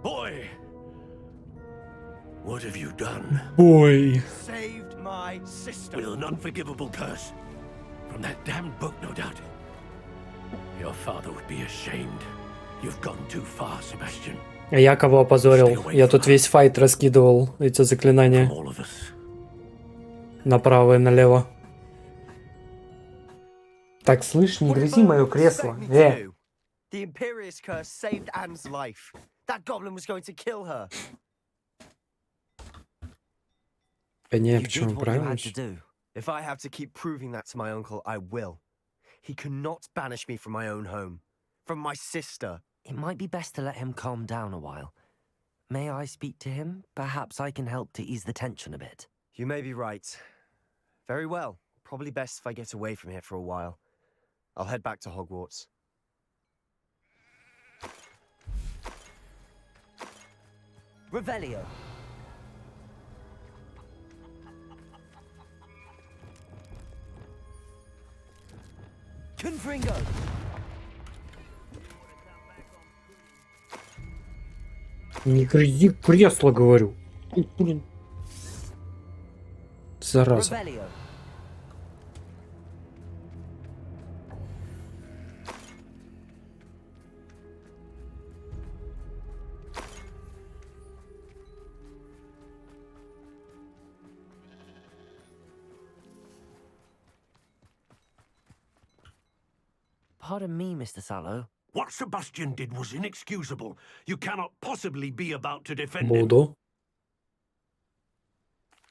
Speaker 13: Boy! What have you done?
Speaker 1: Boy.
Speaker 6: Saved my sister.
Speaker 13: With an unforgivable curse. From that damned book, no doubt. Your father would be ashamed. You've gone too far, Sebastian.
Speaker 1: Я кого опозорил? Я тут весь файт раскидывал эти заклинания. Направо и налево. Так, слышь, не грызи мое кресло.
Speaker 6: The Imperious curse saved Anne's life. That goblin was going to kill her.
Speaker 1: Не,
Speaker 6: You
Speaker 1: почему
Speaker 6: did what you had
Speaker 1: правильно?
Speaker 6: to do. If I have to keep proving that to my uncle, I will. He cannot banish me from my own home. From my sister.
Speaker 3: It might be best to let him calm down a while. May I speak to him? Perhaps I can help to ease the tension a bit.
Speaker 6: You may be right. Very well. Probably best if I get away from here for a while. I'll head back to Hogwarts.
Speaker 3: Revelio. Confringo.
Speaker 1: Не грызи кресло, говорю. Блин. Зараза.
Speaker 3: Revelio. Pardon me, Mr. Sallow.
Speaker 13: What Sebastian did was inexcusable. You cannot possibly be about to defend him.
Speaker 1: Буду.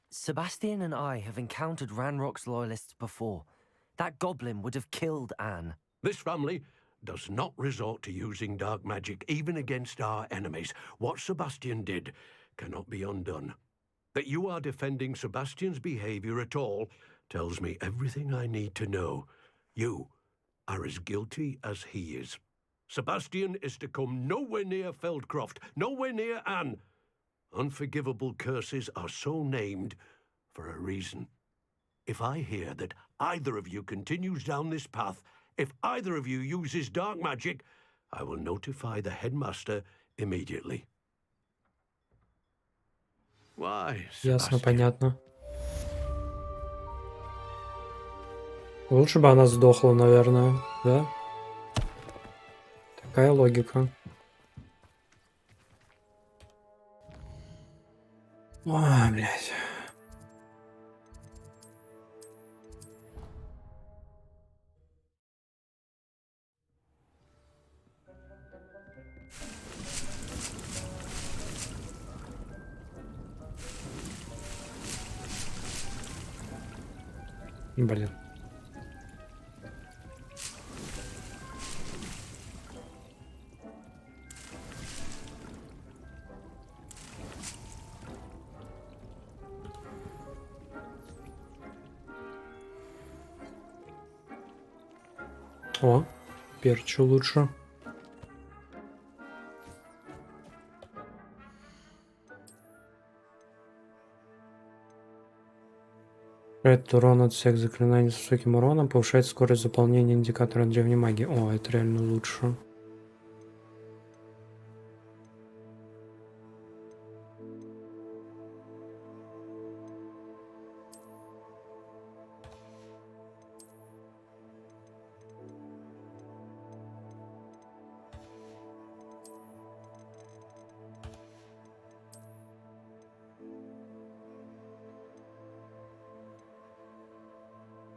Speaker 3: Sebastian and I have encountered Ranrock's loyalists before. That goblin would have killed Anne.
Speaker 13: This family does not resort to using dark magic even against our enemies. What Sebastian did cannot be undone. That you are defending Sebastian's behavior at all tells me everything I need to know. You are as guilty as he is. Sebastian is to come nowhere near Feldcroft, nowhere near Anne. Unforgivable curses are so named for a reason. If I hear that either of you continues down this path, if either of you uses dark magic, I will notify the headmaster immediately. Why,
Speaker 1: Ясно,
Speaker 13: Sebastian?
Speaker 1: понятно. Лучше бы она сдохла, наверное, да? Такая логика. Ой, блядь. Блин. О, перчу лучше. Этот урон от всех заклинаний с высоким уроном повышает скорость заполнения индикатора древней магии. О, это реально лучше.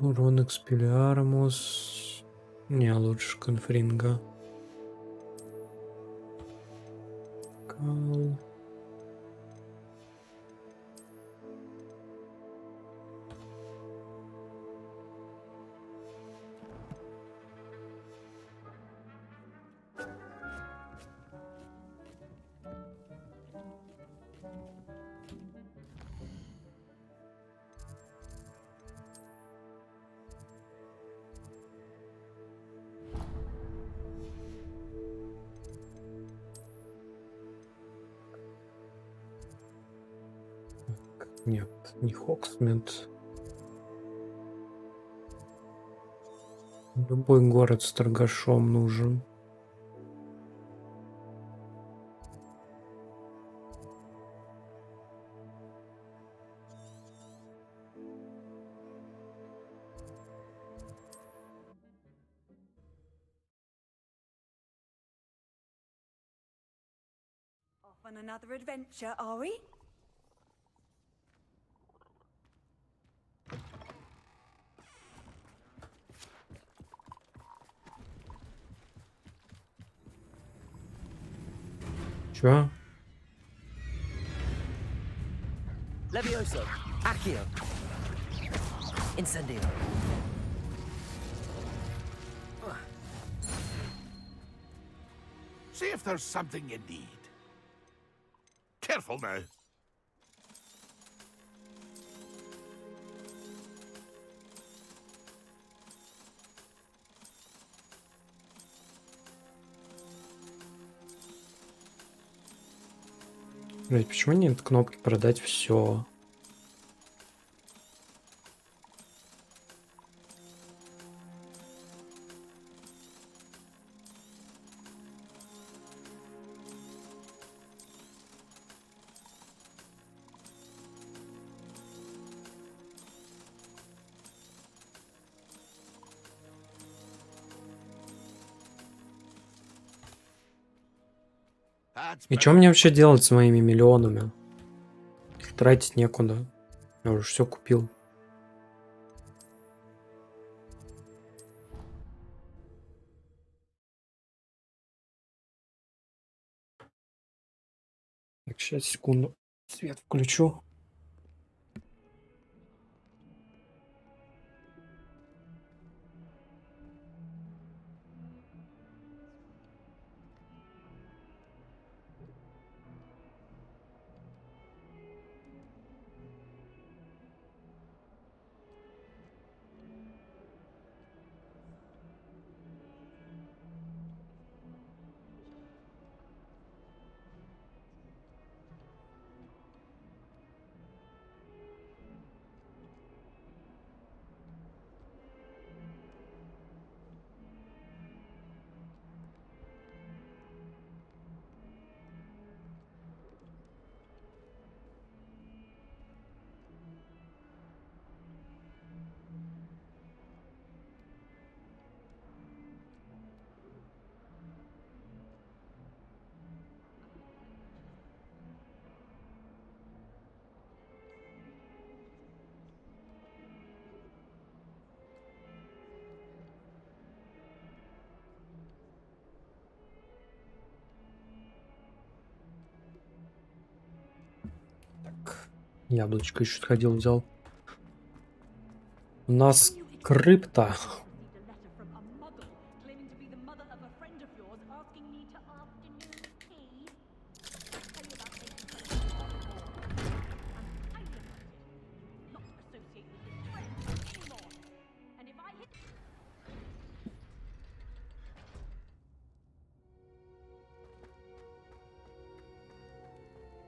Speaker 1: Урон Экспелиармус. Не, лучше Конфринга. Кал. Нет, не Хоксмит. Любой город с торгашом нужен.
Speaker 11: Off on another adventure, are we?
Speaker 1: Чё?
Speaker 3: Levioso, Accio, Incendio.
Speaker 14: See if there's something you need. Careful now.
Speaker 1: Блять, почему нет кнопки продать все? И что мне вообще делать с моими миллионами? Их тратить некуда. Я уже все купил. Так, сейчас, секунду. Свет включу. Яблочко еще сходил, взял. У нас крипта.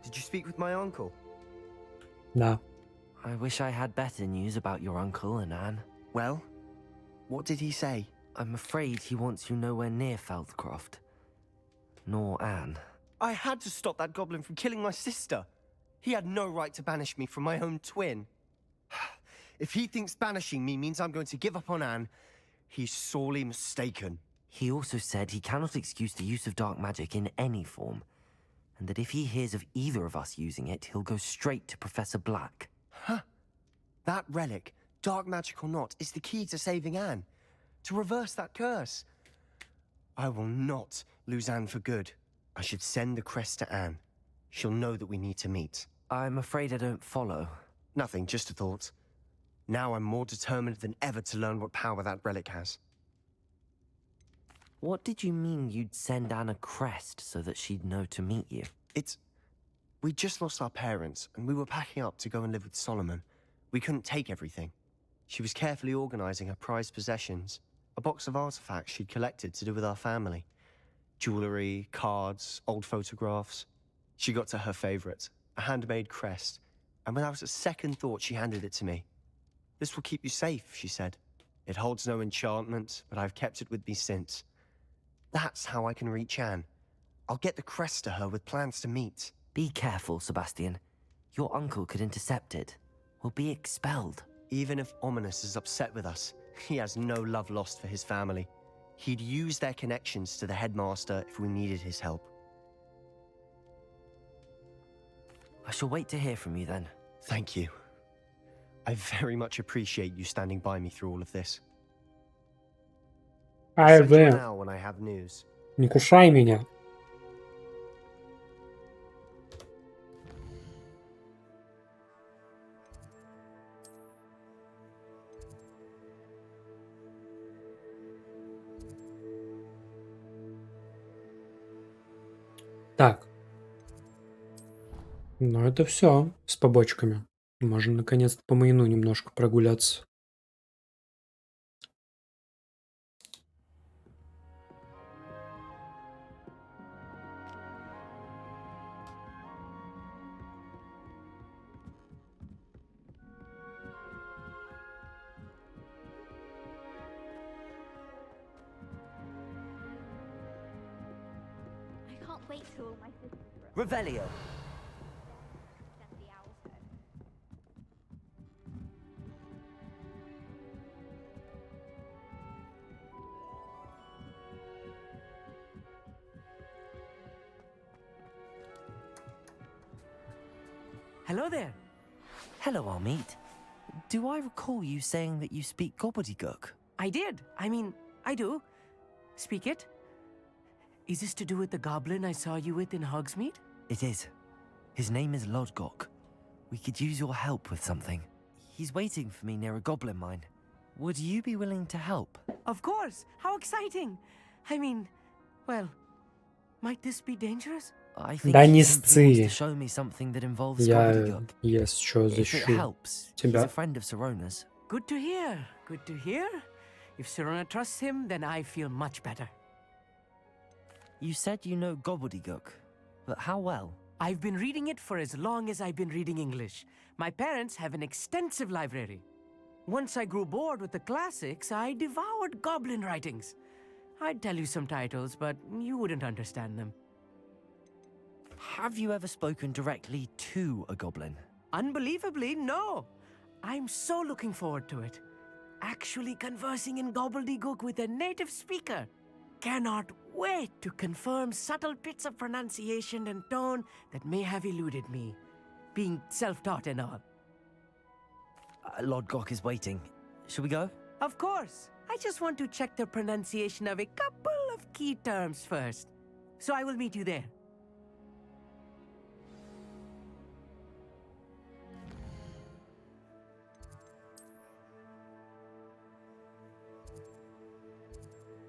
Speaker 6: Did you speak with my uncle?
Speaker 1: Да.
Speaker 3: I wish I had better news about your uncle and Anne.
Speaker 6: Well, what did he say?
Speaker 3: I'm afraid he wants you nowhere near Feldcroft. Nor Anne.
Speaker 6: I had to stop that goblin from killing my sister. He had no right to banish me from my own twin. If he thinks banishing me means I'm going to give up on Anne, he's sorely mistaken.
Speaker 3: He also said he cannot excuse the use of dark magic in any form, and that if he hears of either of us using it, he'll go straight to Professor Black.
Speaker 6: Huh? That relic, dark magic or not, is the key to saving Anne. To reverse that curse. I will not lose Anne for good. I should send the crest to Anne. She'll know that we need to meet.
Speaker 3: I'm afraid I don't follow.
Speaker 6: Nothing, just a thought. Now I'm more determined than ever to learn what power that relic has.
Speaker 3: What did you mean you'd send Anne a crest so that she'd know to meet you?
Speaker 6: We just lost our parents, and we were packing up to go and live with Solomon. We couldn't take everything. She was carefully organizing her prized possessions, a box of artifacts she'd collected to do with our family. Jewelry, cards, old photographs. She got to her favorite, a handmade crest, and without a second thought she handed it to me. This will keep you safe, she said. It holds no enchantment, but I've kept it with me since. That's how I can reach Anne. I'll get the crest to her with plans to meet.
Speaker 3: Be careful, Sebastian. Your uncle could intercept it. We'll be expelled.
Speaker 6: Even if Ominous is upset with us, he has no love lost for his family. He'd use their connections to the headmaster if we needed his help.
Speaker 3: I shall wait to hear from you then.
Speaker 6: Thank you. I very much appreciate you standing by me through all of this.
Speaker 1: Ай,
Speaker 6: I'll send you
Speaker 1: блин,
Speaker 6: now when I have news.
Speaker 1: не кушай меня. Так. Ну, это все с побочками. Можно наконец-то по Майну немножко прогуляться.
Speaker 15: I can't wait till all my sisters grow up.
Speaker 3: Revelio.
Speaker 15: Send the owls home.
Speaker 3: Hello there. Hello, Armeet. Do I recall you saying that you speak gobbledygook?
Speaker 12: I did. I mean, I do. Speak it. Is this to do with the goblin I saw you with in Hogsmeade?
Speaker 3: It is. His name is Lodgok. We could use your help with something. He's waiting for me near a goblin mine. Would you be willing to help?
Speaker 12: Of course. How exciting. I mean, well, might this be dangerous?
Speaker 3: I think
Speaker 1: Да
Speaker 3: he
Speaker 1: не
Speaker 3: simply wants to
Speaker 1: сцы.
Speaker 3: show me something that involves
Speaker 1: Я,
Speaker 3: gobbledygook.
Speaker 1: если что,
Speaker 3: If it
Speaker 1: защищу
Speaker 3: helps, he's
Speaker 1: тебя.
Speaker 3: a friend of Sirona's.
Speaker 12: Good to hear. Good to hear. If Sirona trusts him, then I feel much better.
Speaker 3: You said you know gobbledygook, but how well?
Speaker 12: I've been reading it for as long as I've been reading English. My parents have an extensive library. Once I grew bored with the classics, I devoured goblin writings. I'd tell you some titles, but you wouldn't understand them.
Speaker 3: Have you ever spoken directly to a goblin?
Speaker 12: Unbelievably, no. I'm so looking forward to it. Actually conversing in gobbledygook with a native speaker. Cannot wait to confirm subtle bits of pronunciation and tone that may have eluded me, being self-taught and all.
Speaker 3: Lodgok is waiting. Shall we go?
Speaker 12: Of course. I just want to check the pronunciation of a couple of key terms first. So I will meet you there.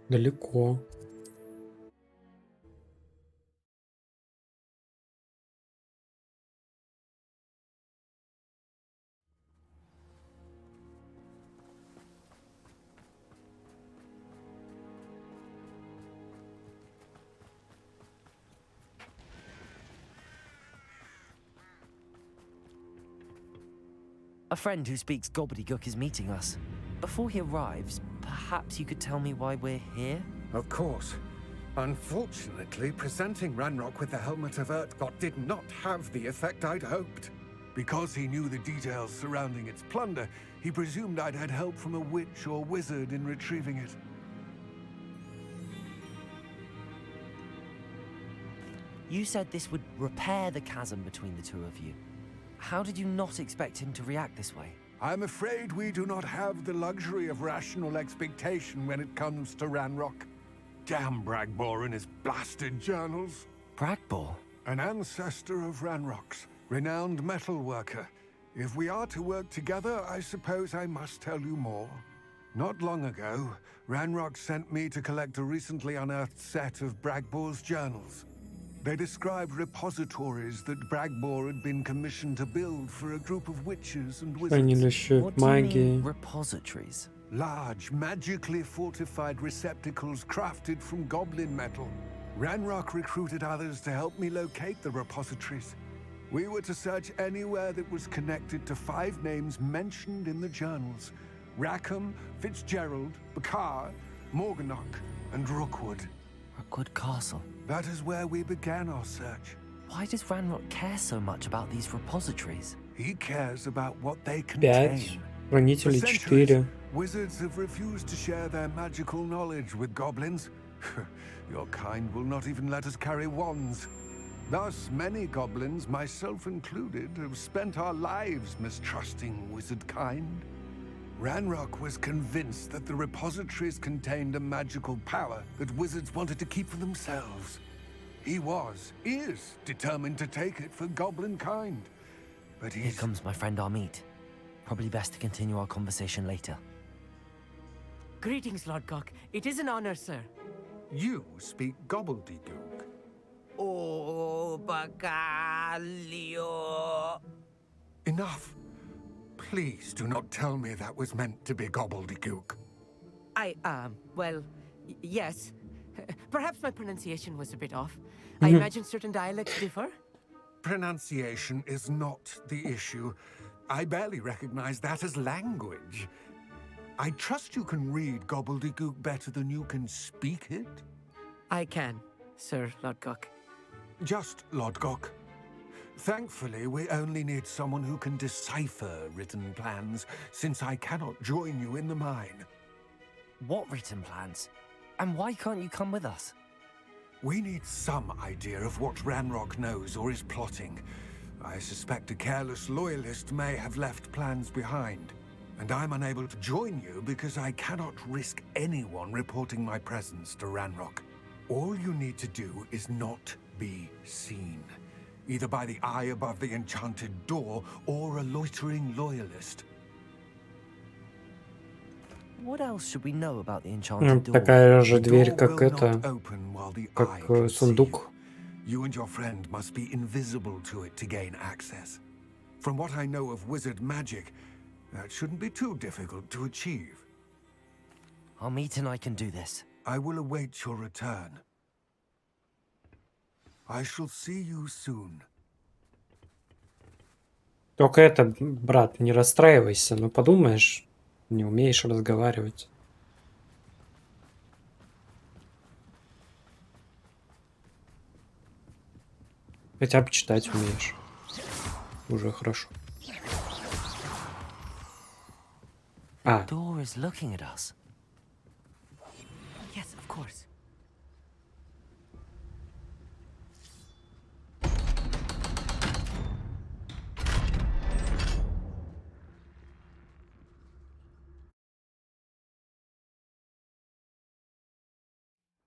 Speaker 1: Далеко.
Speaker 3: A friend who speaks gobbledygook is meeting us. Before he arrives, perhaps you could tell me why we're here?
Speaker 14: Of course. Unfortunately, presenting Ranrock with the Helmet of Urtkot did not have the effect I'd hoped. Because he knew the details surrounding its plunder, he presumed I'd had help from a witch or wizard in retrieving it.
Speaker 3: You said this would repair the chasm between the two of you. How did you not expect him to react this way?
Speaker 14: I'm afraid we do not have the luxury of rational expectation when it comes to Ranrock. Damn Bragbor and his blasted journals.
Speaker 3: Bragbor?
Speaker 14: An ancestor of Ranrock's, renowned metal worker. If we are to work together, I suppose I must tell you more. Not long ago, Ranrock sent me to collect a recently unearthed set of Bragbor's journals. They described repositories that Bragbor had been commissioned to build for a group of witches and wizards.
Speaker 3: What do you mean, repositories?
Speaker 14: Large, magically fortified receptacles crafted from goblin metal. Ranrock recruited others to help me locate the repositories. We were to search anywhere that was connected to 5 names mentioned in the journals. Rackham, Fitzgerald, Bakar, Morganach, and Rookwood.
Speaker 3: Rookwood Castle.
Speaker 14: That is where we began our search.
Speaker 3: Why does Ranrock care so much about these repositories?
Speaker 14: He cares about what they
Speaker 1: 5.
Speaker 14: contain. For
Speaker 1: Хранители
Speaker 14: centuries,
Speaker 1: 4.
Speaker 14: wizards have refused to share their magical knowledge with goblins. Your kind will not even let us carry wands. Thus, many goblins, myself included, have spent our lives mistrusting wizard kind. Ranrock was convinced that the repositories contained a magical power that wizards wanted to keep for themselves. He is determined to take it for goblin kind. But
Speaker 3: Here comes my friend Amit. Probably best to continue our conversation later.
Speaker 12: Greetings, Lord Cock. It is an honor, sir.
Speaker 14: You speak gobbledygook.
Speaker 12: Oh, Bacalio.
Speaker 14: Enough. Please do not tell me that was meant to be gobbledygook.
Speaker 12: Well, yes. Perhaps my pronunciation was a bit off. I imagine certain dialects differ.
Speaker 14: Pronunciation is not the issue. I barely recognize that as language. I trust you can read gobbledygook better than you can speak it?
Speaker 12: I can, Sir Lodgok.
Speaker 14: Just Lodgok. Thankfully, we only need someone who can decipher written plans, since I cannot join you in the mine.
Speaker 3: What written plans? And why can't you come with us?
Speaker 14: We need some idea of what Ranrock knows or is plotting. I suspect a careless loyalist may have left plans behind. And I'm unable to join you because I cannot risk anyone reporting my presence to Ranrock. All you need to do is not be seen. Either by the eye above the enchanted door or a loitering loyalist.
Speaker 3: What else should we know about the enchanted door?
Speaker 1: Такая же дверь, как это, как сундук.
Speaker 14: You and your friend must be invisible to it to gain access. From what I know of wizard magic, that shouldn't be too difficult to achieve.
Speaker 3: Amit and I can do this.
Speaker 14: I will await your return. I shall see you soon.
Speaker 1: Только это, брат, не расстраивайся. Ну подумаешь, не умеешь разговаривать. Хотя бы читать умеешь. Уже хорошо.
Speaker 3: The door is looking at us.
Speaker 12: Yes, of course.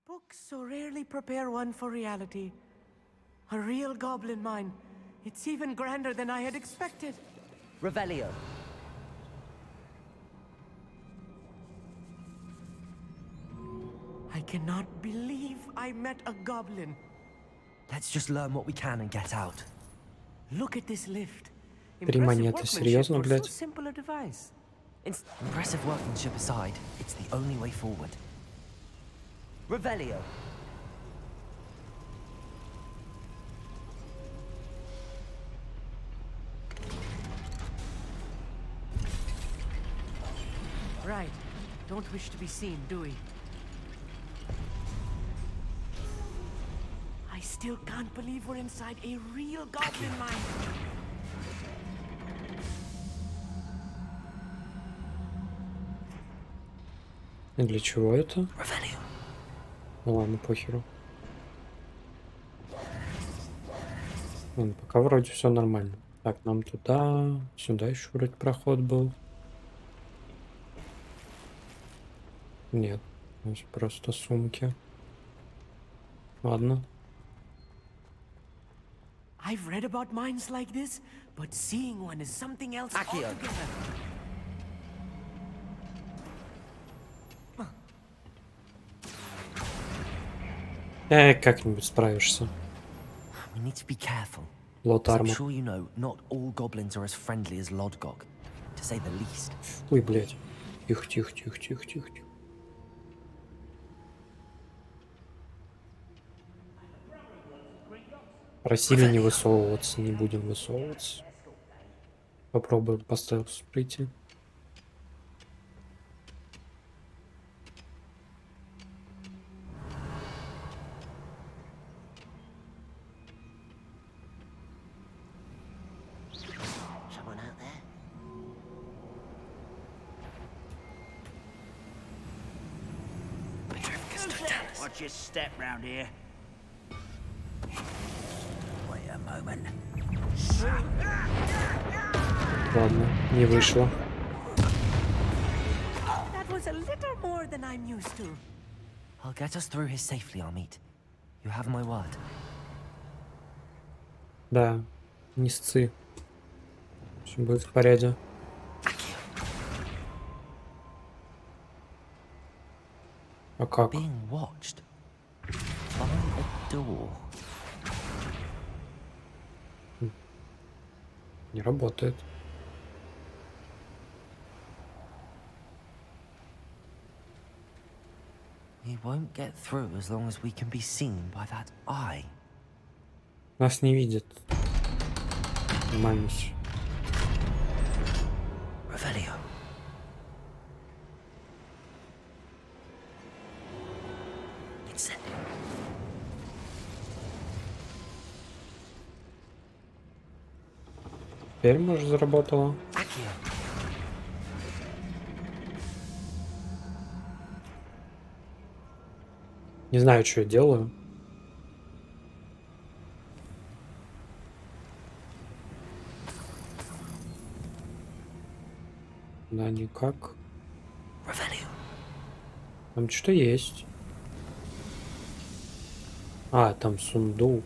Speaker 12: Books so rarely prepare one for reality. A real goblin mine. It's even grander than I had expected.
Speaker 3: Revelio.
Speaker 12: I cannot believe I met a goblin.
Speaker 3: Let's just learn what we can and get out.
Speaker 12: Look at this lift.
Speaker 1: 3 монеты, серьезно,
Speaker 12: for so
Speaker 1: блядь?
Speaker 12: simple a device.
Speaker 3: Impressive workmanship aside, it's the only way forward. Revelio.
Speaker 12: Right. Don't wish to be seen, do we? I still can't believe we're inside a real goblin mine.
Speaker 1: И для чего это?
Speaker 3: Revelio.
Speaker 1: Ну ладно, похеру. Ладно, пока вроде все нормально. Так, нам туда, сюда еще вроде проход был. Нет, здесь просто сумки. Ладно.
Speaker 12: I've read about mines like this, but seeing one is something else altogether.
Speaker 1: Как-нибудь справишься.
Speaker 3: We need to be careful.
Speaker 1: Лот
Speaker 3: I'm
Speaker 1: армор.
Speaker 3: sure you know, not all goblins are as friendly as Lodgok, to say the least.
Speaker 1: Ой, блядь. Тихо, тихо, тихо, тихо, тихо, тихо. Просили не высовываться, не будем высовываться. Попробуем по стелсу прийти.
Speaker 7: Watch your step round here. Wait a moment.
Speaker 1: Ладно, не вышло.
Speaker 12: That was a little more than I'm used to.
Speaker 3: I'll get us through here safely, Amit. You have my word.
Speaker 1: Да, не сцы. Все будет в порядке. А как?
Speaker 3: Being watched by a door.
Speaker 1: Не работает.
Speaker 3: We won't get through as long as we can be seen by that eye.
Speaker 1: Нас не видят. Мамич.
Speaker 3: Revelio. It's sending.
Speaker 1: Теперь, может, заработало. Не знаю, что я делаю. Да, никак. Там что есть? А, там сундук.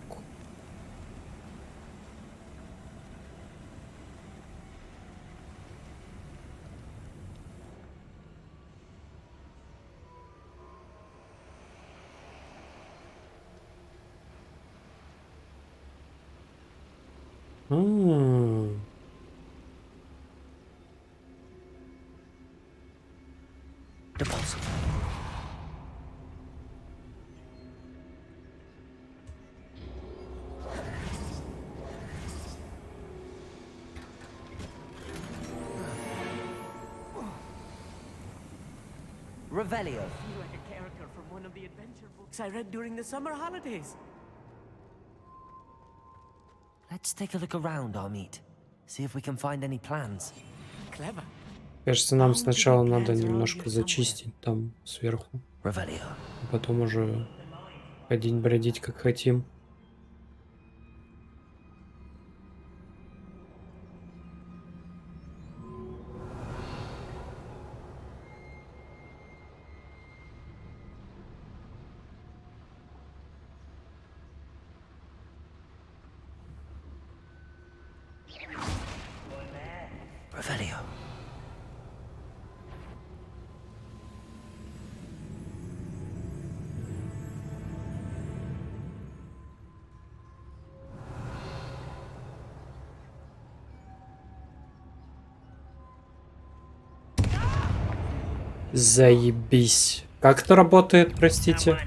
Speaker 3: Deposit. Revelio.
Speaker 12: You like a character from one of the adventure books I read during the summer holidays.
Speaker 3: Let's take a look around, Amit. See if we can find any plans.
Speaker 12: Clever.
Speaker 1: Кажется, нам сначала надо немножко зачистить там сверху.
Speaker 3: Revelio.
Speaker 1: А потом уже ходить бродить как хотим.
Speaker 3: Revelio.
Speaker 1: Заебись. Как это работает, простите?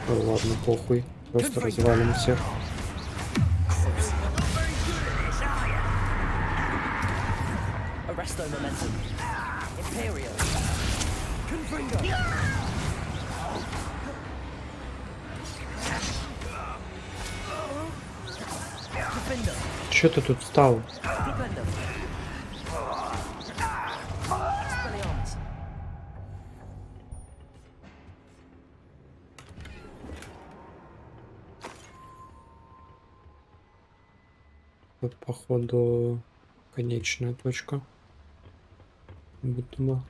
Speaker 1: Ой, ладно, похуй. Просто развалим всех.
Speaker 3: Arresto momentum. Imperial.
Speaker 1: Чё ты тут встал? Вот, походу, конечная точка. Будто бы.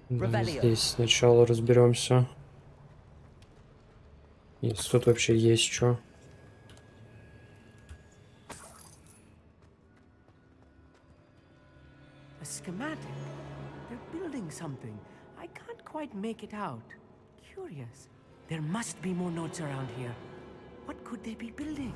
Speaker 1: Да, здесь сначала разберемся. Если тут вообще есть что.
Speaker 12: A schematic. They're building something. I can't quite make it out. Curious. There must be more notes around here. What could they be building?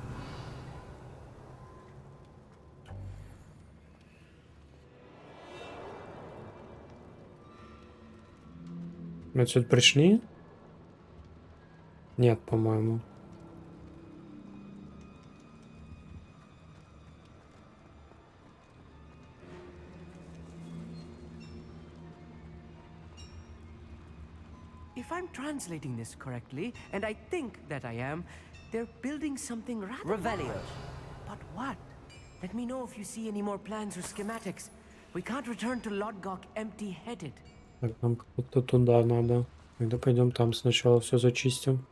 Speaker 1: Мы отсюда пришли? Нет, по-моему.
Speaker 12: If I'm translating this correctly, and I think that I am, they're building something rather
Speaker 3: Revelio.
Speaker 12: large. But what? Let me know if you see any more plans or schematics. We can't return to Lodgok empty-headed.
Speaker 1: Так, нам как будто туда надо. Тогда пойдем там сначала все зачистим.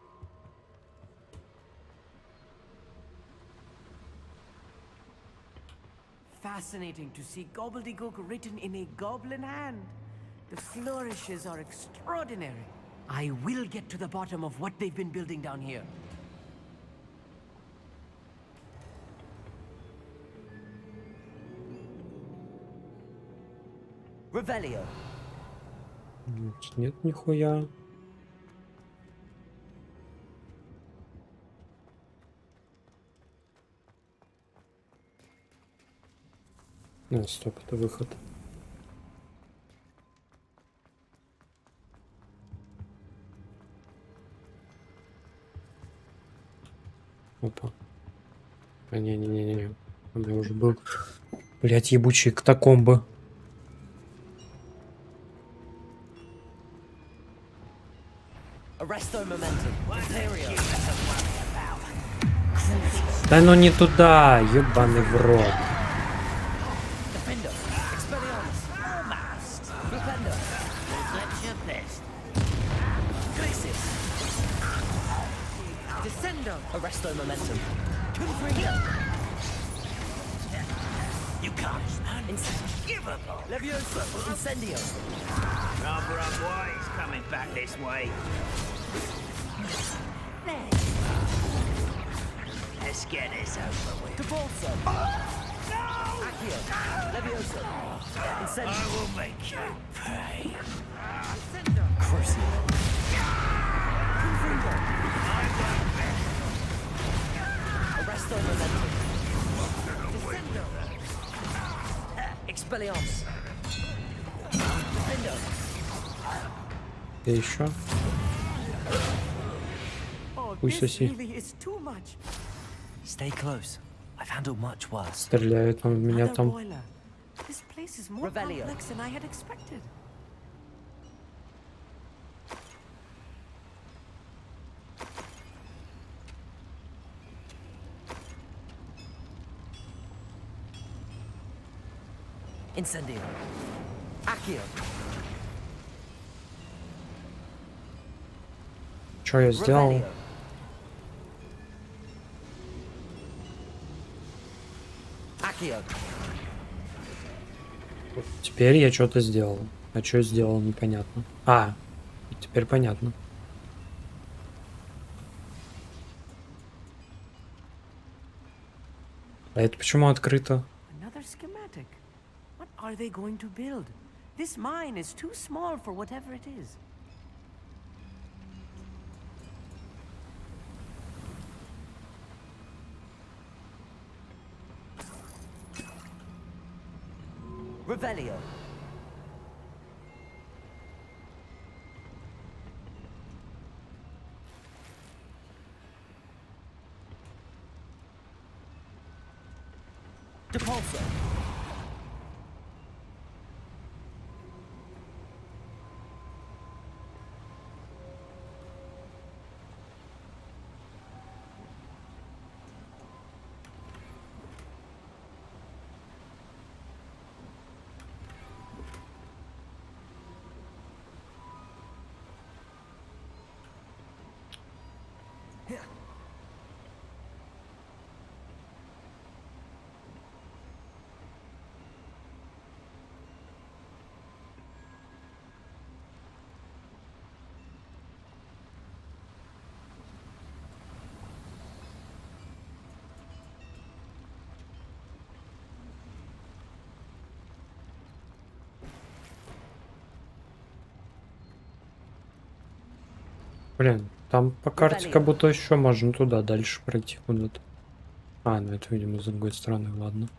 Speaker 12: Fascinating to see gobbledygook written in a goblin hand. The flourishes are extraordinary. I will get to the bottom of what they've been building down here.
Speaker 3: Revelio.
Speaker 1: Нет, нихуя. Стоп, это выход. Опа. Не-не-не-не. У меня уже был, блять, ебучие катакомбы. Да ну не туда, ебаный в рот.
Speaker 3: Arresto momentum. You can't. Incendiable. Levioso. Incendio.
Speaker 7: Rather unwise coming back this way. Let's get this over with.
Speaker 3: Debolso.
Speaker 7: No!
Speaker 3: Accio. Levioso. Incendio.
Speaker 7: I will make you pay.
Speaker 3: Crucio. Confundo. Arresto momentum. Descendo. Expelliarmus. Defendo.
Speaker 1: И еще. Пусть соси.
Speaker 3: Stay close. I've handled much worse.
Speaker 1: Стреляет он в меня там.
Speaker 12: This place is more complex than I had expected.
Speaker 3: Incendio. Accio.
Speaker 1: Что я сделал?
Speaker 3: Accio.
Speaker 1: Теперь я что-то сделал. А что сделал, непонятно. Теперь понятно. А это почему открыто?
Speaker 12: Another schematic. What are they going to build? This mine is too small for whatever it is.
Speaker 3: Revelio. Depulso.
Speaker 1: Блин, там по карте как будто еще можно туда дальше пройти куда-то. Ну это, видимо, с другой стороны, ладно.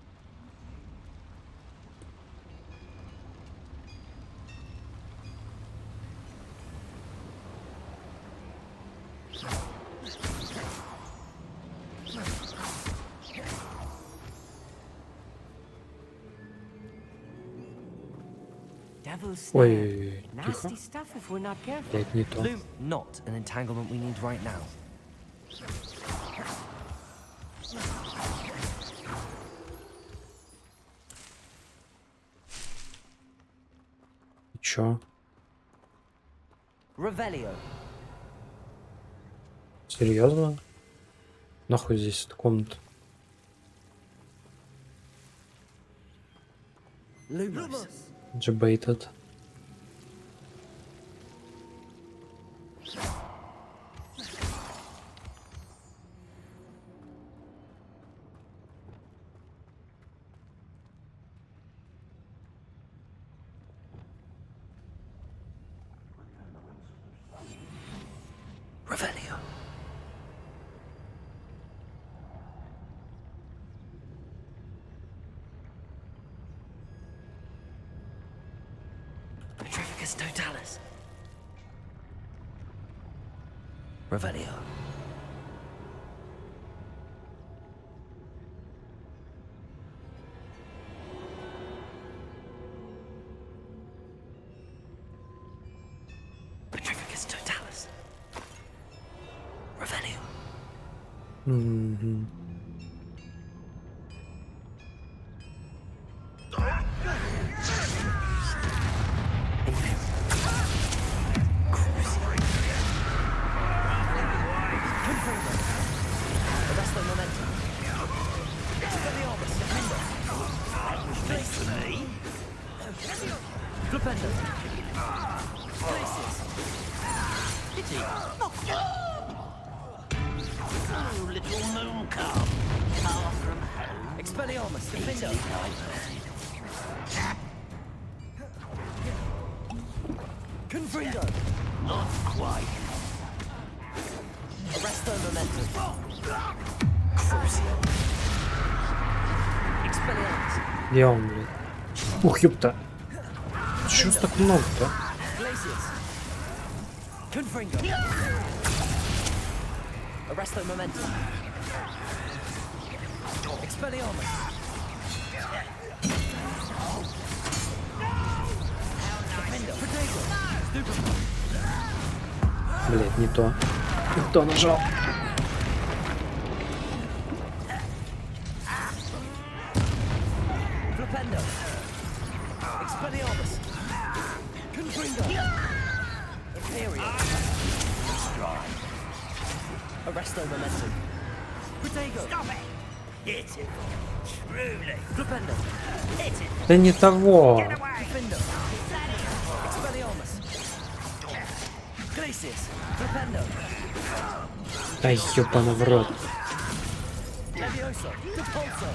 Speaker 1: Ой, тихо. Опять не то.
Speaker 3: Not an entanglement we need right now.
Speaker 1: чё?
Speaker 3: Revelio.
Speaker 1: Серьезно? Нахуй здесь эта комната?
Speaker 3: Lumos.
Speaker 1: Debated.
Speaker 3: Revelio. Petrificus totalis. Revelio. Petrificus totalis. Revelio.
Speaker 1: Мгм.
Speaker 3: Flipendo. Places. Pity.
Speaker 7: Oh, little moon calf. Far from home.
Speaker 3: Expelliarmus. Defendo. Confringo.
Speaker 7: Not quite.
Speaker 3: Arresto momentum. Crucio. Expelliarmus.
Speaker 1: Где он, блядь? Ух, ёпта. Чё ж так много-то?
Speaker 3: Glacius. Confringo. Arresto momentum. Expelliarmus. Defendo. Protego. Stupefy.
Speaker 1: Блядь, не то. Не то нажал.
Speaker 3: Flipendo. Expelliarmus. Confringo. Imperial. Stride. Arresto momentum. Protego.
Speaker 7: Stop it. Hit it. Truly.
Speaker 3: Flipendo.
Speaker 7: Hit it.
Speaker 1: Да не того.
Speaker 3: Defendo. Expelliarmus. Glacius. Flipendo.
Speaker 1: Ай, ёбана в рот.
Speaker 3: Levioso. Depulso.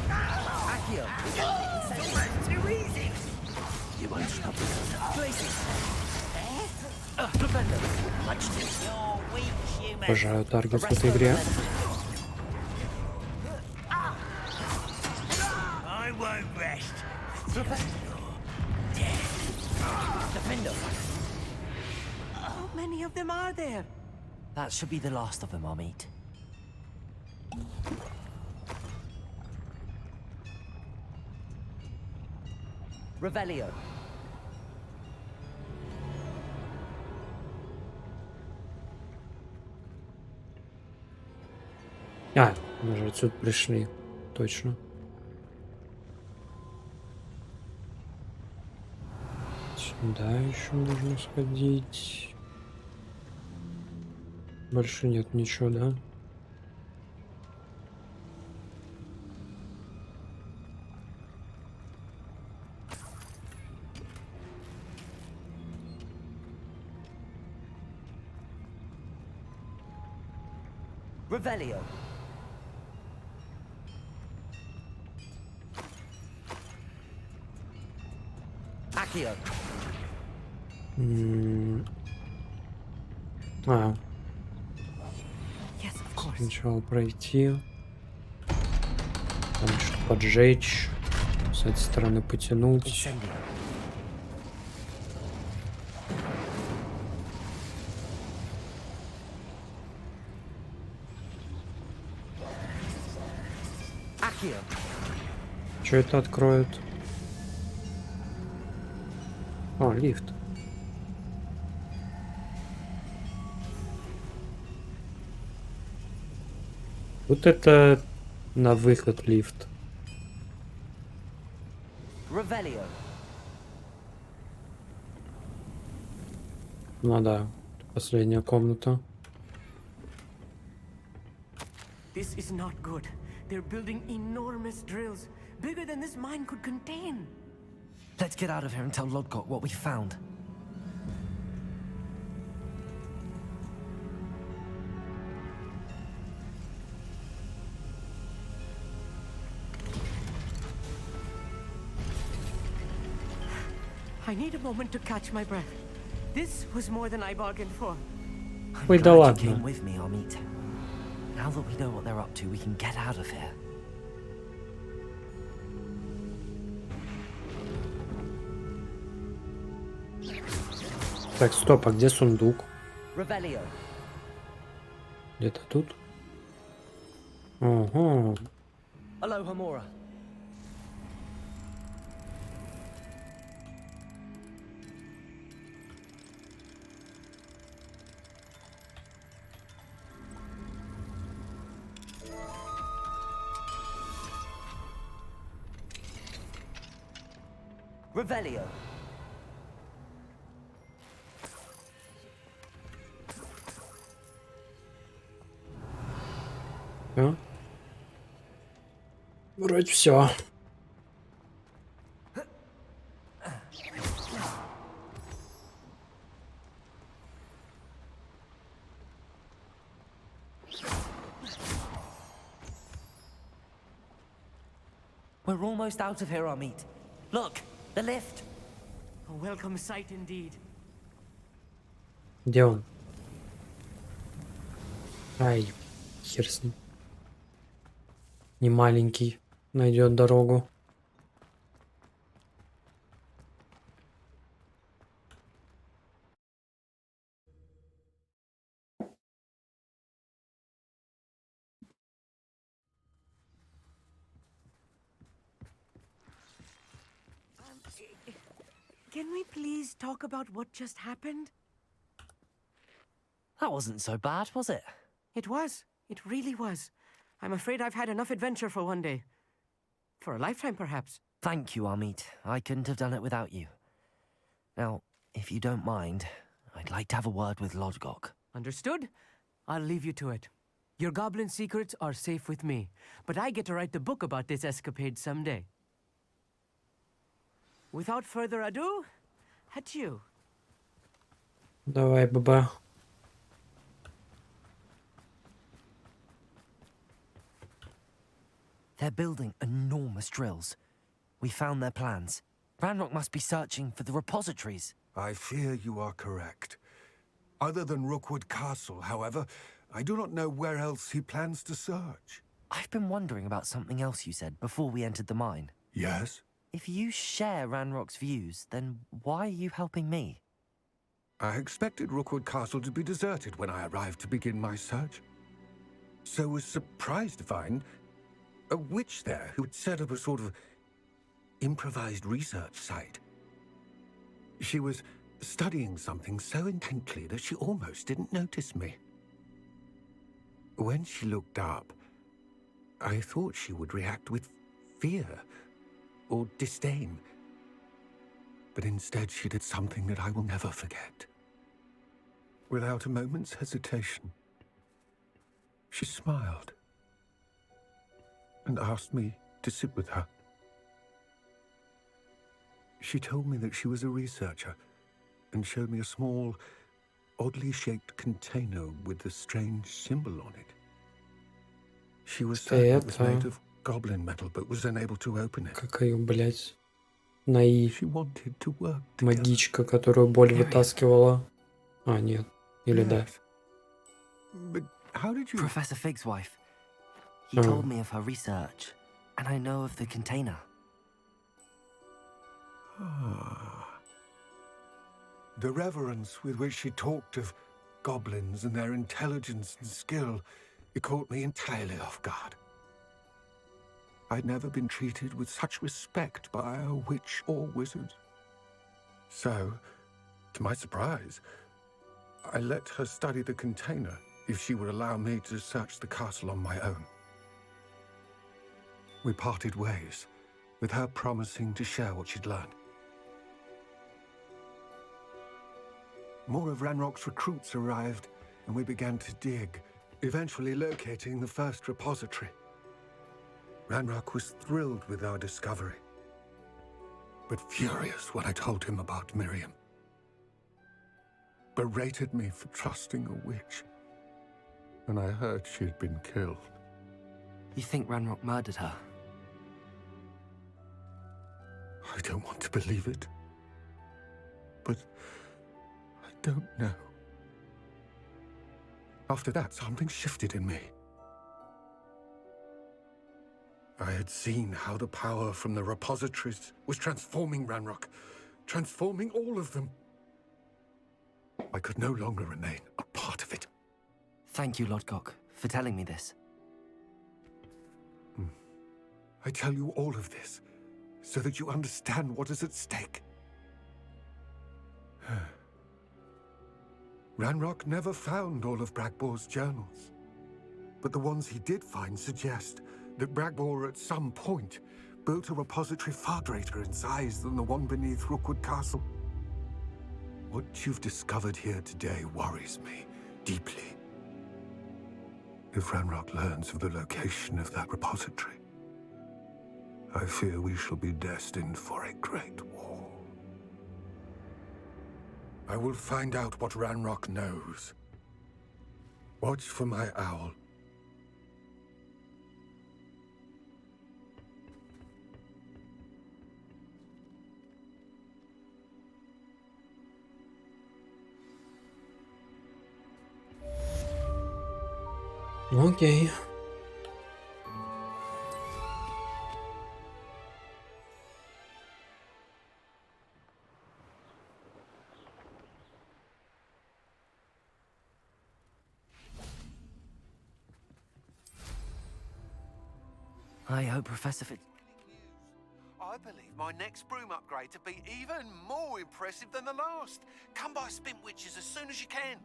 Speaker 3: Accio.
Speaker 7: Too easy.
Speaker 3: You won't stop it. Glacius. Flipendo.
Speaker 7: Much too. You're weak, human.
Speaker 1: Обожаю таргет в этой игре.
Speaker 7: I won't rest.
Speaker 3: Defendo. How many of them are there? That should be the last of them I'll meet. Revelio.
Speaker 1: А, мы же отсюда пришли. Точно. Сюда еще нужно сходить. Больше нет ничего, да?
Speaker 3: Revelio. Accio.
Speaker 1: А,
Speaker 3: Yes, of course.
Speaker 1: сначала пройти. Там что поджечь. С этой стороны потянуть.
Speaker 3: Incendio. Accio.
Speaker 1: Что это откроет? О, лифт. Вот это на выход лифт.
Speaker 3: Revelio.
Speaker 1: Ну да, последняя комната.
Speaker 12: This is not good. They're building enormous drills, bigger than this mine could contain.
Speaker 3: Let's get out of here and tell Lodgok what we found.
Speaker 12: I need a moment to catch my breath. This was more than I bargained for.
Speaker 1: Ой, да
Speaker 3: Glad you
Speaker 1: ладно.
Speaker 3: came with me, Amit. Now that we know what they're up to, we can get out of here.
Speaker 1: Так, стоп, а где сундук?
Speaker 3: Revelio.
Speaker 1: Где-то тут? Ого.
Speaker 3: Aloha Mora. Revelio.
Speaker 1: Всё? Вроде все.
Speaker 3: We're almost out of here, Amit. Look, the lift.
Speaker 12: A welcome sight indeed.
Speaker 1: Где он? Ай, хер с ним. Не маленький. Найдет дорогу.
Speaker 12: Can we please talk about what just happened?
Speaker 3: That wasn't so bad, was it?
Speaker 12: It was. It really was. I'm afraid I've had enough adventure for one day. For a lifetime, perhaps.
Speaker 3: Thank you, Amit. I couldn't have done it without you. Now, if you don't mind, I'd like to have a word with Lodgok.
Speaker 12: Understood? I'll leave you to it. Your goblin secrets are safe with me, but I get to write the book about this escapade someday. Without further ado, adieu.
Speaker 1: Давай, баба.
Speaker 3: They're building enormous drills. We found their plans. Ranrock must be searching for the repositories.
Speaker 14: I fear you are correct. Other than Rookwood Castle, however, I do not know where else he plans to search.
Speaker 3: I've been wondering about something else you said before we entered the mine.
Speaker 14: Yes?
Speaker 3: If you share Ranrock's views, then why are you helping me?
Speaker 14: I expected Rookwood Castle to be deserted when I arrived to begin my search. So was surprised to find a witch there who had set up a sort of improvised research site. She was studying something so intently that she almost didn't notice me. When she looked up, I thought she would react with fear or disdain. But instead she did something that I will never forget. Without a moment's hesitation, she smiled and asked me to sit with her. She told me that she was a researcher and showed me a small, oddly shaped container with a strange symbol on it. She was certain it was made of goblin metal, but was unable to open it.
Speaker 1: Какая, блядь, наи.
Speaker 14: She wanted to work together.
Speaker 1: Магичка, которую боль вытаскивала. А, нет. Или да.
Speaker 14: But how did you...
Speaker 3: Professor Fig's wife. He told me of her research, and I know of the container.
Speaker 14: The reverence with which she talked of goblins and their intelligence and skill, it caught me entirely off guard. I'd never been treated with such respect by a witch or wizard. So, to my surprise, I let her study the container if she would allow me to search the castle on my own. We parted ways, with her promising to share what she'd learned.
Speaker 3: 'Cause I know that the container is the repository for the research. It contains the records of the goblins, their abilities, and their plans. Ranrock must be searching for the repositories.
Speaker 14: We parted ways, with her promising to share what she'd learned. More of Ranrock's recruits arrived, and we began to dig, eventually locating the first repository. Ranrock was thrilled with our discovery, but furious when I told him about Miriam. Berated me for trusting a witch, and I heard she had been killed.
Speaker 3: You think Ranrock murdered her?
Speaker 14: I don't want to believe it, but I don't know. After that, something shifted in me. I had seen how the power from the repositories was transforming Ranrock, transforming all of them. I could no longer remain a part of it.
Speaker 3: Thank you, Lodgok, for telling me this.
Speaker 14: I tell you all of this so that you understand what is at stake. Ranrock never found all of Bragbor's journals, but the ones he did find suggest that Bragbor at some point built a repository far greater in size than the one beneath Rookwood Castle. What you've discovered here today worries me deeply. If Ranrock learns of the location of that repository, I fear we shall be destined for a great war. I will find out what Ranrock knows. Watch for my owl.
Speaker 1: Окей.
Speaker 3: I hope Professor Fitz...
Speaker 16: I believe my next broom upgrade to be even more impressive than the last. Come by Spint Witches as soon as you can.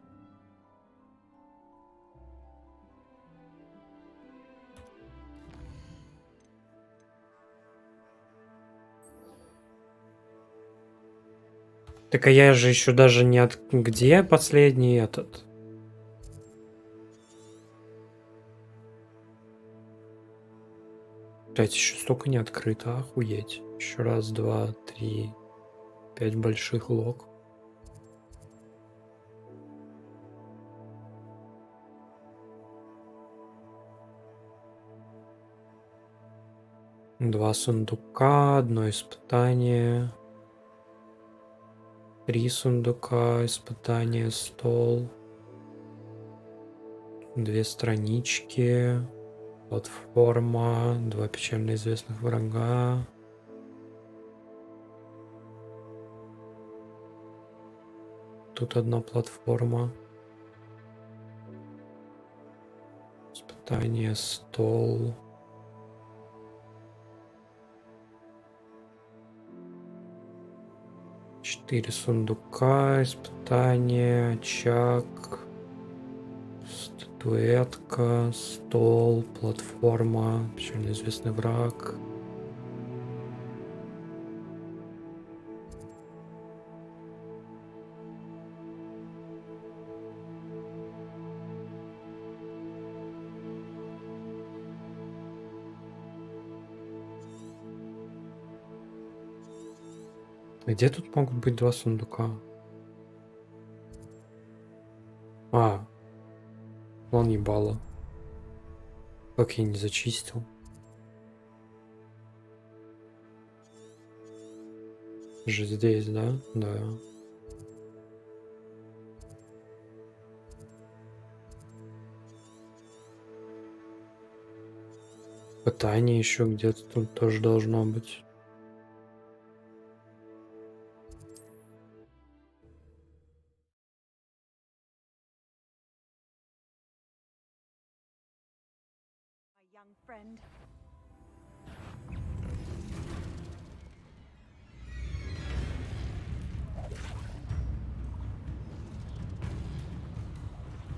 Speaker 1: Так а я же еще даже не от... Где последний этот? Блять, еще столько не открыто, охуеть. Еще раз, два, три, 5 больших лог. Два сундука, одно испытание. 3 сундука, испытание, стол. 2 странички. Платформа, 2 печально известных врага. Тут одна платформа. Испытание, стол. Четыре сундука, испытание, очаг. Статуэтка, стол, платформа, печально известный враг. Где тут могут быть 2 сундука? А, вон ебало. Как я не зачистил? Же здесь, да? Да. Пытание еще где-то тут тоже должно быть.
Speaker 11: Friend.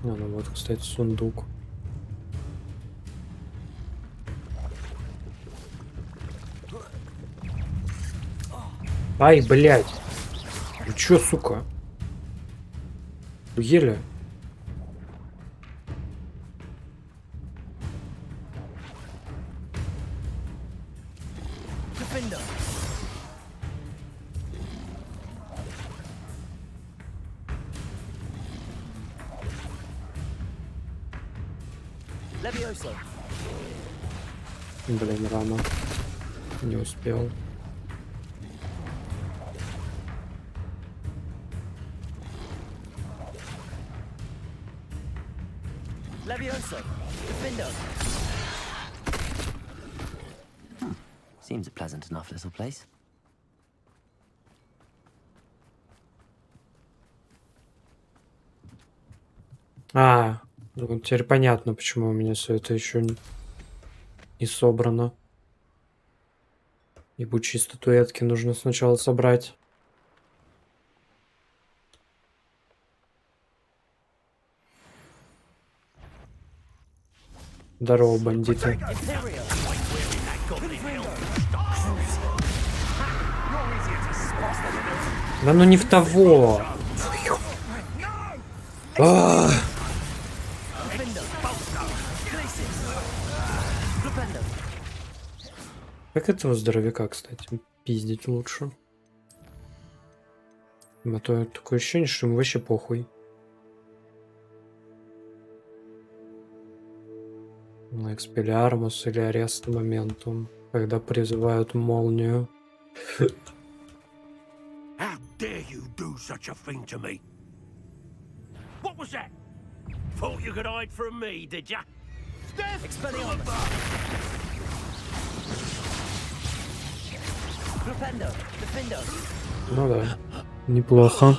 Speaker 1: Ну вот, кстати, сундук. Ай, блядь! Ну чё, сука? Охуели?
Speaker 12: Defender. Levioso.
Speaker 1: Блин, рано. Не успел.
Speaker 12: Levioso. Defender.
Speaker 3: Seems a pleasant enough little place.
Speaker 1: А, ну теперь понятно, почему у меня все это еще не собрано. Ебучие статуэтки нужно сначала собрать. Здорово, бандиты. Да ну не в того. А! Как этого здоровяка, кстати, пиздить лучше? А то такое ощущение, что ему вообще похуй. На Экспеллиармус или Арест Моментум, когда призывают молнию.
Speaker 13: How dare you do such a thing to me? What was that? Thought you could hide from me, did ya?
Speaker 12: Expelliarmus. Flipendo. Defender.
Speaker 1: Ну да, неплохо.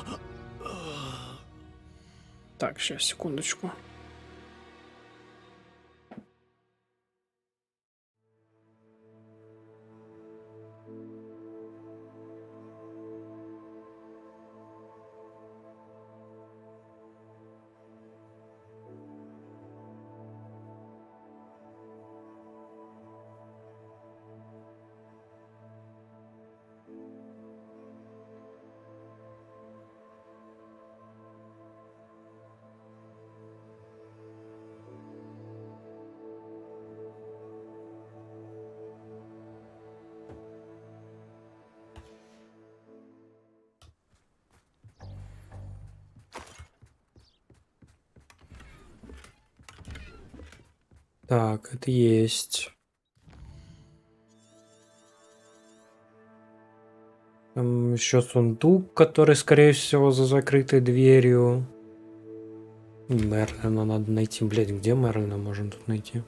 Speaker 1: Так, сейчас, секундочку. Так, это есть. Там еще сундук, который, скорее всего, за закрытой дверью. Мерлина надо найти. Блять, где Мерлина можно тут найти?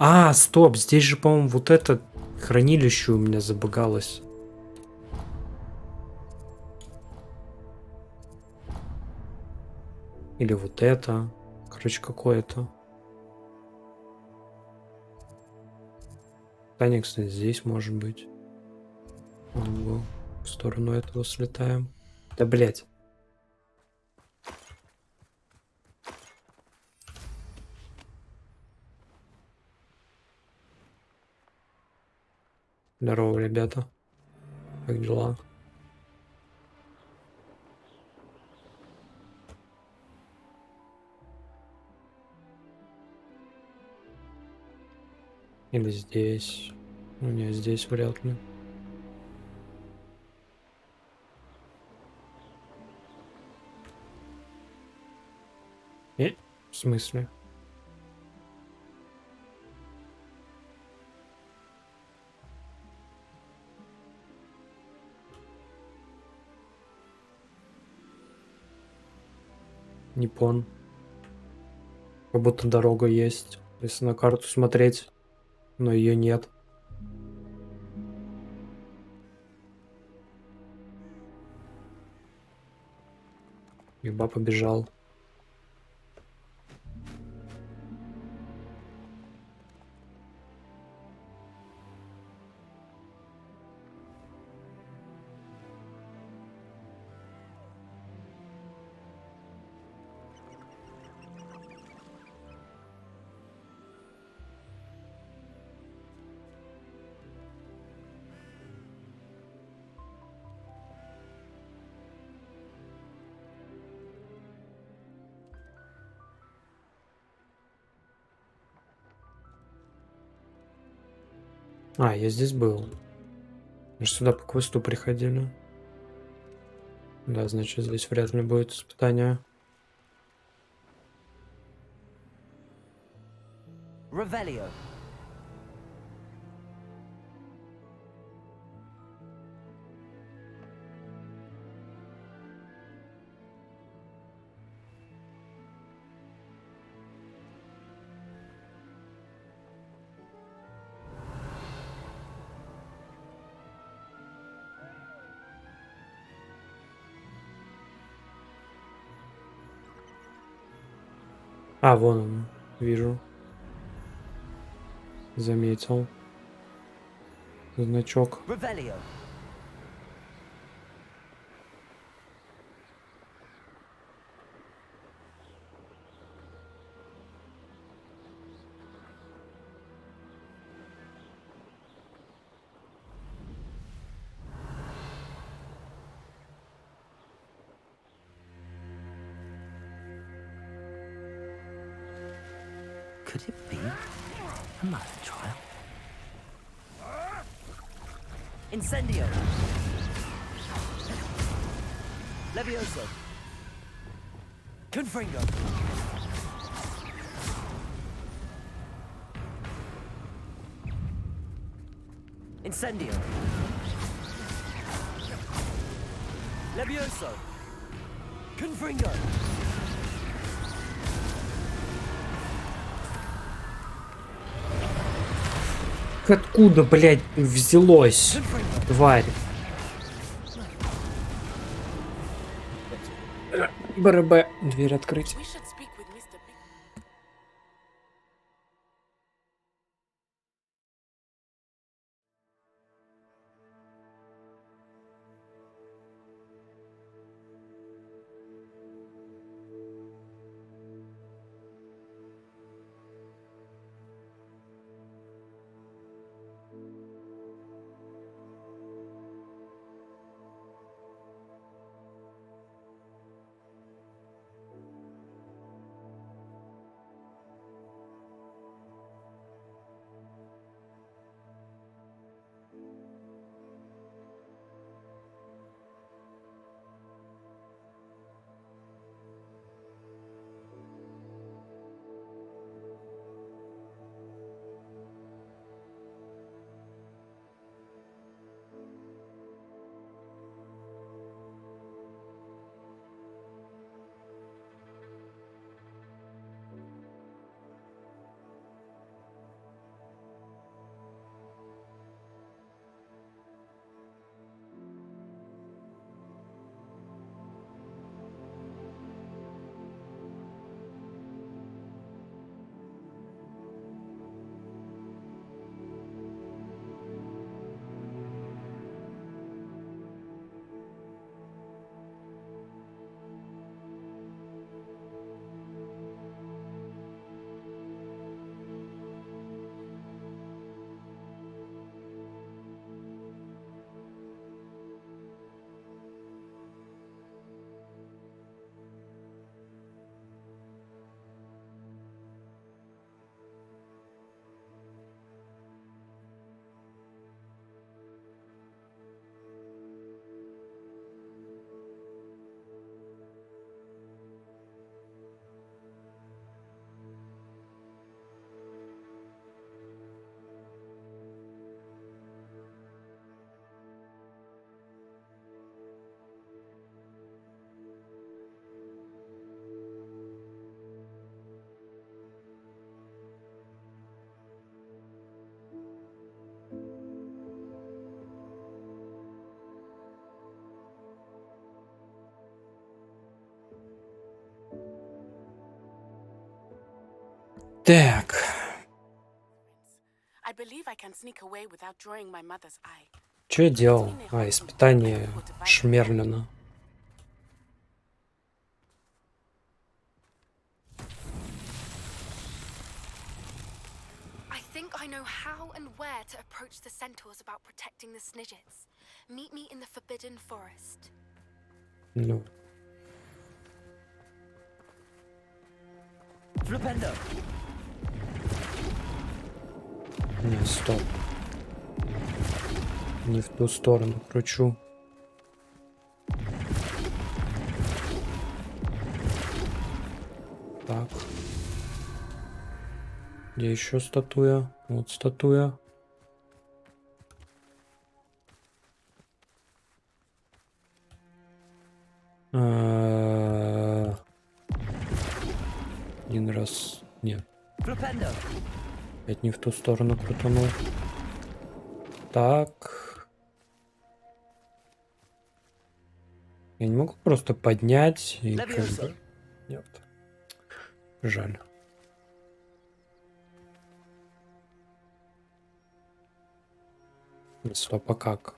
Speaker 1: А, стоп, здесь же, по-моему, вот это хранилище у меня забагалось. Или вот это. Короче, какое-то. Таня, кстати, здесь может быть. Ого. В сторону этого слетаем. Да, блять. Здорово, ребята. Как дела? Или здесь. Ну, не, здесь вряд ли. В смысле? Не пон. Как будто дорога есть, если на карту смотреть, но ее нет. Еба побежал. А, я здесь был. Мы же сюда по квесту приходили. Да, значит, здесь вряд ли будет испытание.
Speaker 3: Revelio.
Speaker 1: А, вон он. Вижу. Заметил. Значок.
Speaker 3: Revelio. Could it be a murder trial? Incendio. Levioso. Confringo. Incendio. Levioso. Confringo.
Speaker 1: Откуда, блядь, взялось, тварь? БРБ. Дверь открыть. Так. Что я делал? А, испытание Шмерлина.
Speaker 2: I think I know how and where to approach the centaurs about protecting the Snidgets. Meet me in the Forbidden Forest.
Speaker 1: Ну.
Speaker 3: Flipendo.
Speaker 1: Не, стоп. Не в ту сторону кручу. Так. Где еще статуя? Вот статуя. Один раз. Нет. Опять не в ту сторону крутанул. Так. Я не могу просто поднять и как бы... Нет. Жаль. Стоп, а как?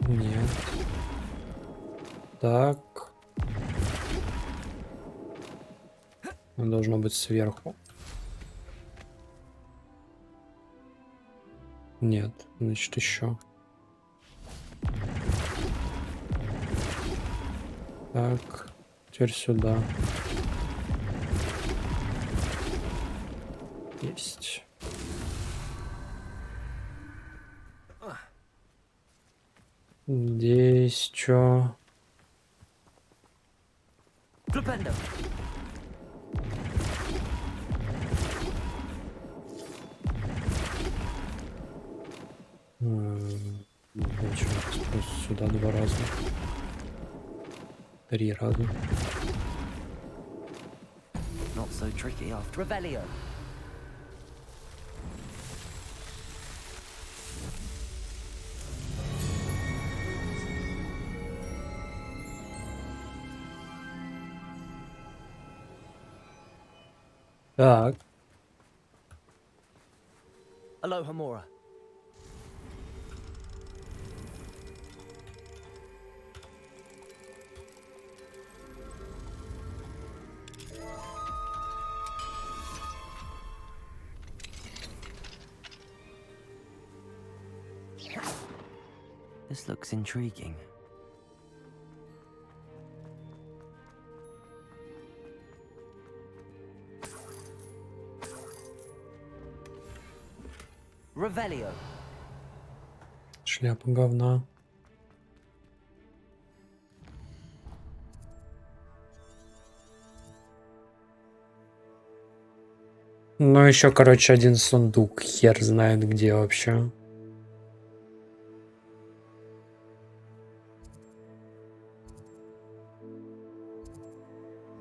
Speaker 1: Нет. Так. Должно быть сверху. Нет, значит еще. Так, теперь сюда. Есть. Здесь что? Получается, просто сюда 2 раза. 3 раза.
Speaker 3: Not so tricky after Revelio.
Speaker 1: Так.
Speaker 3: Aloha Mora. This looks intriguing. Revelio.
Speaker 1: Шляпа говна. Ну, еще, короче, один сундук. Хер знает где вообще.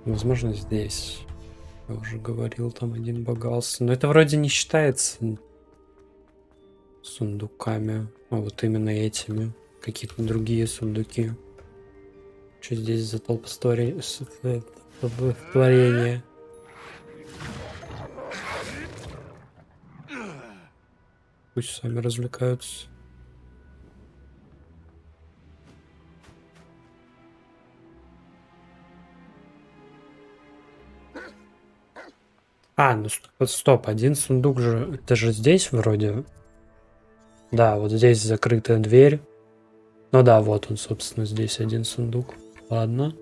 Speaker 1: Возможно, здесь. Я уже говорил, там один багался. Но это вроде не считается сундуками. А вот именно этими. Какие-то другие сундуки. Что здесь за толпостворение? Пусть сами развлекаются. Ну стоп, один сундук же, это же здесь вроде. Да, вот здесь закрытая дверь. Ну да, вот он, собственно, здесь один сундук. Ладно.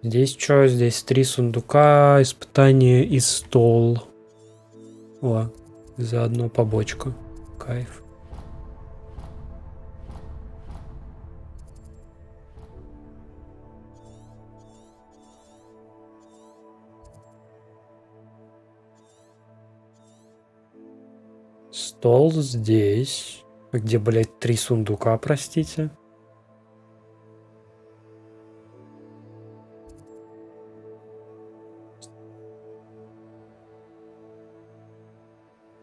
Speaker 1: Здесь что? Здесь 3 сундука, испытание и стол. О, заодно побочка. Кайф. Стол здесь. Где, блядь, 3 сундука, простите?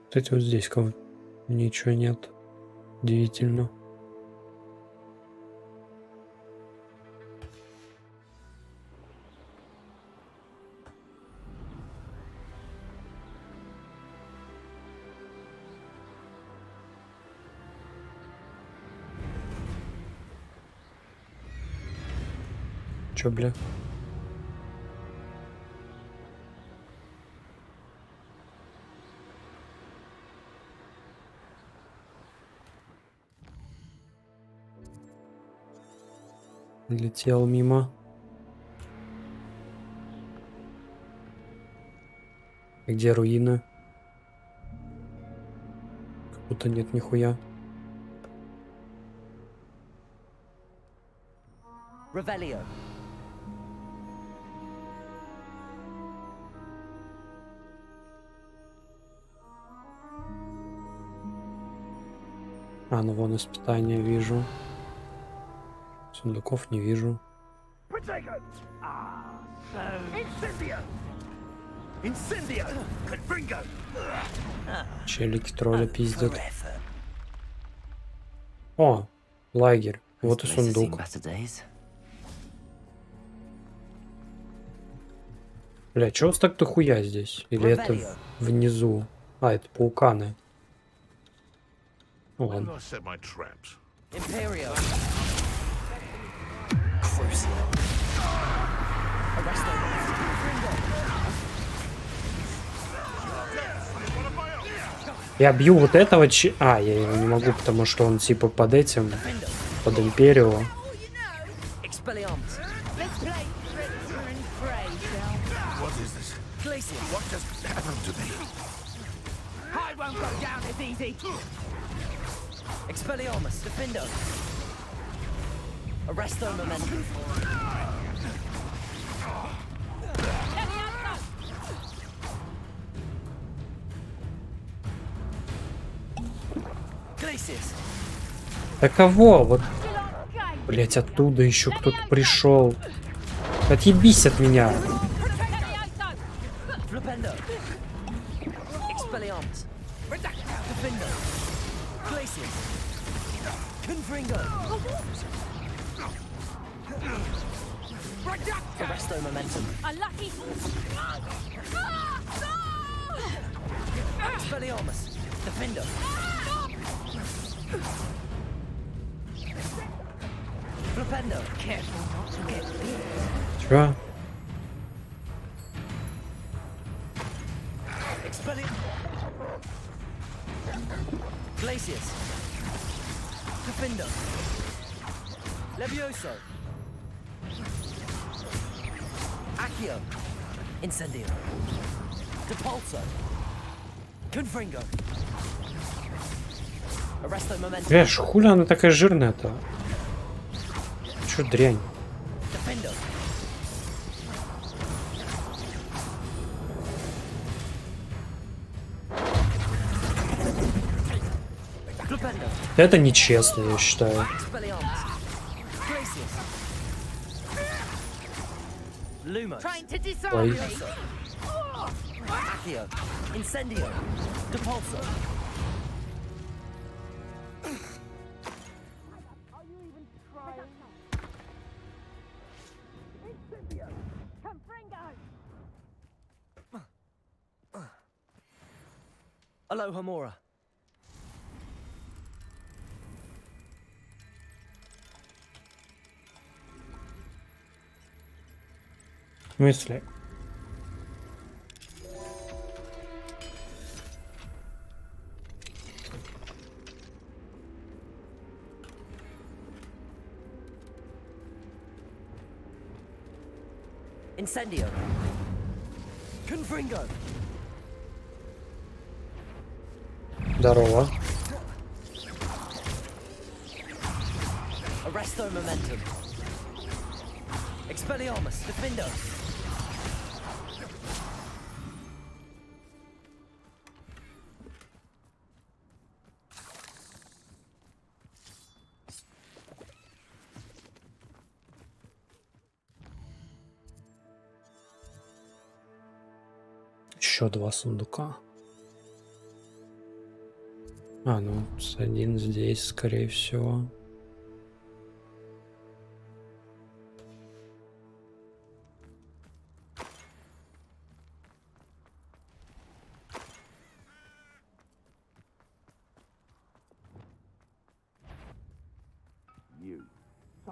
Speaker 1: Кстати, вот здесь кого ничего нет. Удивительно. Чё, бля? Летел мимо. Где руины? Как будто нет нихуя.
Speaker 3: Revelio.
Speaker 1: А, ну вон испытания вижу. Сундуков не вижу.
Speaker 7: Protego! Ah, so... Incendio! Incendio! Confringo!
Speaker 1: Челики тролля пиздят. О, лагерь. Вот и сундук. Бля, чё у вас так дохуя здесь? Или это внизу? А, это пауканы. Ну ладно.
Speaker 3: Imperio.
Speaker 1: Я бью вот этого А, я его не могу, потому что он типа под этим, под Империо.
Speaker 3: Expelliarmus, Defendo. Arresto Momentum. Glacius.
Speaker 1: Да кого? Вот, блять, оттуда еще кто-то пришел. Отъебись от меня.
Speaker 3: Flipendo. Expelliarmus. Defendo. Glacius. Confringo. Arresto Momentum.
Speaker 10: Unlucky.
Speaker 3: Expelliarmus. Defendo. Flipendo. Careful not to get bit.
Speaker 1: Чё?
Speaker 3: Glacius. Defendo. Levioso. Accio. Incendio. Depulso. Confringo. Arresto Momentum.
Speaker 1: Бля, хули она такая жирная-то? Чё дрянь?
Speaker 3: Defendo.
Speaker 1: Это нечестно, я считаю.
Speaker 10: Trying to disarm
Speaker 1: Ой.
Speaker 10: me.
Speaker 3: Accio. Incendio. Depulso. Aloha Mora.
Speaker 1: В смысле?
Speaker 3: Incendio. Confringo.
Speaker 1: Здорово.
Speaker 3: Arresto Momentum. Expelliarmus. Defendo.
Speaker 1: Еще два сундука. А, ну, один здесь, скорее всего.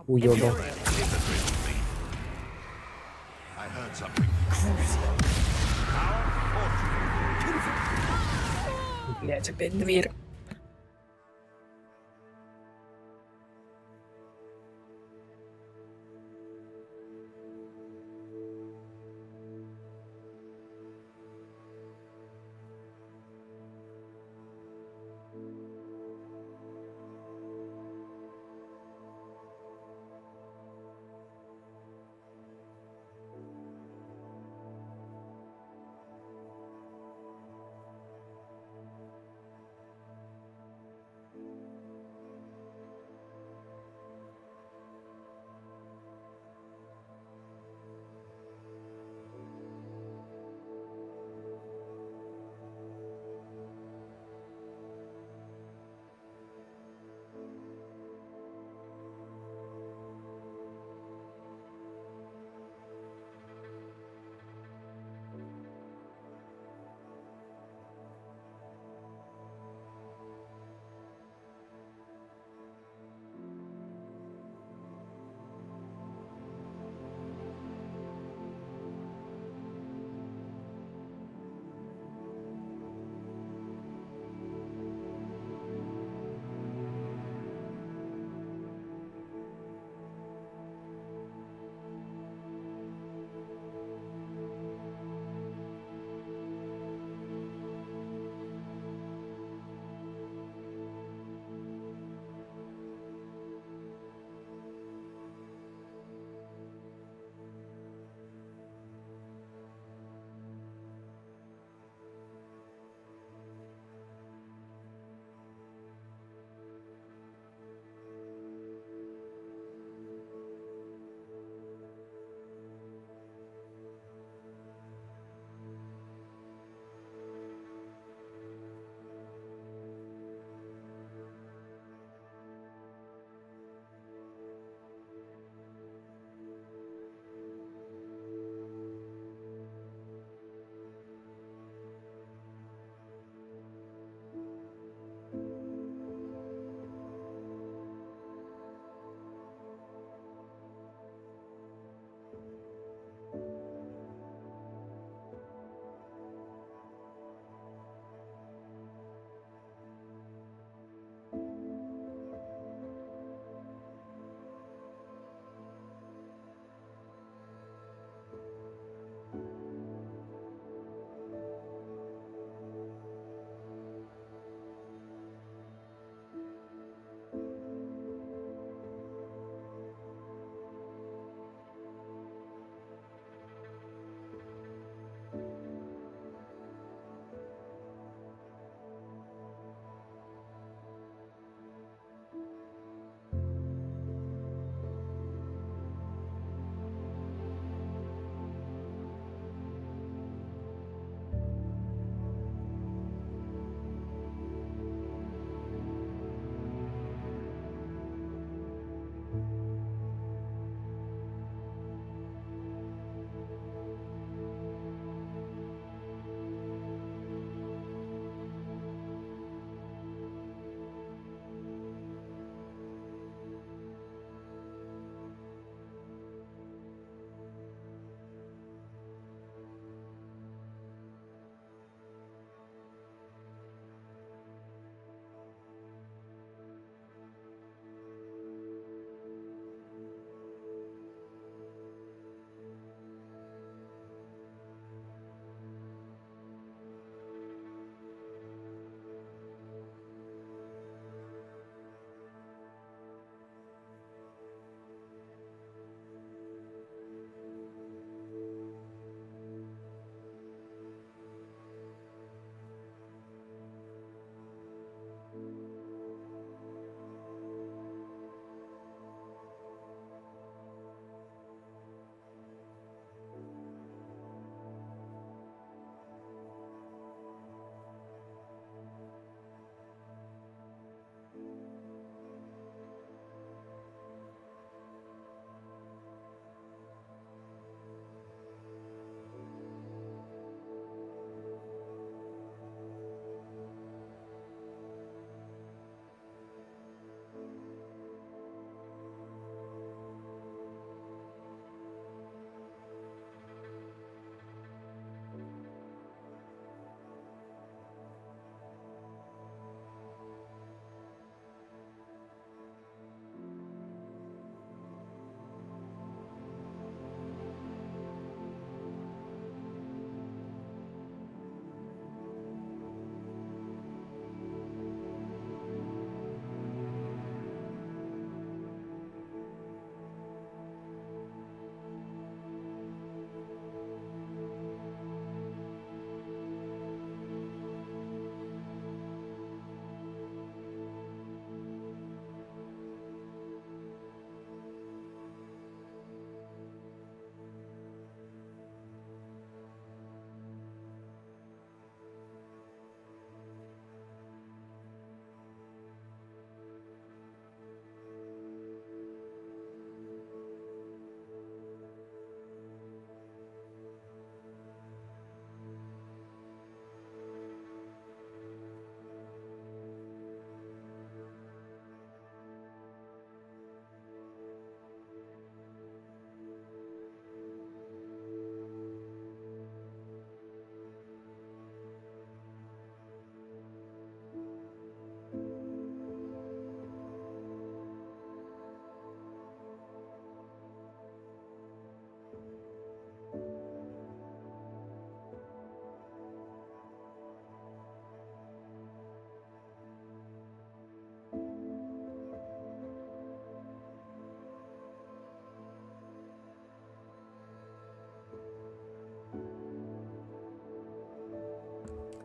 Speaker 1: Уёба.
Speaker 16: heard something.
Speaker 1: Блять, опять дверь.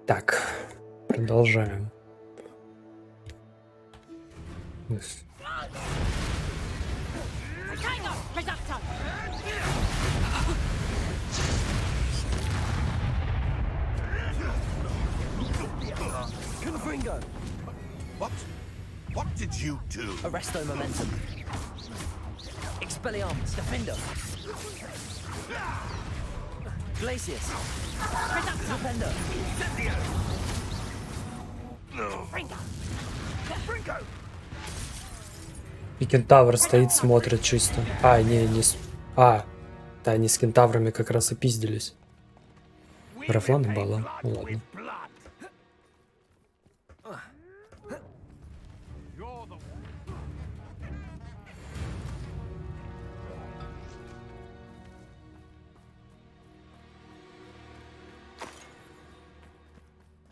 Speaker 1: Так, продолжаем.
Speaker 3: Confringo!
Speaker 16: What did you do?
Speaker 3: Arresto momentum. Expelliarmus, defender. Glacius. Defender.
Speaker 1: И кентавр стоит, смотрит чисто. А, не с... А, да, они с кентаврами как раз и пиздились. Рафлан бала. Ну ладно.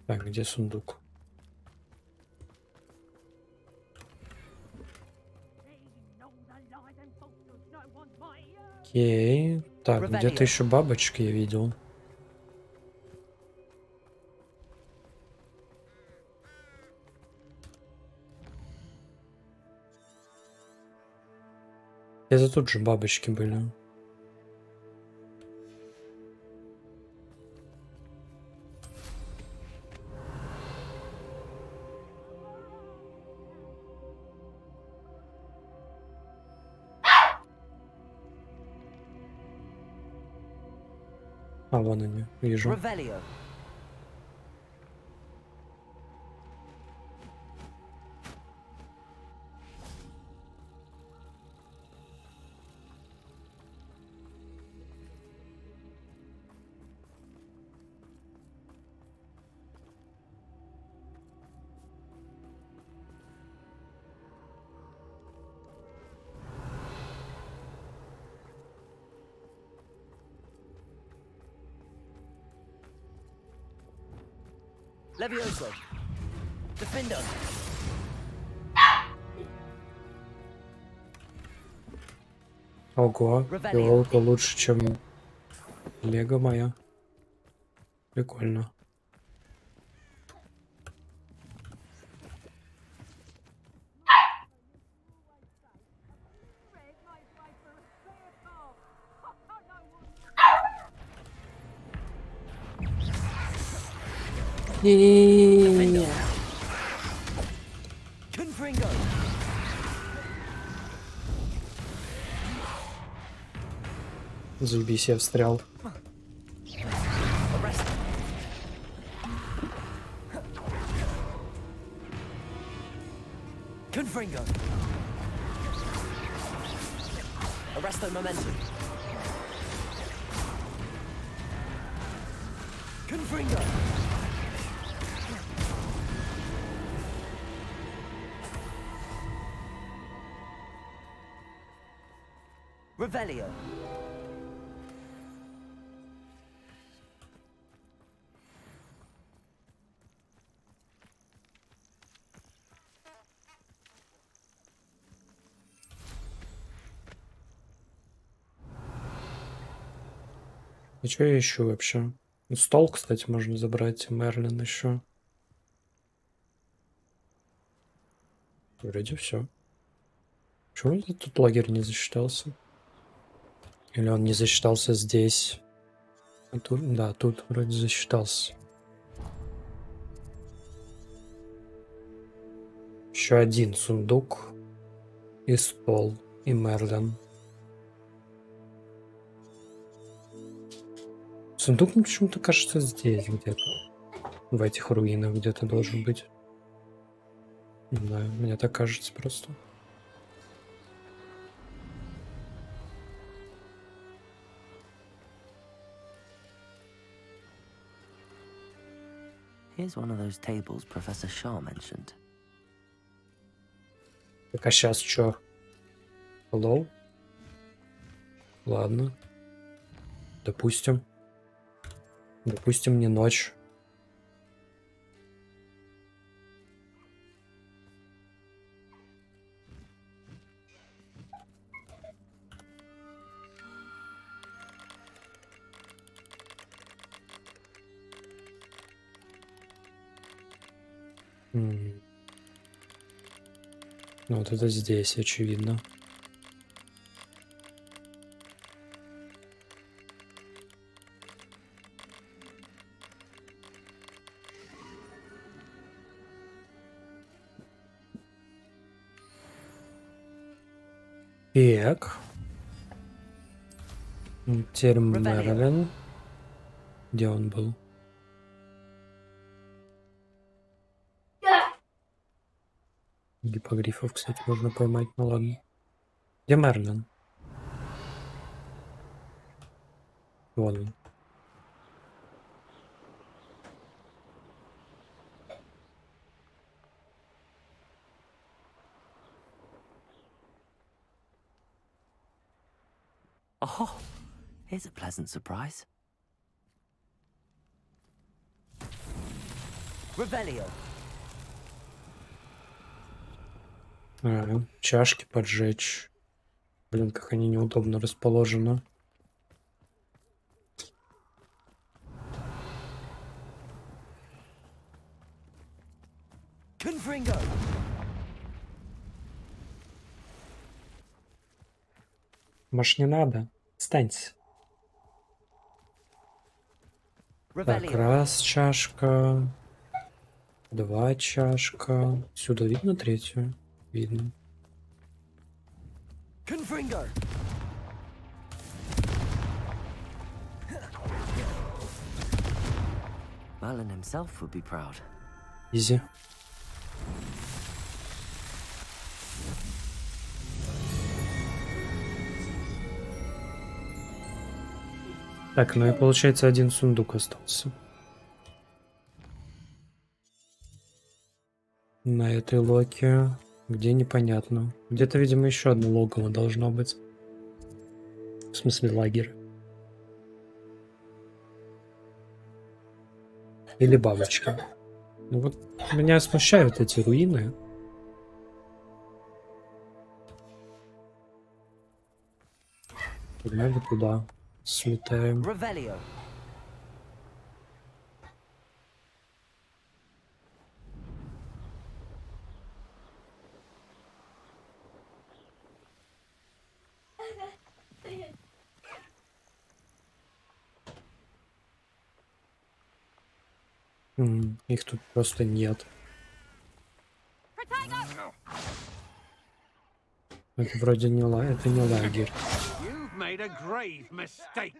Speaker 1: Так, где сундук? Окей. Так, где-то еще бабочки я видел. Это тут же бабочки были. А, вон они, вижу.
Speaker 3: Levioso. Defender.
Speaker 1: Ого, елка лучше, чем Лего моя. Прикольно. Не-не-не-не-не. Заебись, я встрял.
Speaker 3: Confringo. Arresto momentum. Confringo. Revelio.
Speaker 1: И что я ищу вообще? Ну, стол, кстати, можно забрать. Мерлин еще. Вроде все. Почему это тут лагерь не засчитался? Или он не засчитался здесь? А тут, да, тут вроде засчитался. Еще один сундук. И стол. И Мерлин. Сундук мне почему-то кажется здесь где-то. В этих руинах где-то должен быть. Не знаю, мне так кажется просто.
Speaker 3: Here's one of those tables Professor Shaw mentioned.
Speaker 1: Так, а сейчас что? Hello? Ладно. Допустим. Допустим, не ночь. Ну, вот это здесь, очевидно. Так. Теперь Мерлин. Где он был? Гиппогрифов, кстати, можно поймать, ну ладно. Где Мерлин? Вон он.
Speaker 3: Oh, here's a pleasant surprise. Revelio.
Speaker 1: Чашки поджечь. Блин, как они неудобно расположены.
Speaker 3: Confringo.
Speaker 1: Может, не надо? Встаньте. Так, раз чашка. Два чашка. Сюда видно третью? Видно.
Speaker 3: Confringo. Merlin himself would be proud.
Speaker 1: Изи. Так, ну и получается один сундук остался. На этой локе. Где непонятно. Где-то, видимо, еще одно логово должно быть. В смысле лагерь. Или бабочки. Ну вот меня смущают эти руины. Погнали туда. Слетаем.
Speaker 3: Revelio.
Speaker 1: Их тут просто нет. Это вроде не это не лагерь.
Speaker 16: You've made a grave mistake.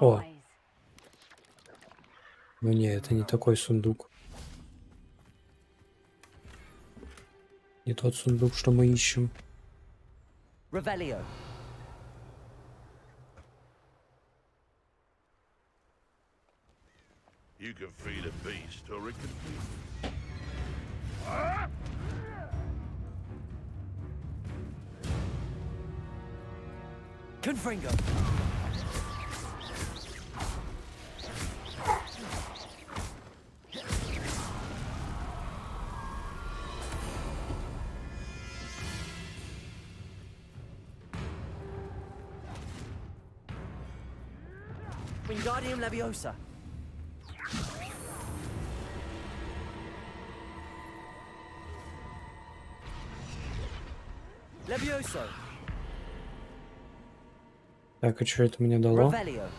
Speaker 1: О! Ну не, это не такой сундук. Не тот сундук, что мы ищем.
Speaker 3: Revelio.
Speaker 17: You can feed a beast, or it can be.
Speaker 3: Confringo. Wingardium Leviosa. Levioso.
Speaker 1: Так, а что это мне дало?
Speaker 3: Revelio.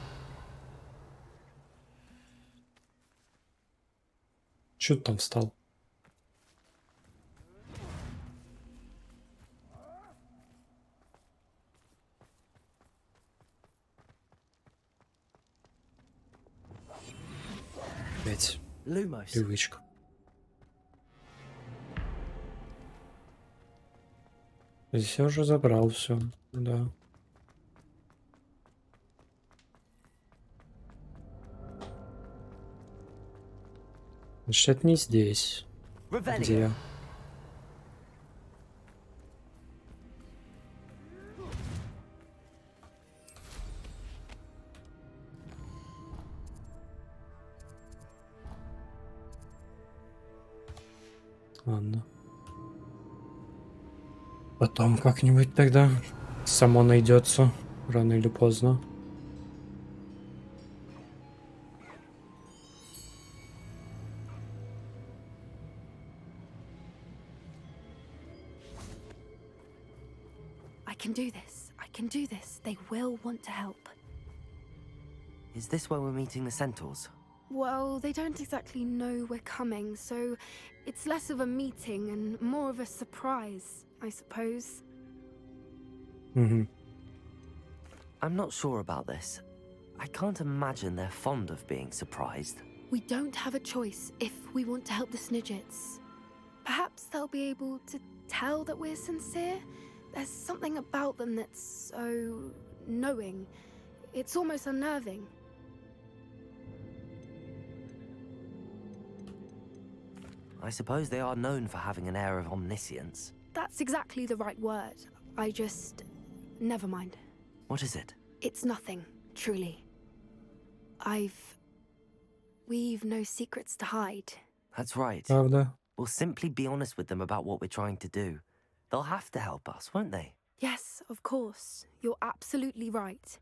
Speaker 1: Чё ты там встал? Опять.
Speaker 3: Lumos.
Speaker 1: Привычка. Здесь я уже забрал все, да. Значит, это не здесь. Где? Ладно. Потом как-нибудь тогда само найдется, рано или поздно.
Speaker 2: can do this. I can do this. They will want to help.
Speaker 3: Is this where we're meeting the centaurs?
Speaker 2: Well, they don't exactly know we're coming, so it's less of a meeting and more of a surprise, I suppose.
Speaker 1: Mm-hmm.
Speaker 3: I'm not sure about this. I can't imagine they're fond of being surprised.
Speaker 2: We don't have a choice if we want to help the Snidgets. Perhaps they'll be able to tell that we're sincere. There's something about them that's so knowing. It's almost unnerving.
Speaker 3: I suppose they are known for having an air of omniscience.
Speaker 2: That's exactly the right word. I just... never mind.
Speaker 3: What is it?
Speaker 2: It's nothing, truly. We've no secrets to hide.
Speaker 3: That's right.
Speaker 1: Правда?
Speaker 3: We'll simply be honest with them about what we're trying to do. They'll have to help us, won't they?
Speaker 2: Yes, of course. You're absolutely right.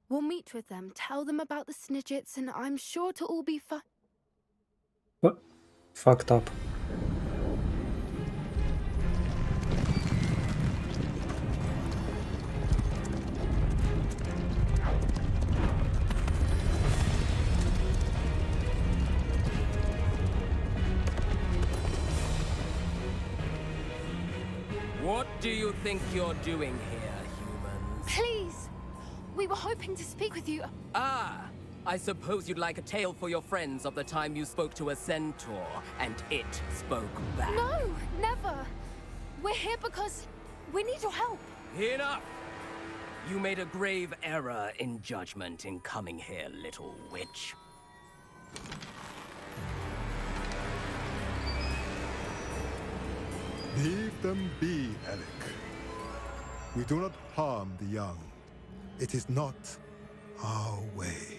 Speaker 2: We'll meet with them, tell them about the Snidgets, and I'm sure it'll all be fun.
Speaker 1: What? Fucked up.
Speaker 18: What do you think you're doing here, humans?
Speaker 2: Please! We were hoping to speak with you.
Speaker 18: Ah! I suppose you'd like a tale for your friends of the time you spoke to a centaur, and it spoke back.
Speaker 2: No, never. We're here because we need your help.
Speaker 18: Enough! You made a grave error in judgment in coming here, little witch.
Speaker 19: Leave them be, Alec. We do not harm the young. It is not our way.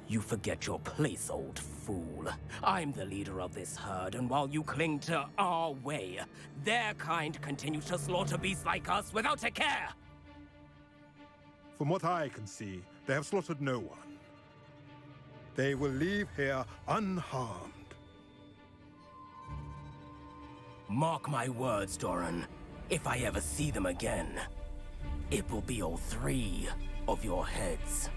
Speaker 18: You forget your place, old fool. I'm the leader of this herd, and while you cling to our way, their kind continues to slaughter beasts like us without a care!
Speaker 19: From what I can see, they have slaughtered no one. They will leave here unharmed.
Speaker 18: Mark my words, Doran. If I ever see them again, it will be all 3 of your heads.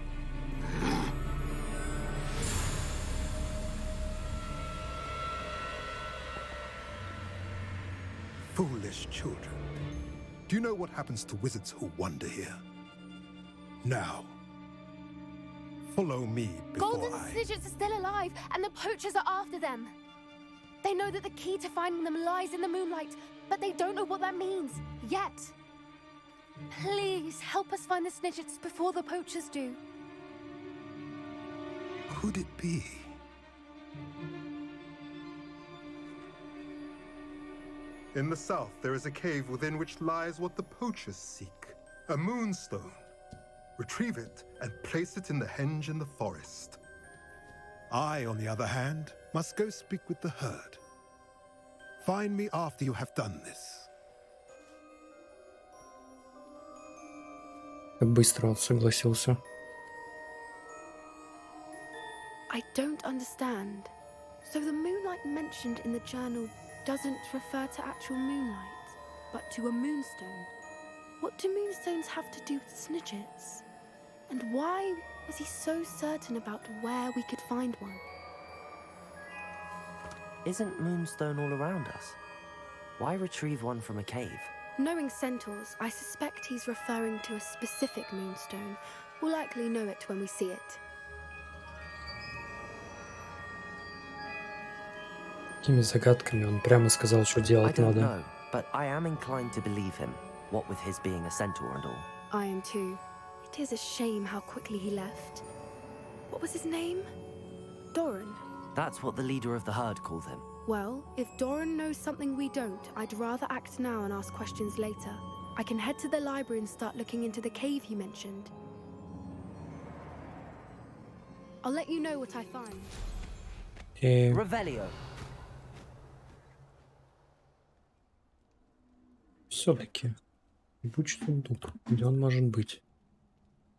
Speaker 19: Foolish children. Do you know what happens to wizards who wander here? Now, follow me before
Speaker 2: Golden Snidgets are still alive, and the poachers are after them. They know that the key to finding them lies in the moonlight, but they don't know what that means, yet. Please, help us find the Snidgets before the poachers do.
Speaker 19: Could it be? In the south, there is a cave within which lies what the poachers seek. A moonstone. Retrieve it and place it in the henge in the forest. I, on the other hand, must go speak with the herd. Find me after you have done this.
Speaker 1: Как быстро он согласился.
Speaker 2: I don't understand. So the moonlight mentioned in the journal doesn't refer to actual moonlight, but to a moonstone. What do moonstones have to do with Snidgets? And why was he so certain about where we could find one?
Speaker 3: Isn't Moonstone all around us? Why retrieve one from a cave?
Speaker 2: Knowing centaurs, I suspect he's referring to a specific moonstone. We'll likely know it when we see it.
Speaker 1: Какими загадками он прямо сказал, что
Speaker 3: I
Speaker 1: делать
Speaker 3: don't
Speaker 1: надо.
Speaker 3: know, but I am inclined to believe him, what with his being a centaur and all.
Speaker 2: I am too. It is a shame how quickly he left. What was his name? Doran.
Speaker 3: That's what the leader of the herd called him.
Speaker 2: Well, if Doran knows something we don't, I'd rather act now and ask questions later. I can head to the library and start looking into the cave he mentioned. I'll let you know what I find.
Speaker 3: Revelio.
Speaker 1: Все-таки. Ебучий сундук. Где он может быть?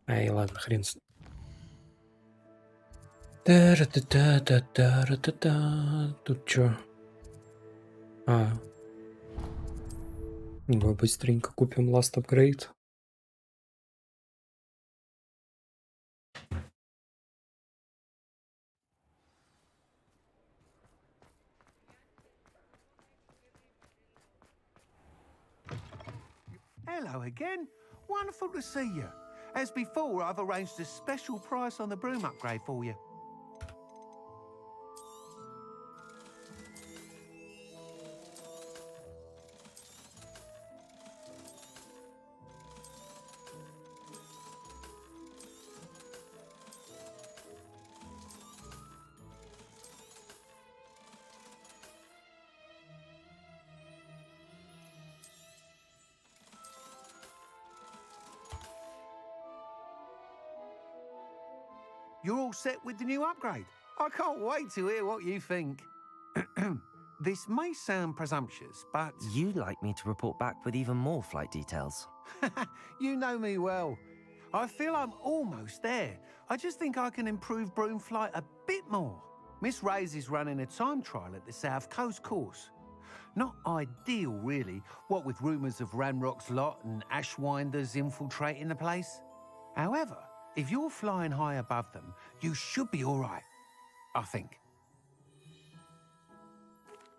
Speaker 1: Ай, ладно, хрен с ним. Та-ра-та-та-та-та-та-та. Тут чё? А. Давай быстренько купим Last Upgrade.
Speaker 16: Hello again. Wonderful to see you. As before, I've arranged a special price on the broom upgrade for you. You're all set with the new upgrade. I can't wait to hear what you think. This may sound presumptuous, but...
Speaker 3: You'd like me to report back with even more flight details.
Speaker 16: You know me well. I feel I'm almost there. I just think I can improve broom flight a bit more. Miss Ray's is running a time trial at the South Coast course. Not ideal, really, what with rumours of Ranrock's lot and Ashwinders infiltrating the place. However, if you're flying high above them, you should be all right, I think.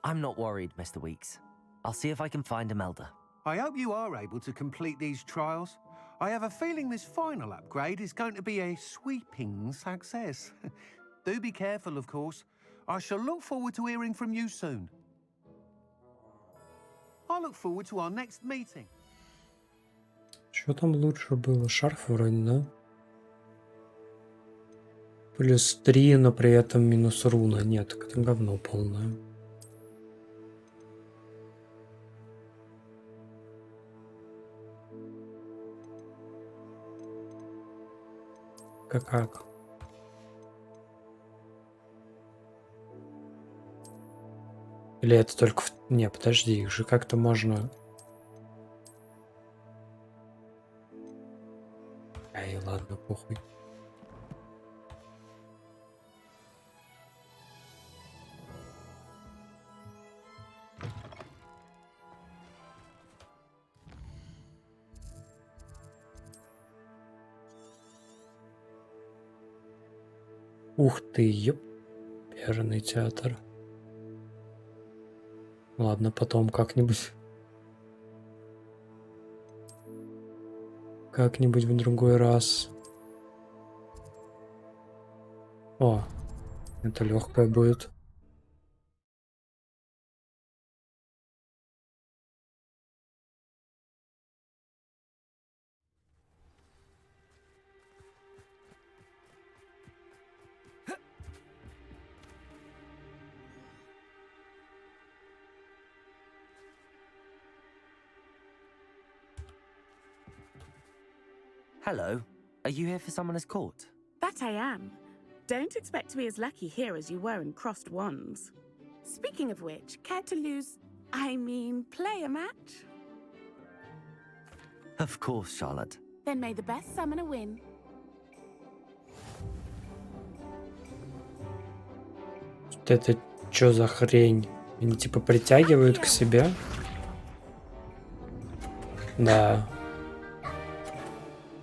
Speaker 3: I'm not worried, Mr. Weeks. I'll see if I can find Imelda.
Speaker 16: I hope you are able to complete these trials. I have a feeling this final upgrade is going to be a sweeping success. Do be careful, of course. I shall look forward to hearing from you soon. I look forward to our next meeting.
Speaker 1: Что там лучше было? Шарф вроде, да? +3, но при этом минус руна. Нет, так это говно полное. Как? Или это только... Не, подожди, их же как-то можно... Ай, ладно, похуй. Ух ты, ёперный театр. Ладно, потом как-нибудь. Как-нибудь в другой раз. О, это легкое будет.
Speaker 3: Hello. Are you here for Summoner's Court?
Speaker 5: That I am. Don't expect to be as lucky here as you were in Crossed Wands. Speaking of which, care to play a match?
Speaker 3: Of course, Charlotte.
Speaker 5: Then may the best summoner win.
Speaker 1: Это чё за хрень? Они типа притягивают к себе? Да.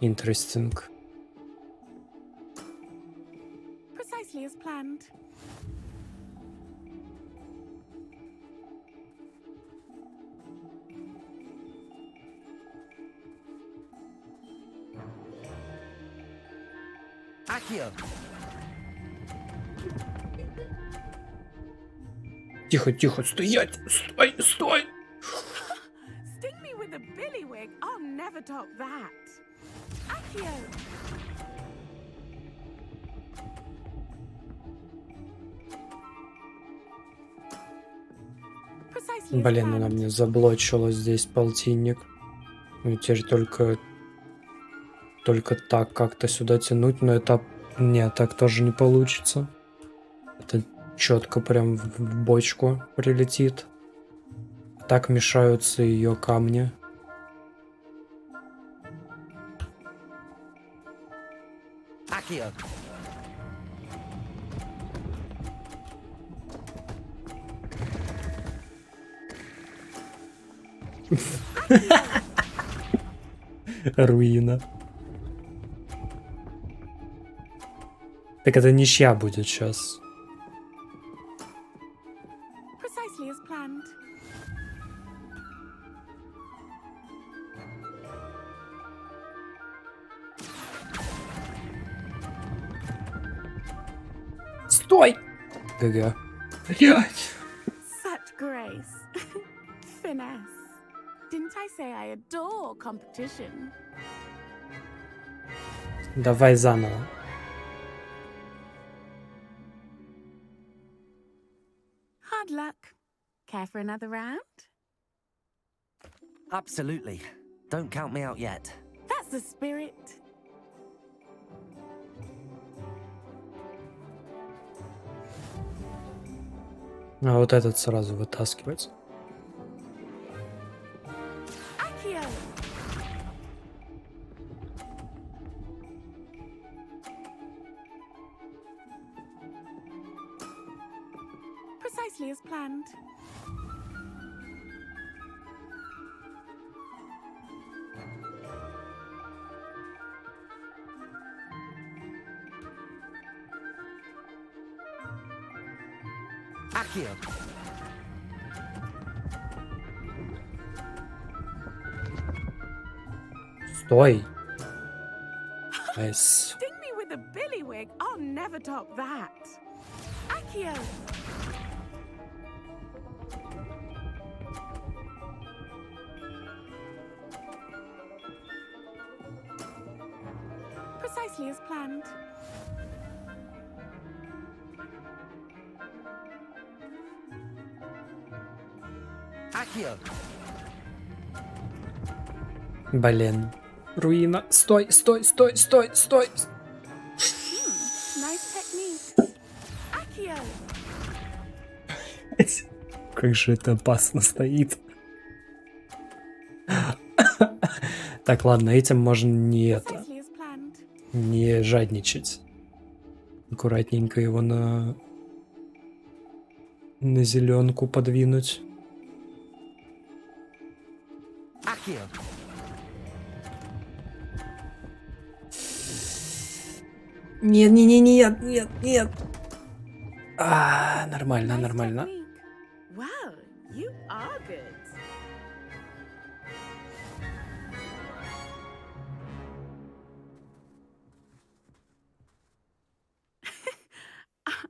Speaker 1: Interesting.
Speaker 5: Precisely as planned.
Speaker 3: Accio!
Speaker 1: Тихо, стоять! Стой!
Speaker 5: Sting me with a billywig. I'll never top that. Accio!
Speaker 1: Блин, она мне заблочила здесь полтинник. И теперь только так как-то сюда тянуть, но это... Нет, так тоже не получится. Это четко прям в бочку прилетит. Так мешаются ее камни.
Speaker 3: Accio!
Speaker 1: Руина. Так это ничья будет сейчас.
Speaker 5: Precisely as planned.
Speaker 1: Стой! ГГ. Блять.
Speaker 5: Such grace. Finesse. Didn't I say I adore competition?
Speaker 1: Давай заново.
Speaker 5: Hard luck. Care for another round?
Speaker 3: Absolutely. Don't count me out yet.
Speaker 5: That's the spirit.
Speaker 1: А вот этот сразу вытаскивается.
Speaker 5: Accio. Precisely as planned.
Speaker 3: Accio.
Speaker 1: Стой. Найс.
Speaker 5: Sting me with a billywig. I'll never top that. Accio. Precisely as planned.
Speaker 3: Accio.
Speaker 1: Блин. Руина. Стой, стой, стой, стой, стой.
Speaker 5: Nice technique. Accio.
Speaker 1: Как же это опасно стоит. Так, ладно, этим можно не это.
Speaker 5: Precisely as planned.
Speaker 1: Не жадничать. Аккуратненько его на зеленку подвинуть.
Speaker 3: Accio.
Speaker 1: Нет, нет, нет, нет, нет, нет. А, нормально, нормально.
Speaker 5: Well, you are good.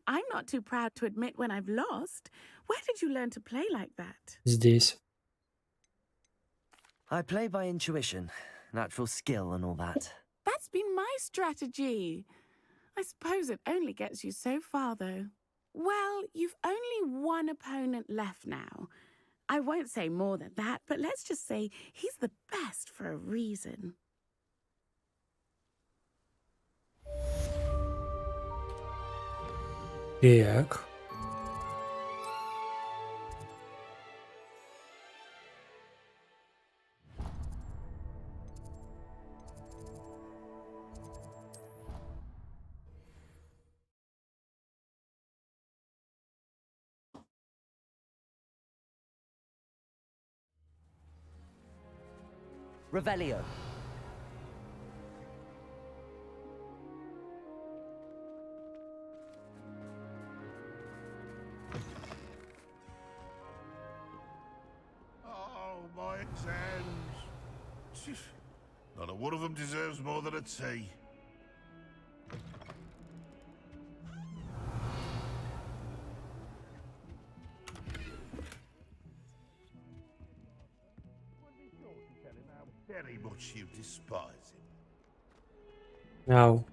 Speaker 5: I'm not too proud to admit when I've lost. Where did you learn to play like that?
Speaker 1: Здесь.
Speaker 3: I play by intuition, natural skill and all that.
Speaker 5: That's been my strategy. I suppose it only gets you so far, though. Well, you've only one opponent left now. I won't say more than that, but let's just say he's the best for a reason.
Speaker 1: Так.
Speaker 3: Revelio.
Speaker 17: Oh, my exams. Not a one of them deserves more than a tea. Very much you despise him.
Speaker 1: Ау.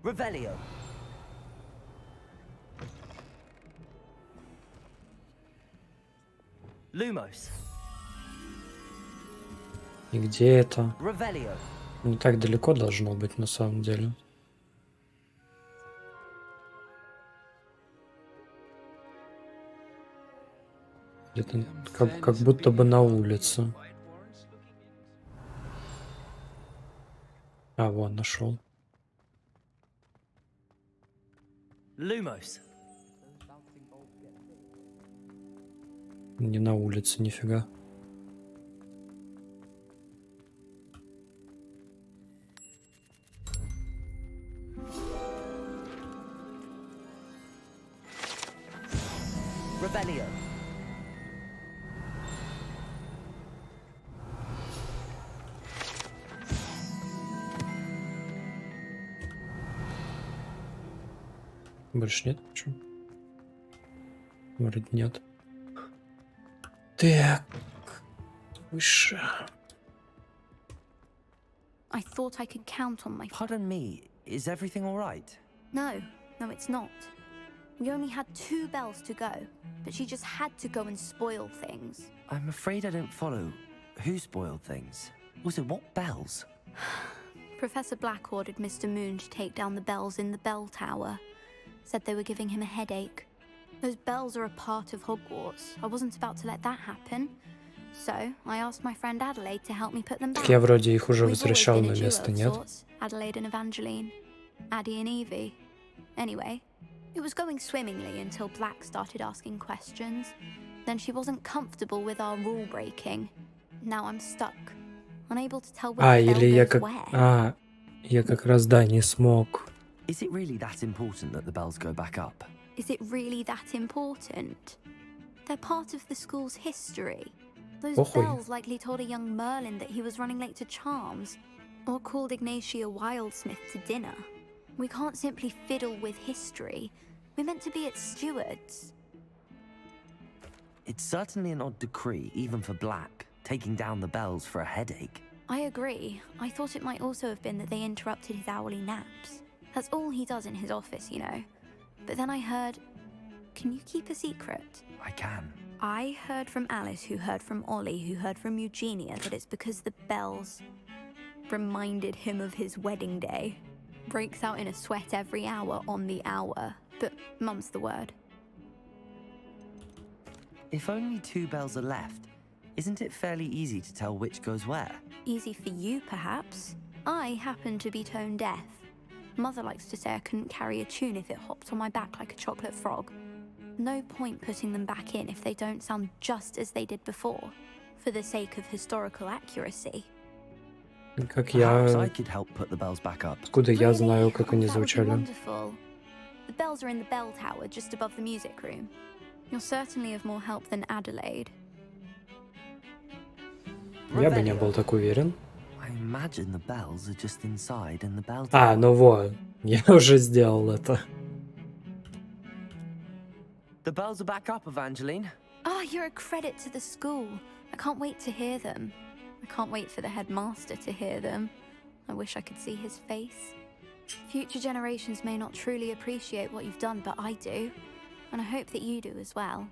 Speaker 3: Revelio. Lumos.
Speaker 1: И где это?
Speaker 3: Revelio.
Speaker 1: Не так далеко должно быть на самом деле. Где-то как будто бы на улице. А, вон, нашел.
Speaker 3: Lumos.
Speaker 1: Не на улице, нифига.
Speaker 3: Revelio.
Speaker 1: Больше нет ничего? Вроде нет. Так. Выше.
Speaker 15: I thought I could count on my...
Speaker 3: Pardon me, is everything all right?
Speaker 15: No, it's not. We only had 2 bells to go, but she just had to go and spoil things.
Speaker 3: I'm afraid I don't follow. Who spoiled things? Also, what bells?
Speaker 15: Professor Black ordered Mr. Moon to take down the bells in the bell tower. Said they were giving him a headache. Those bells are a part of Hogwarts. I wasn't about to let that happen. So, I asked my friend Adelaide to help me put them back.
Speaker 1: Так я вроде их уже
Speaker 15: We've always
Speaker 1: возвращал
Speaker 15: been
Speaker 1: на
Speaker 15: a duo
Speaker 1: место,
Speaker 15: of
Speaker 1: нет?
Speaker 15: sorts, Adelaide and Evangeline. Addie and Evie. Anyway, it was going swimmingly until Black started asking questions. Then she wasn't comfortable with our rule breaking. Now I'm stuck, unable to tell which bell
Speaker 1: или я
Speaker 15: goes
Speaker 1: как...
Speaker 15: where.
Speaker 1: Я как раз, да, не смог.
Speaker 3: Is it really that important that the bells go back up?
Speaker 15: Is it really that important? They're part of the school's history. Those
Speaker 1: Похуй.
Speaker 15: bells likely told a young Merlin that he was running late to Charms, or called Ignatia Wildsmith to dinner. We can't simply fiddle with history. We're meant to be its stewards.
Speaker 3: It's certainly an odd decree, even for Black, taking down the bells for a headache.
Speaker 15: I agree. I thought it might also have been that they interrupted his hourly naps. That's all he does in his office, you know. But then I heard... Can you keep a secret?
Speaker 3: I can.
Speaker 15: I heard from Alice, who heard from Ollie, who heard from Eugenia, that it's because the bells reminded him of his wedding day. Breaks out in a sweat every hour on the hour. But mum's the word.
Speaker 3: If only 2 bells are left, isn't it fairly easy to tell which goes where?
Speaker 15: Easy for you, perhaps. I happen to be tone deaf. Mother likes to say I couldn't carry a tune if it hopped on my back like a chocolate frog. No point putting them back in if they don't sound just as they did before, for the sake of historical accuracy.
Speaker 1: Как
Speaker 3: Perhaps I
Speaker 1: я...
Speaker 3: could help put the bells back up.
Speaker 1: Откуда я
Speaker 15: Really?
Speaker 1: знаю, как они
Speaker 15: That would be
Speaker 1: звучали?
Speaker 15: wonderful. The bells are in the bell tower, just above the music room. You're certainly of more help than Adelaide.
Speaker 1: Я бы не был так уверен.
Speaker 3: I imagine the bells are just inside in the bell
Speaker 1: А,
Speaker 3: tower.
Speaker 1: ну вот. Я уже сделал это.
Speaker 3: The bells are back up, Evangeline.
Speaker 15: Oh, you're a credit to the school. I can't wait to hear them. I can't wait for the headmaster to hear them. I wish I could see his face. Future generations may not truly appreciate what you've done, but I do. And I hope that you do as well.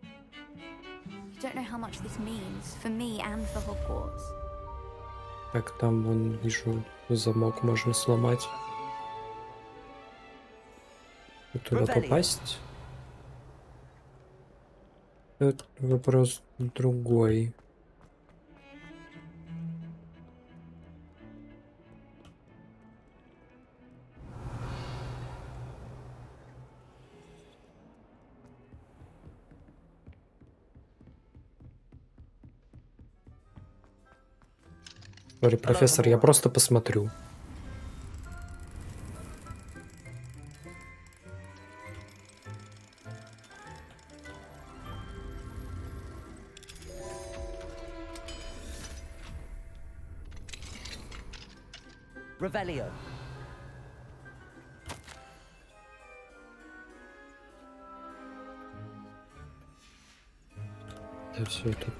Speaker 15: You don't know how much this means for me and for Hogwarts.
Speaker 1: Так, там, вон, вижу, замок можно сломать. Туда попасть? Это вопрос другой. Сори, профессор, я просто посмотрю.
Speaker 3: Revelio.
Speaker 1: Это все это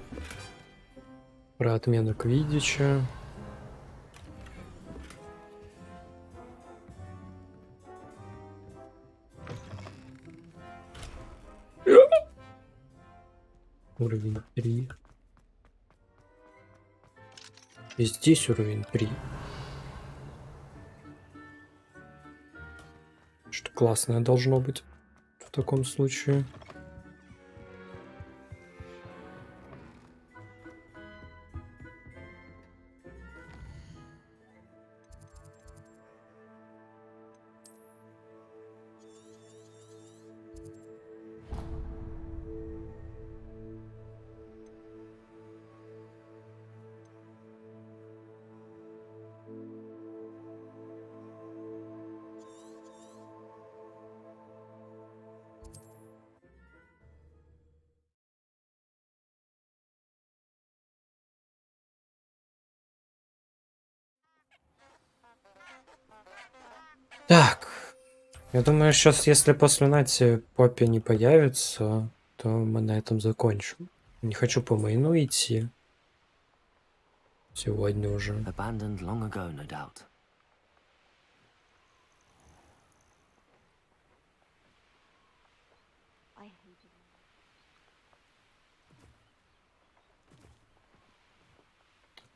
Speaker 1: про отмену квиддича. Уровень 3. И здесь уровень 3. Что классное должно быть в таком случае. Так. Я думаю, сейчас, если после Нати Поппи не появится, то мы на этом закончим. Не хочу по мейну идти. Сегодня уже.
Speaker 3: Abandoned long ago, no doubt.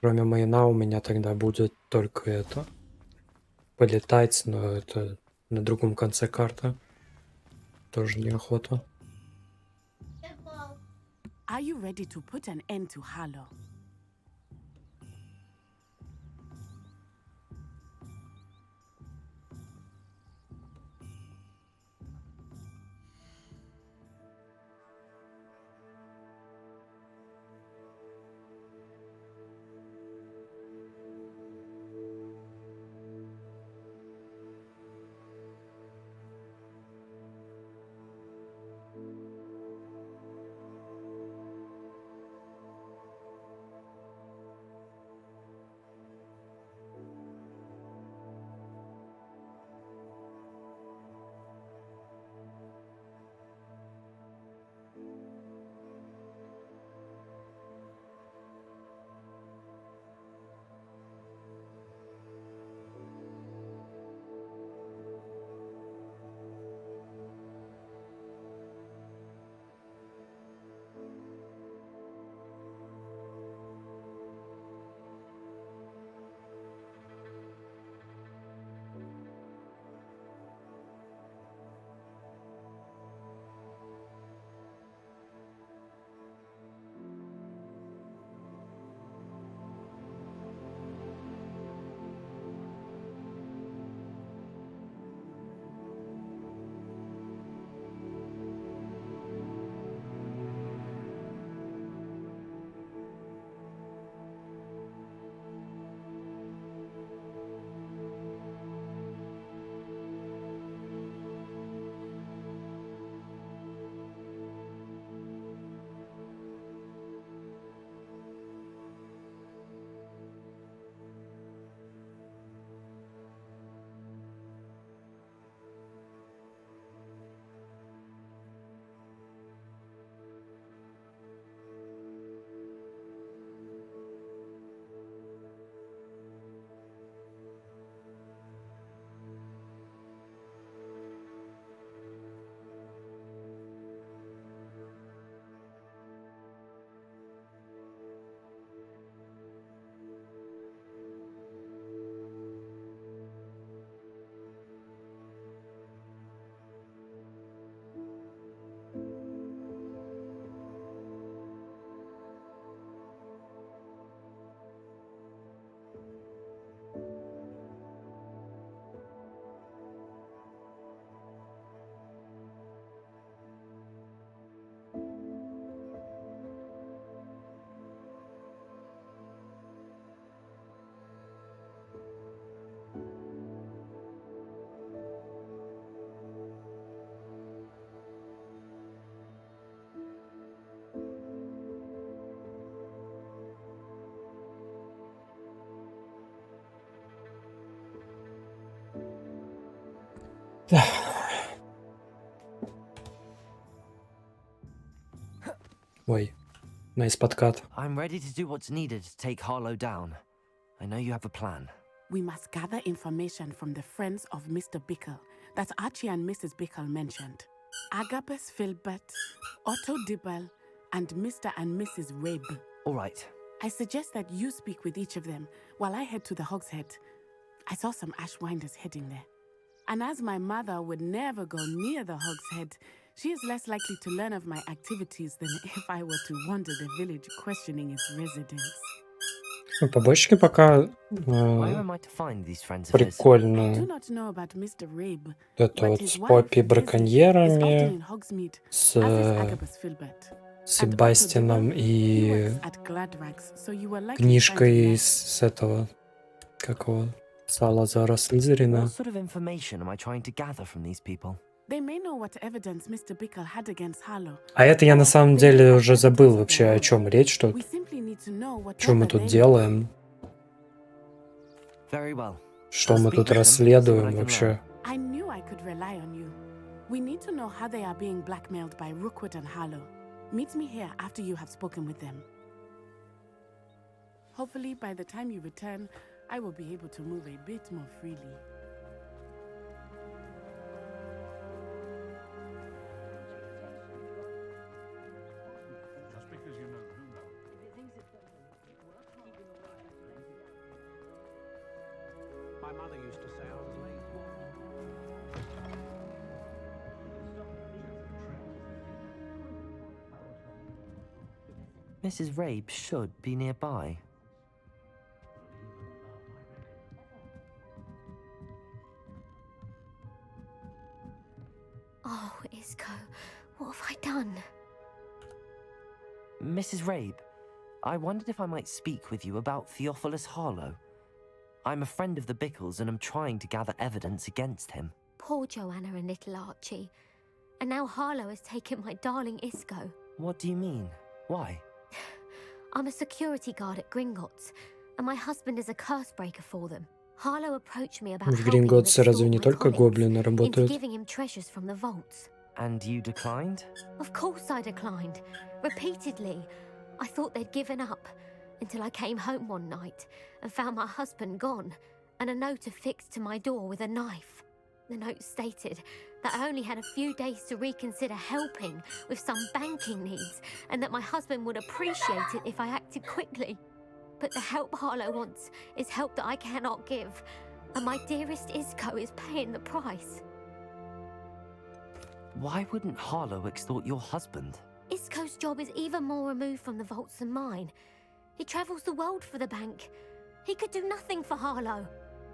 Speaker 1: Кроме мейна у меня тогда будет только это. Полетать, но это на другом конце карты. Тоже неохота.
Speaker 5: Are you ready to put an end to Harlow?
Speaker 1: Ой, nice подкат.
Speaker 3: I'm ready to do what's needed to take Harlow down. I know you have a plan.
Speaker 5: We must gather information from the friends of Mr. Bickle that Archie and Mrs. Bickle mentioned. Agabus Filbert, Otto Dibble, and Mr. and Mrs. Rabe.
Speaker 3: All right.
Speaker 5: I suggest that you speak with each of them while I head to the Hogshead. I saw some Ashwinders heading there. And as my mother would never go near the Hogshead, she is less likely to learn of my activities than if I were to wander the village questioning its residents.
Speaker 1: Ну, побочки пока
Speaker 3: Where am I to find these friends of his?
Speaker 5: I do
Speaker 1: прикольные.
Speaker 5: not know about Mr. Rabe,
Speaker 1: Это
Speaker 5: but
Speaker 1: вот
Speaker 5: his
Speaker 1: с
Speaker 5: wife,
Speaker 1: Поппи
Speaker 5: Lizzie, is often
Speaker 1: браконьерами,
Speaker 5: in Hogsmeade,
Speaker 1: с
Speaker 5: as is Agabus Filbert.
Speaker 1: Себастином
Speaker 5: He
Speaker 1: и
Speaker 5: works at Gladrags, so you will likely find him
Speaker 1: книжкой
Speaker 5: there.
Speaker 1: с этого, как его, Салазара Слизерина.
Speaker 3: What sort of information am I trying to gather from these people?
Speaker 5: They may know what evidence Mr. Bickle had against Harlow.
Speaker 1: А это я на самом деле уже забыл вообще, о чем речь тут.
Speaker 5: We simply need to know
Speaker 1: Что мы
Speaker 5: whatever
Speaker 1: тут
Speaker 5: they know.
Speaker 1: делаем,
Speaker 3: Very well.
Speaker 1: что
Speaker 3: I'll
Speaker 1: мы
Speaker 3: speak
Speaker 1: тут
Speaker 3: with them, see what I
Speaker 1: расследуем
Speaker 3: can
Speaker 1: вообще.
Speaker 3: learn.
Speaker 5: I knew I could rely on you. We need to know how they are being blackmailed by Rookwood and Harlow. Meet me here after you have spoken with them. Hopefully, by the time you return, I will be able to move a bit more freely.
Speaker 17: Just because you know who knows.
Speaker 12: My mother used to say I was late.
Speaker 3: Mrs. Rabe should be nearby.
Speaker 20: Oh, Isco, what have I done?
Speaker 3: Mrs. Rabe, I wondered if I might speak with you about Theophilus Harlow. I'm a friend of the Bickles and am trying to gather evidence against him.
Speaker 20: Poor Joanna and little Archie. And now Harlow has taken my darling Isco.
Speaker 3: What do you mean? Why?
Speaker 20: I'm a security guard at Gringotts, and my husband is a curse breaker for them. Harlow approached me about
Speaker 1: В
Speaker 20: helping him
Speaker 1: Гринготтсе разве
Speaker 20: extort
Speaker 1: не
Speaker 20: my
Speaker 1: только
Speaker 20: colleagues
Speaker 1: гоблины
Speaker 20: into
Speaker 1: работают?
Speaker 20: giving him treasures from the vaults.
Speaker 3: And you declined?
Speaker 20: Of course I declined. Repeatedly. I thought they'd given up, until I came home one night and found my husband gone, and a note affixed to my door with a knife. The note stated that I only had a few days to reconsider helping with some banking needs, and that my husband would appreciate it if I acted quickly. But the help Harlow wants is help that I cannot give, and my dearest Isco is paying the price.
Speaker 3: Why wouldn't Harlow extort your husband?
Speaker 20: Isco's job is even more removed from the vaults than mine. He travels the world for the bank. He could do nothing for Harlow.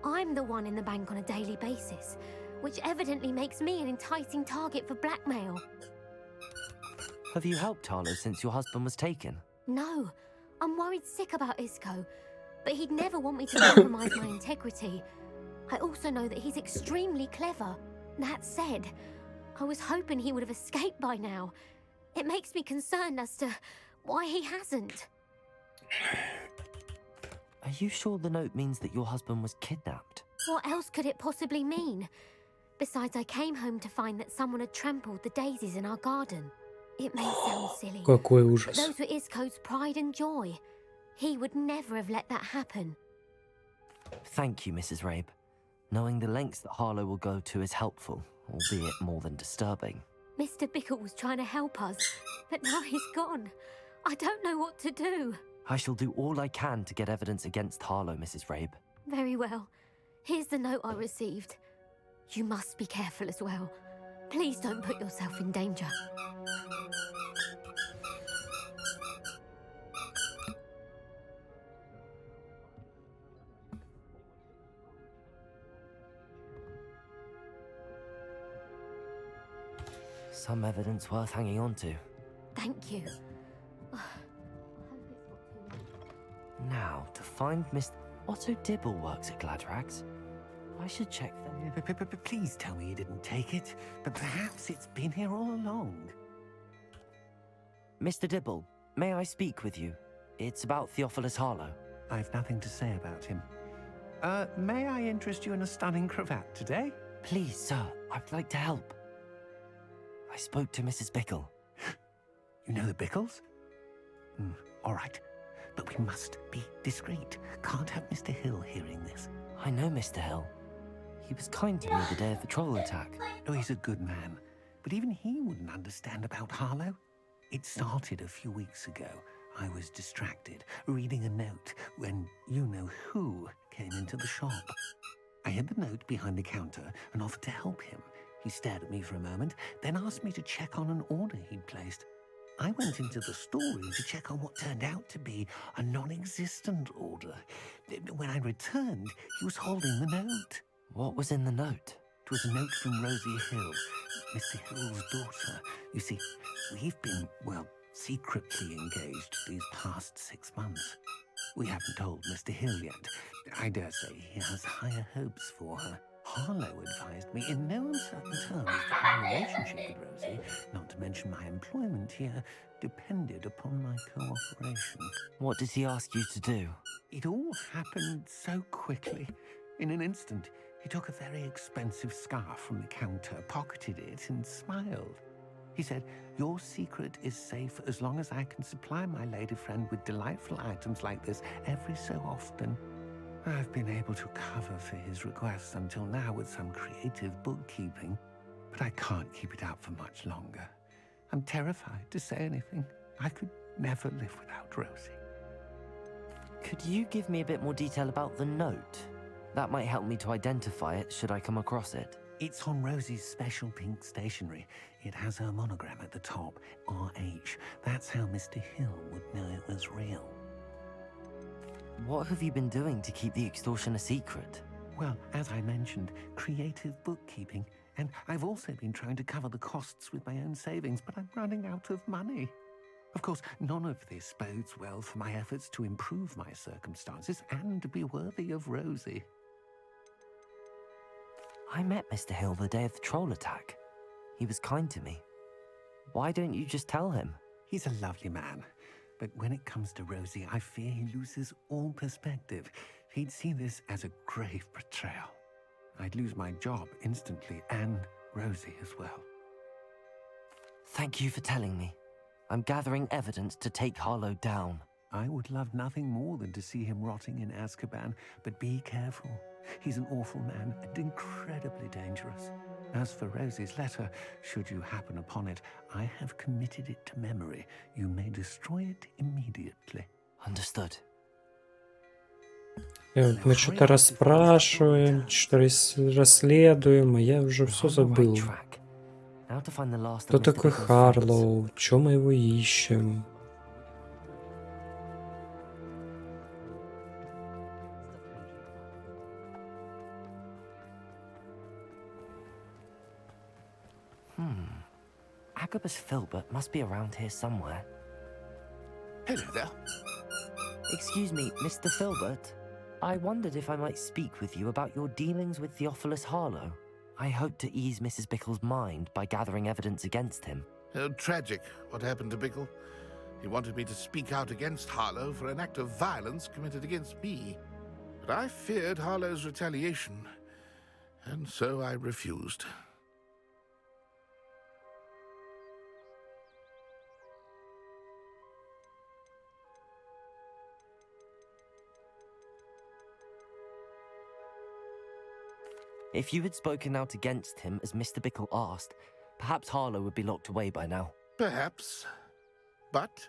Speaker 20: I'm the one in the bank on a daily basis, which evidently makes me an enticing target for blackmail.
Speaker 3: Have you helped Harlow since your husband was taken?
Speaker 20: No, I'm worried sick about Isco, but he'd never want me to compromise my integrity. I also know that he's extremely clever. That said, I was hoping he would have escaped by now. It makes me concerned as to why he hasn't.
Speaker 3: Are you sure the note means that your husband was kidnapped?
Speaker 20: What else could it possibly mean? Besides, I came home to find that someone had trampled the daisies in our garden. It may sound silly,
Speaker 1: Какой
Speaker 20: but
Speaker 1: ужас.
Speaker 20: those were Isco's pride and joy. He would never have let that happen.
Speaker 3: Thank you, Mrs. Rabe. Knowing the lengths that Harlow will go to is helpful, albeit more than disturbing.
Speaker 20: Mr. Bickle was trying to help us, but now he's gone. I don't know what to do.
Speaker 3: I shall do all I can to get evidence against Harlow, Mrs. Rabe.
Speaker 20: Very well. Here's the note I received. You must be careful as well. Please don't put yourself in danger.
Speaker 3: Some evidence worth hanging on to.
Speaker 20: Thank you.
Speaker 3: Now, to find Miss Otto Dibble works at Gladrags. I should check them.
Speaker 12: Please tell me you didn't take it, but perhaps it's been here all along.
Speaker 3: Mr. Dibble, may I speak with you? It's about Theophilus Harlow.
Speaker 12: I've nothing to say about him. May I interest you in a stunning cravat today?
Speaker 3: Please, sir, I'd like to help. I spoke to Mrs. Bickle.
Speaker 12: You know the Bickles? All right, but we must be discreet. Can't have Mr. Hill hearing this.
Speaker 3: I know Mr. Hill. He was kind to me the day of the troll attack.
Speaker 12: Oh, he's a good man, but even he wouldn't understand about Harlow. It started a few weeks ago. I was distracted, reading a note, when you-know-who came into the shop. I hid the note behind the counter and offered to help him. He stared at me for a moment, then asked me to check on an order he'd placed. I went into the storeroom to check on what turned out to be a non-existent order. When I returned, he was holding the note.
Speaker 3: What was in the note?
Speaker 12: It was a note from Rosie Hill, Mr. Hill's daughter. You see, we've been, secretly engaged these past 6 months. We haven't told Mr. Hill yet. I dare say he has higher hopes for her. Harlow advised me in no uncertain terms that my relationship with Rosie, not to mention my employment here, depended upon my cooperation.
Speaker 3: What did he ask you to do?
Speaker 12: It all happened so quickly. In an instant,
Speaker 16: He took a very expensive scarf from the counter, pocketed it, and smiled. He said, "Your secret is safe as long as I can supply my lady friend with delightful items like this every so often." I've been able to cover for his requests until now with some creative bookkeeping, but I can't keep it up for much longer. I'm terrified to say anything. I could never live without Rosie.
Speaker 3: Could you give me a bit more detail about the note? That might help me to identify it should I come across it.
Speaker 16: It's on Rosie's special pink stationery. It has her monogram at the top, RH. That's how Mr. Hill would know it was real.
Speaker 3: What have you been doing to keep the extortion a secret?
Speaker 16: Well, as I mentioned, creative bookkeeping. And I've also been trying to cover the costs with my own savings, but I'm running out of money. Of course, none of this bodes well for my efforts to improve my circumstances and be worthy of Rosie.
Speaker 3: I met Mr. Hill the day of the troll attack. He was kind to me. Why don't you just tell him?
Speaker 16: He's a lovely man, but when it comes to Rosie, I fear he loses all perspective. He'd see this as a grave betrayal. I'd lose my job instantly, and Rosie as well.
Speaker 3: Thank you for telling me. I'm gathering evidence to take Harlow down.
Speaker 16: I would love nothing more than to see him rotting in Azkaban, but be careful. He's an awful man and incredibly dangerous. As for Rosie's letter, should you happen upon it, I have committed it to memory. You may destroy it immediately.
Speaker 3: Understood.
Speaker 1: Мы что-то расспрашиваем, что расследуем, а я уже все забыл. Кто такой Харлоу? Чё мы его ищем?
Speaker 3: Agabus Filbert must be around here somewhere.
Speaker 17: Hello there.
Speaker 3: Excuse me, Mr. Filbert. I wondered if I might speak with you about your dealings with Theophilus Harlow. I hope to ease Mrs. Bickle's mind by gathering evidence against him.
Speaker 17: Tragic what happened to Bickle. He wanted me to speak out against Harlow for an act of violence committed against me. But I feared Harlow's retaliation, and so I refused.
Speaker 3: If you had spoken out against him as Mr. Bickle asked, perhaps Harlow would be locked away by now.
Speaker 17: Perhaps. But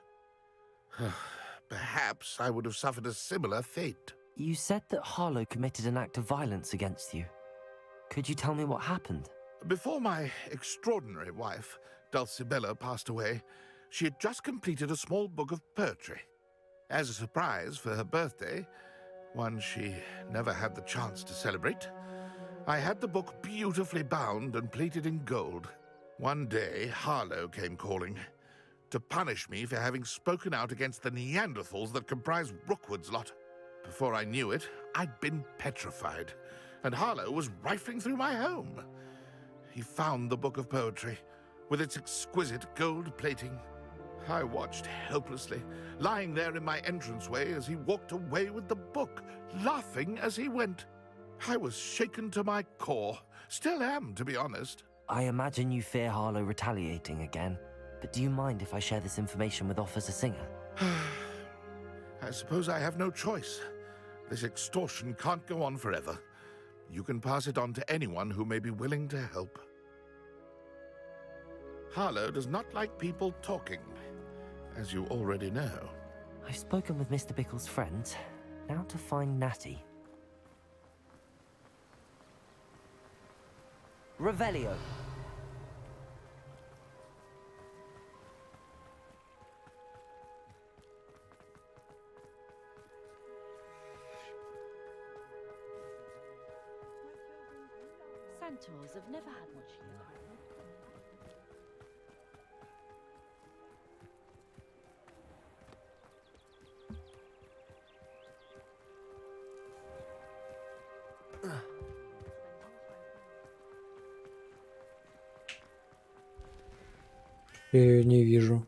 Speaker 17: perhaps I would have suffered a similar fate.
Speaker 3: You said that Harlow committed an act of violence against you. Could you tell me what happened?
Speaker 17: Before my extraordinary wife, Dulcibella, passed away, she had just completed a small book of poetry. As a surprise for her birthday, one she never had the chance to celebrate, I had the book beautifully bound and plated in gold. One day, Harlow came calling to punish me for having spoken out against the Neanderthals that comprise Rookwood's lot. Before I knew it, I'd been petrified, and Harlow was rifling through my home. He found the book of poetry, with its exquisite gold plating. I watched helplessly, lying there in my entranceway as he walked away with the book, laughing as he went. I was shaken to my core. Still am, to be honest.
Speaker 3: I imagine you fear Harlow retaliating again, but do you mind if I share this information with Officer Singer?
Speaker 17: I suppose I have no choice. This extortion can't go on forever. You can pass it on to anyone who may be willing to help. Harlow does not like people talking, as you already know.
Speaker 3: I've spoken with Mr. Bickle's friends. Now to find Natty. Revelio.
Speaker 10: Centaurs have never had much luck.
Speaker 1: Не вижу.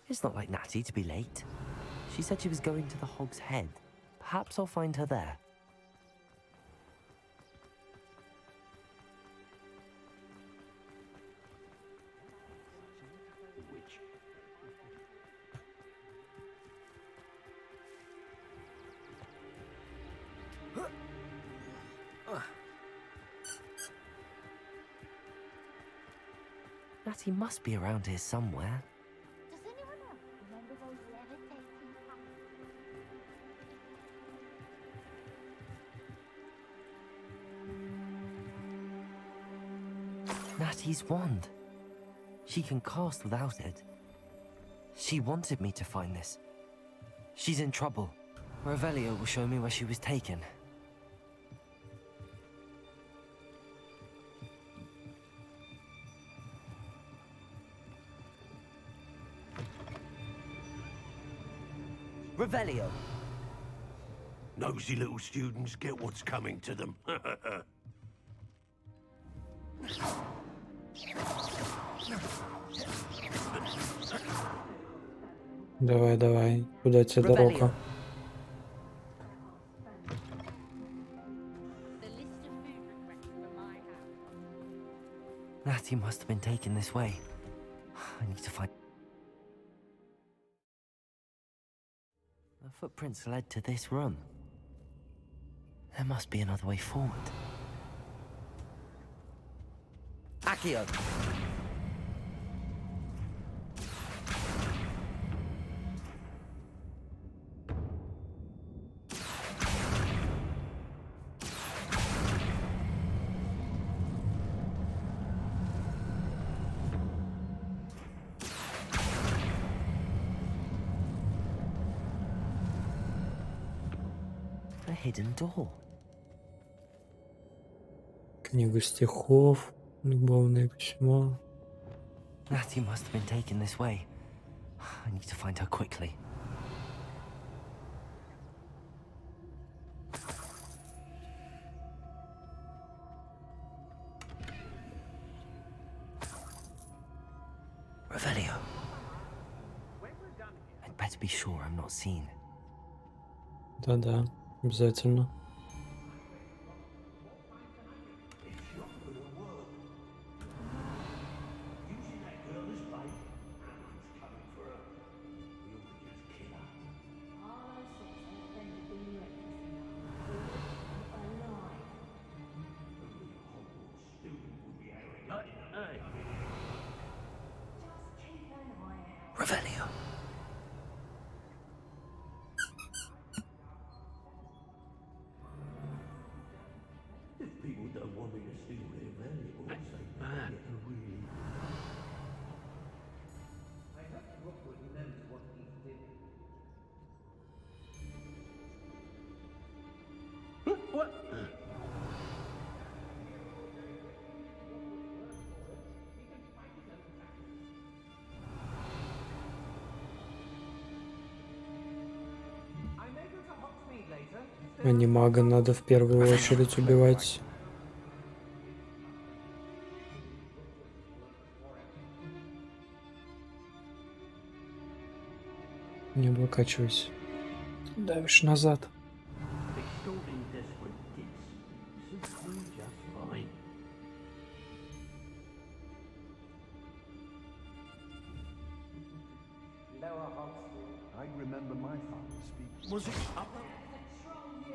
Speaker 3: It's not like Natty to be late. She said she was going to the Hog's Head. Perhaps I'll find her there. Natty must be around here somewhere.
Speaker 20: Does anyone else remember those levitating
Speaker 3: Natty's wand. She can cast without it. She wanted me to find this. She's in trouble. Revelio will show me where she was taken. Revelio!
Speaker 13: Nosy little students get what's coming to them.
Speaker 1: Давай, давай. Куда тебе дорога?
Speaker 3: Natty must have been taken this way. I need to find... The footprints led to this room. There must be another way forward. Accio! A hidden door.
Speaker 1: Книга стихов, любовное письмо.
Speaker 3: Natty must have been taken this way. I need to find her quickly. Revelio. I'd better be sure I'm not seen.
Speaker 1: Да-да, обязательно.
Speaker 3: Revelio.
Speaker 13: If people don't want me to steal their valuables, they get a really... I hope Rookwood knows what he's doing. What?
Speaker 1: Анимага надо в первую очередь убивать. Не облокачивайся. Давишь назад.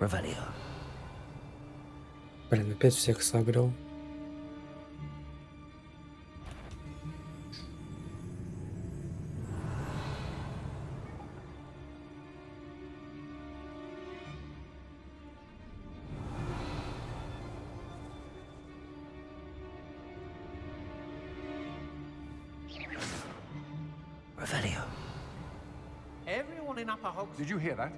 Speaker 3: Revelio.
Speaker 1: Блин, опять всех согрел.
Speaker 3: Revelio.
Speaker 16: Everyone in Upper Hogsmeade. Did you hear that?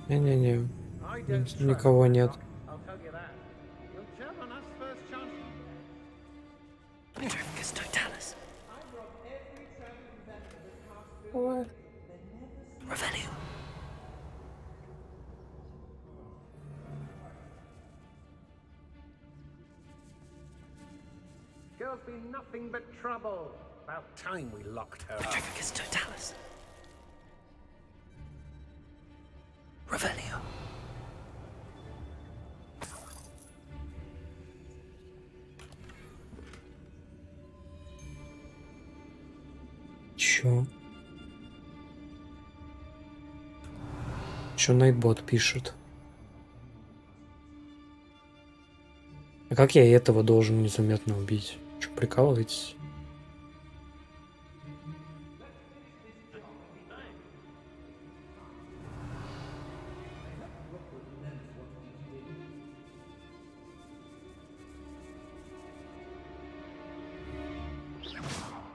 Speaker 1: Не-не-не, никого нет.
Speaker 12: girl's been nothing but trouble. About time we locked her up.
Speaker 3: Petrificus Totalis. Revelio.
Speaker 1: Чё? Чё Найтбот пишет? А как я этого должен незаметно убить? Чё, прикалываетесь?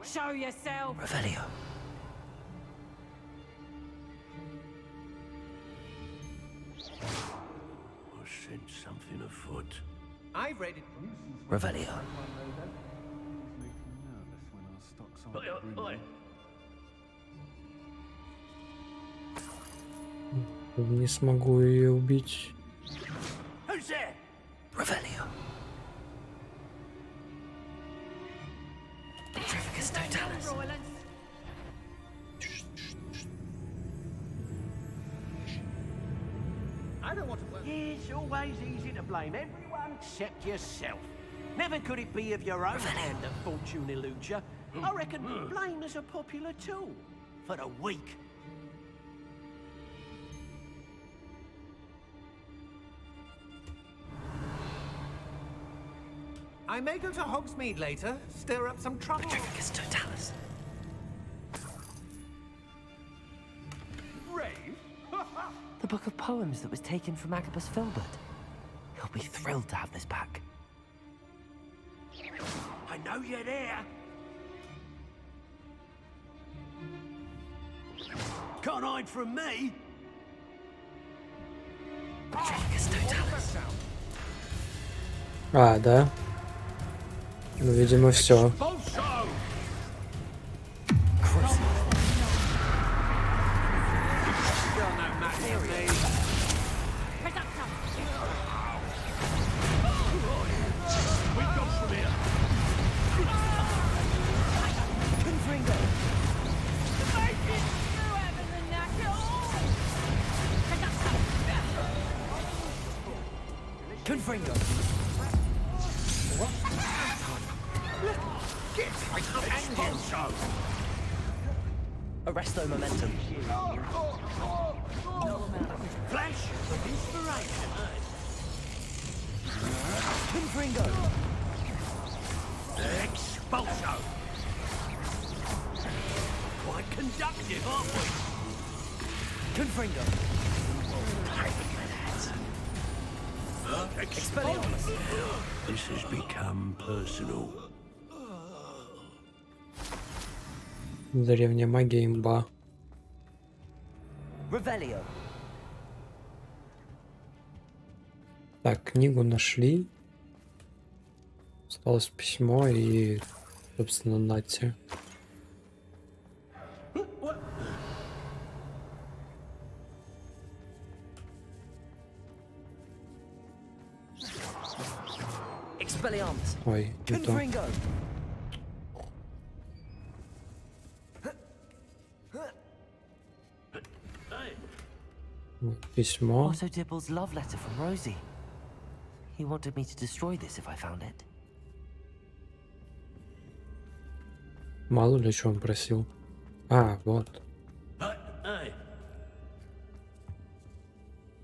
Speaker 11: Show yourself.
Speaker 3: Revelio.
Speaker 13: I sense something afoot.
Speaker 12: I read it.
Speaker 3: Revelio.
Speaker 1: Не смогу ее убить.
Speaker 3: Who's there? Revelio. Petrificus Totalis.
Speaker 12: I don't want to work.
Speaker 21: It's always easy to blame everyone except yourself. Never could it be of your own hand that fortune eludes you. I reckon blame is a popular tool for the weak.
Speaker 12: I may go to Hogsmeade later, stir up some trouble.
Speaker 3: Petrificus Totalis.
Speaker 12: Rave?
Speaker 3: The book of poems that was taken from Agabus Filbert. He'll be thrilled to have this back.
Speaker 21: I know you're there. Can't hide from me.
Speaker 3: Petrificus Totalis.
Speaker 1: А, да? Ну, видимо, все.
Speaker 3: Confringo. Arresto momentum.
Speaker 21: Flash of inspiration.
Speaker 3: Confringo.
Speaker 21: Expulso. Quite conductive, aren't we?
Speaker 3: Confringo. Expelliarmus.
Speaker 13: This has become personal.
Speaker 1: Древняя магия имба.
Speaker 3: Revelio.
Speaker 1: Так, книгу нашли. Осталось письмо и, собственно, нате.
Speaker 3: Expelliarmus.
Speaker 1: Ой, не то.
Speaker 3: Confringo.
Speaker 1: Письмо.
Speaker 3: Otto Dibble's love letter from Rosie. He wanted me to destroy this if I found it.
Speaker 1: Мало ли что он просил. А, вот.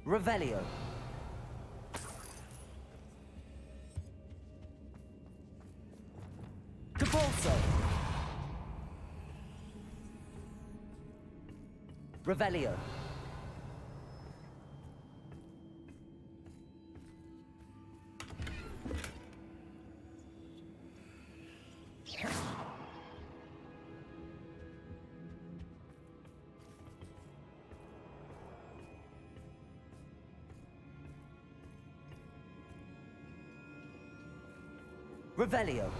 Speaker 3: Revelio. Capolso. Revelio. Revelio.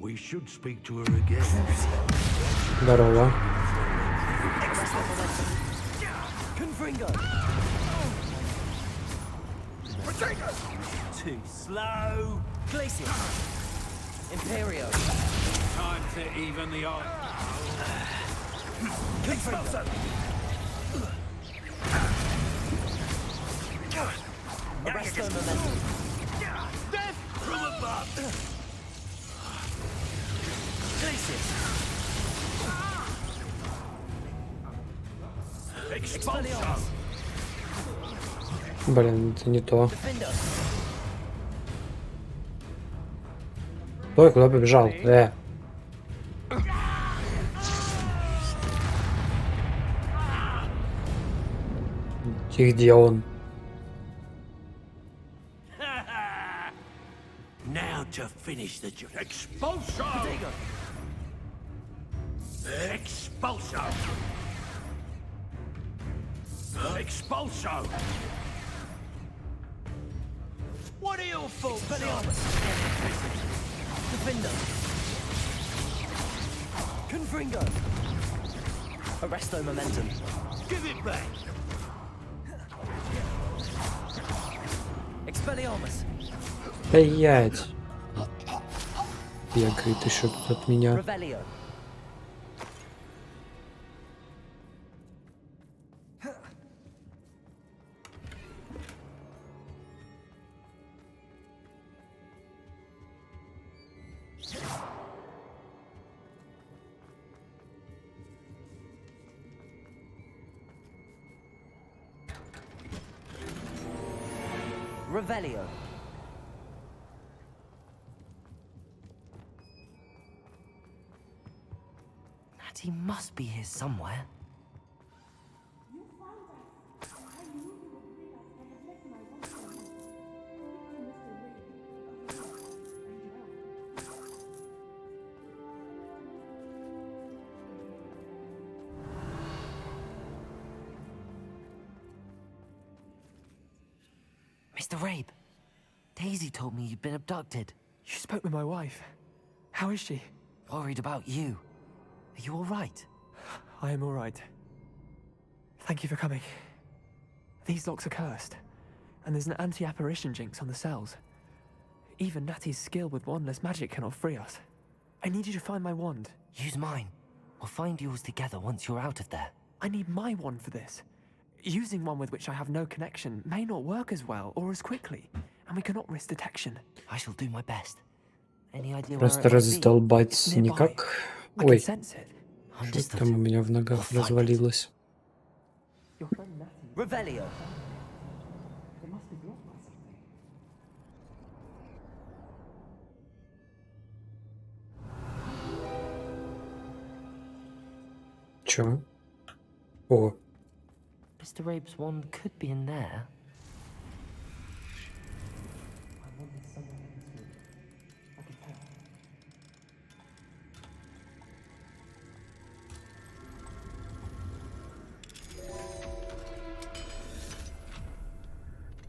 Speaker 13: We should speak to her again.
Speaker 1: Здорово.
Speaker 21: Too slow. Glacier. Imperio.
Speaker 8: Time to even the odds.
Speaker 21: Confringo. Arresto momentum. Death from above. Glacier. Expulsion.
Speaker 1: Блин, это не то. Ой, куда побежал? И где он?
Speaker 13: Now to finish the job. Expulsion! Expulsion! Expulsion!
Speaker 21: What are you for, Defender. Confringo. Arresto momentum.
Speaker 13: Give it back!
Speaker 21: Expelliarmus.
Speaker 1: Стоять! Бегает еще тут от меня.
Speaker 21: Revelio. Revelio. Natty must be here somewhere. Mr. Rabe, Daisy told me you'd been abducted.
Speaker 22: You spoke with my wife. How is she?
Speaker 21: Worried about you. Are you all right?
Speaker 22: I am all right. Thank you for coming. These locks are cursed, and there's an anti-apparition jinx on the cells. Even Natty's skill with wandless magic cannot free us. I need you to find my wand.
Speaker 21: Use mine. We'll find yours together once you're out of there.
Speaker 22: I need my wand for this. Using one with which I have no connection may not work as well or as quickly, and we cannot risk detection.
Speaker 21: I shall do my best. Any idea where
Speaker 1: Просто
Speaker 21: it might be?
Speaker 1: раздолбать никак. Ой, что там у меня в ногах
Speaker 21: We'll find it.
Speaker 1: развалилось.
Speaker 21: Revelio.
Speaker 1: Чё? О,
Speaker 21: Mr. Rabe's wand could be in there.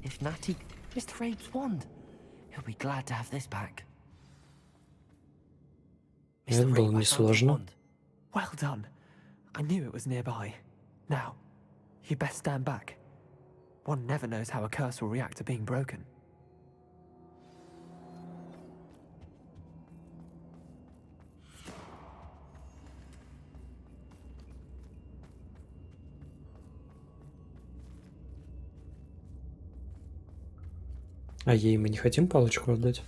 Speaker 21: If Natty... Mr. Rabe's wand! He'll be glad to have this back.
Speaker 1: это было несложно.
Speaker 22: Well done. I knew it was nearby. Now, you best stand back. One never knows how a curse will react to being broken.
Speaker 1: А ей мы не хотим палочку отдать?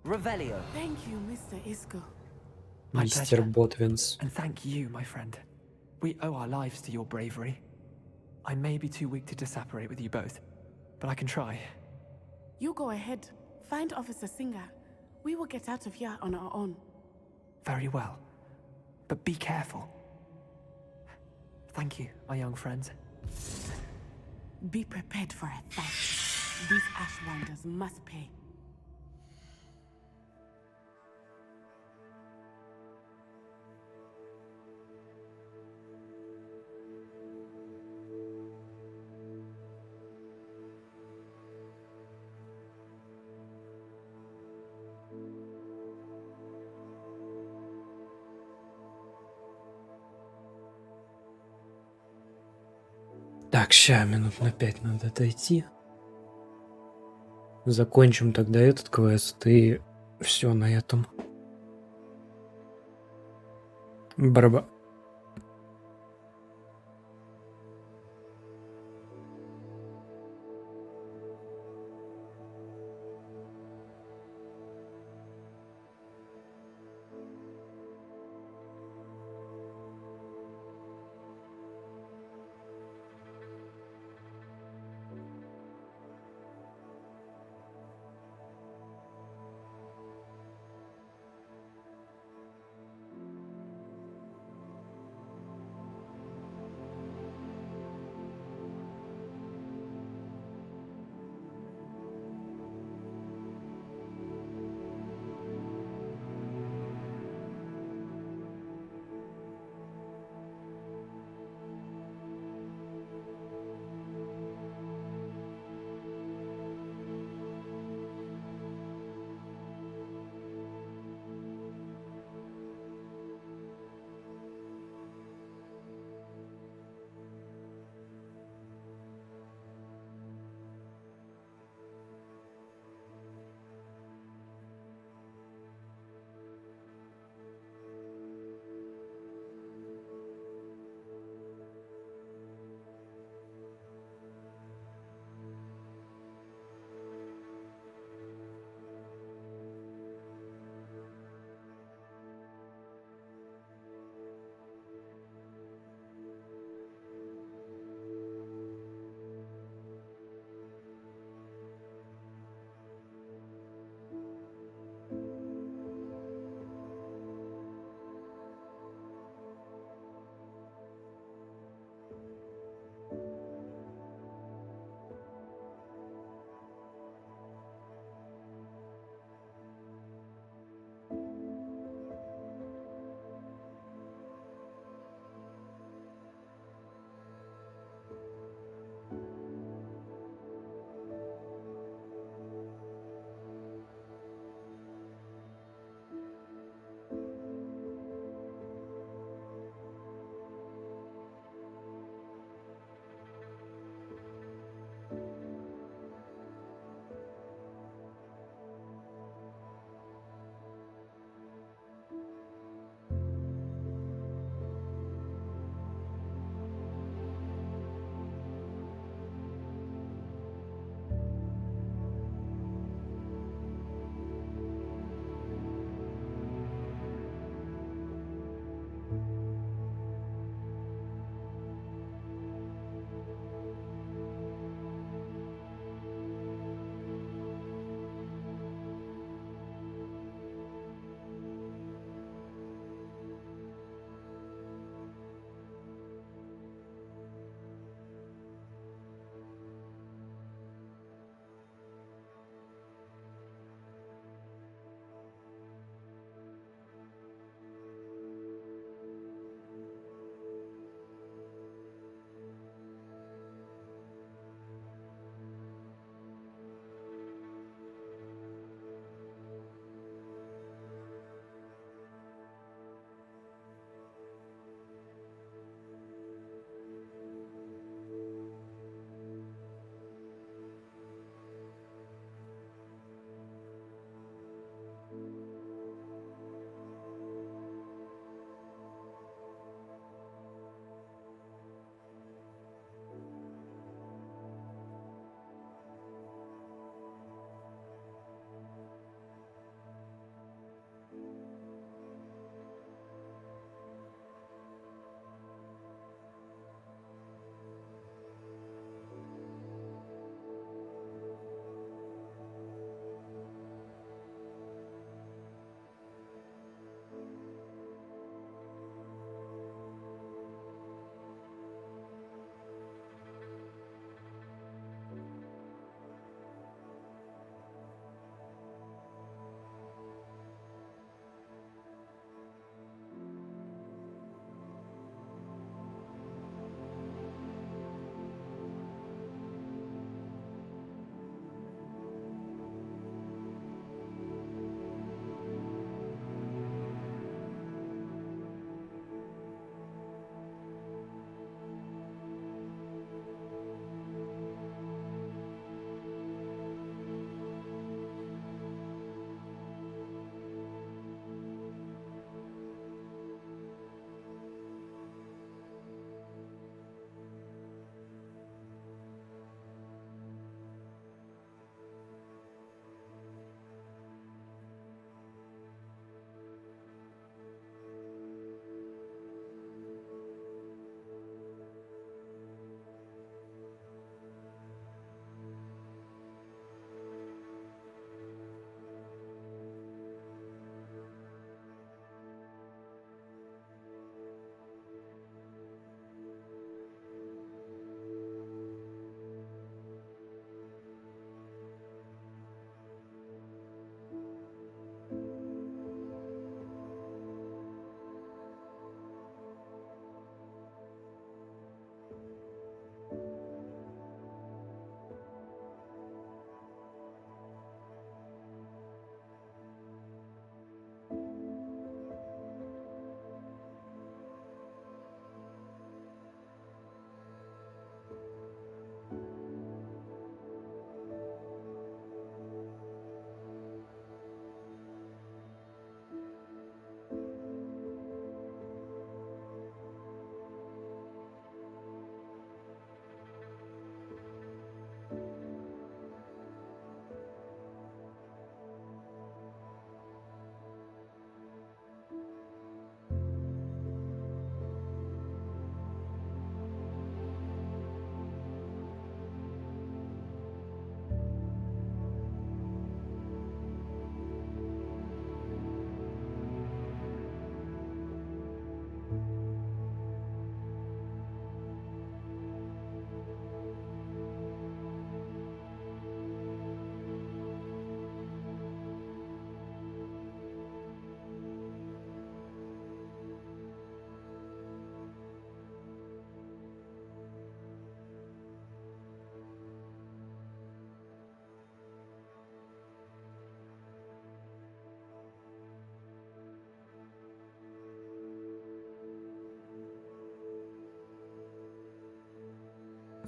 Speaker 21: Revelio.
Speaker 5: Thank you, Mr. Isco.
Speaker 22: My
Speaker 1: Мистер
Speaker 22: pleasure.
Speaker 1: Ботвинс.
Speaker 22: And thank you, my friend. We owe our lives to your bravery. I may be too weak to disapparate with you both, but I can try.
Speaker 5: You go ahead. Find Officer Singer. We will get out of here on our own.
Speaker 22: Very well. But be careful. Thank you, my young friends.
Speaker 5: Be prepared for a fight. These Ashwinders must pay.
Speaker 1: Так, ща, минут на 5 надо отойти. Закончим тогда этот квест и все на этом. Бараба.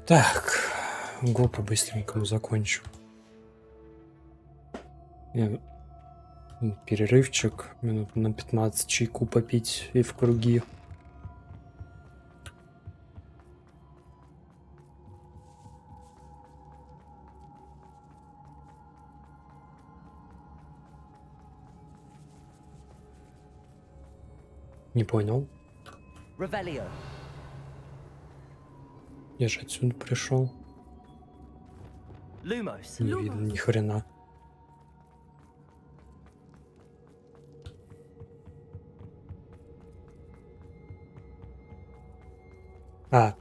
Speaker 1: Так, го по-быстренькому закончу. Перерывчик, минут на 15, чайку попить и в круги. Не понял.
Speaker 3: Revelio.
Speaker 1: Я же отсюда пришел.
Speaker 3: Lumos.
Speaker 1: Не видно ни хрена. А.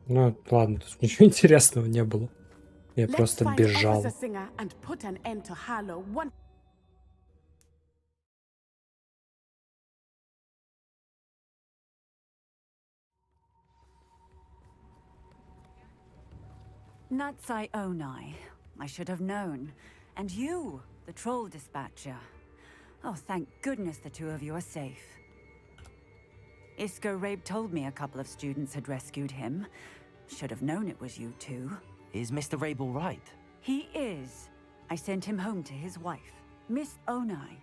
Speaker 1: Ну ладно, тут ничего интересного не было. Я
Speaker 5: Let's
Speaker 1: просто
Speaker 5: find
Speaker 1: бежал.
Speaker 5: Officer Singer and put an end to Harlow once.
Speaker 11: Natsai Onai. I should have known. And you, the troll dispatcher. Oh, thank goodness the two of you are safe. Isco Rabe told me a couple of students had rescued him. Should have known it was you two.
Speaker 3: Is Mr. Rabe all right?
Speaker 11: He is. I sent him home to his wife. Miss Onai,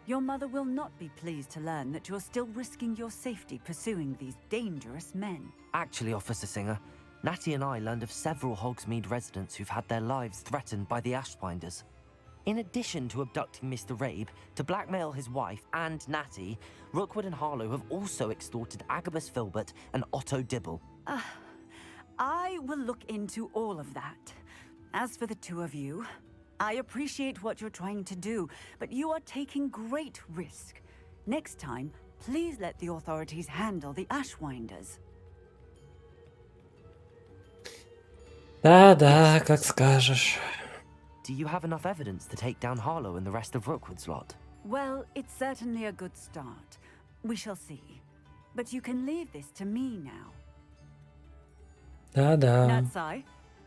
Speaker 11: your mother will not be pleased to learn that you're still risking your safety pursuing these dangerous men.
Speaker 3: Actually, Officer Singer, Natty and I learned of several Hogsmeade residents who've had their lives threatened by the Ashbinders. In addition to abducting Mr. Rabe to blackmail his wife and Natty, Rookwood and Harlow have also extorted Agabus Filbert and Otto Dibble.
Speaker 11: I will look into all of that. As for the two of you, I appreciate what you're trying to do, but you are taking great risk. Next time, please let the authorities handle the Ashwinders.
Speaker 1: Да, как скажешь.
Speaker 3: Do you have enough evidence to take down Harlow and the rest of Rookwood's lot?
Speaker 11: Well, it's certainly a good start. We shall see. But you can leave this to me now.
Speaker 1: Да.
Speaker 11: Natsai,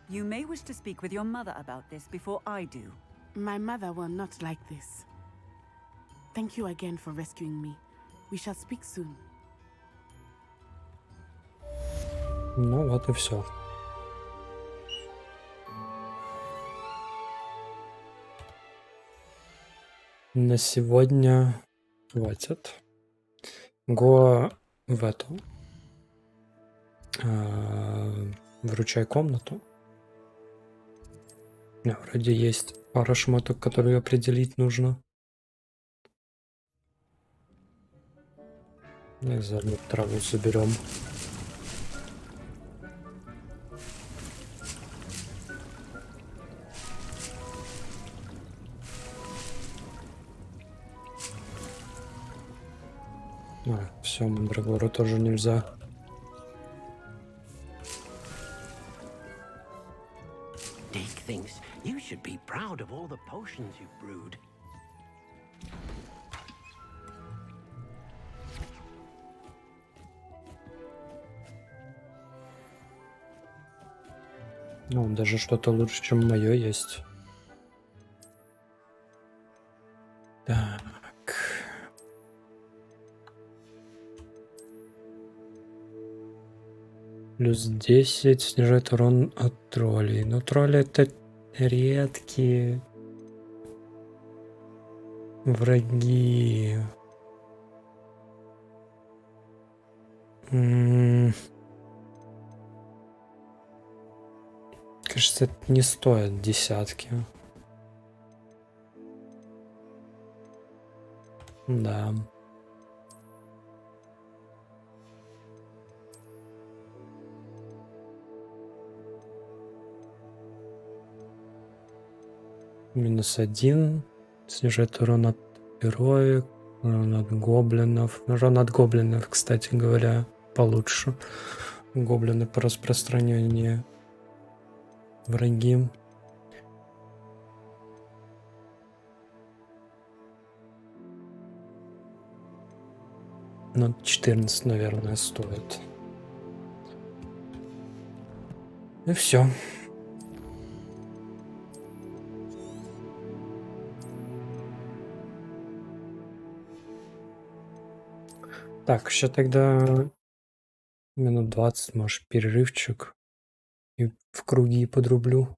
Speaker 11: you may wish to speak with your mother about this before I do.
Speaker 5: My mother will not like this. Thank you again for rescuing me. We shall speak soon.
Speaker 1: Ну вот и все. На сегодня хватит. Го в эту. Вручай комнату. Вроде есть пара шмоток, которые определить нужно. И заодно траву соберем. Все, мандрагору тоже нельзя.
Speaker 21: Dick thinks you should be proud of all the potions you've brewed.
Speaker 1: Ну, даже что-то лучше, чем мое есть. Так. Плюс 10 снижает урон от троллей. Но тролли это редкие враги. Кажется, это не стоит десятки. Да. -1. Снижает урон от героек, урон от гоблинов. Урон от гоблинов, кстати говоря, получше. Гоблины по распространению враги. Ну, 14, наверное, стоит. И все. Так, еще тогда Минут 20, может, перерывчик. И в круги подрублю.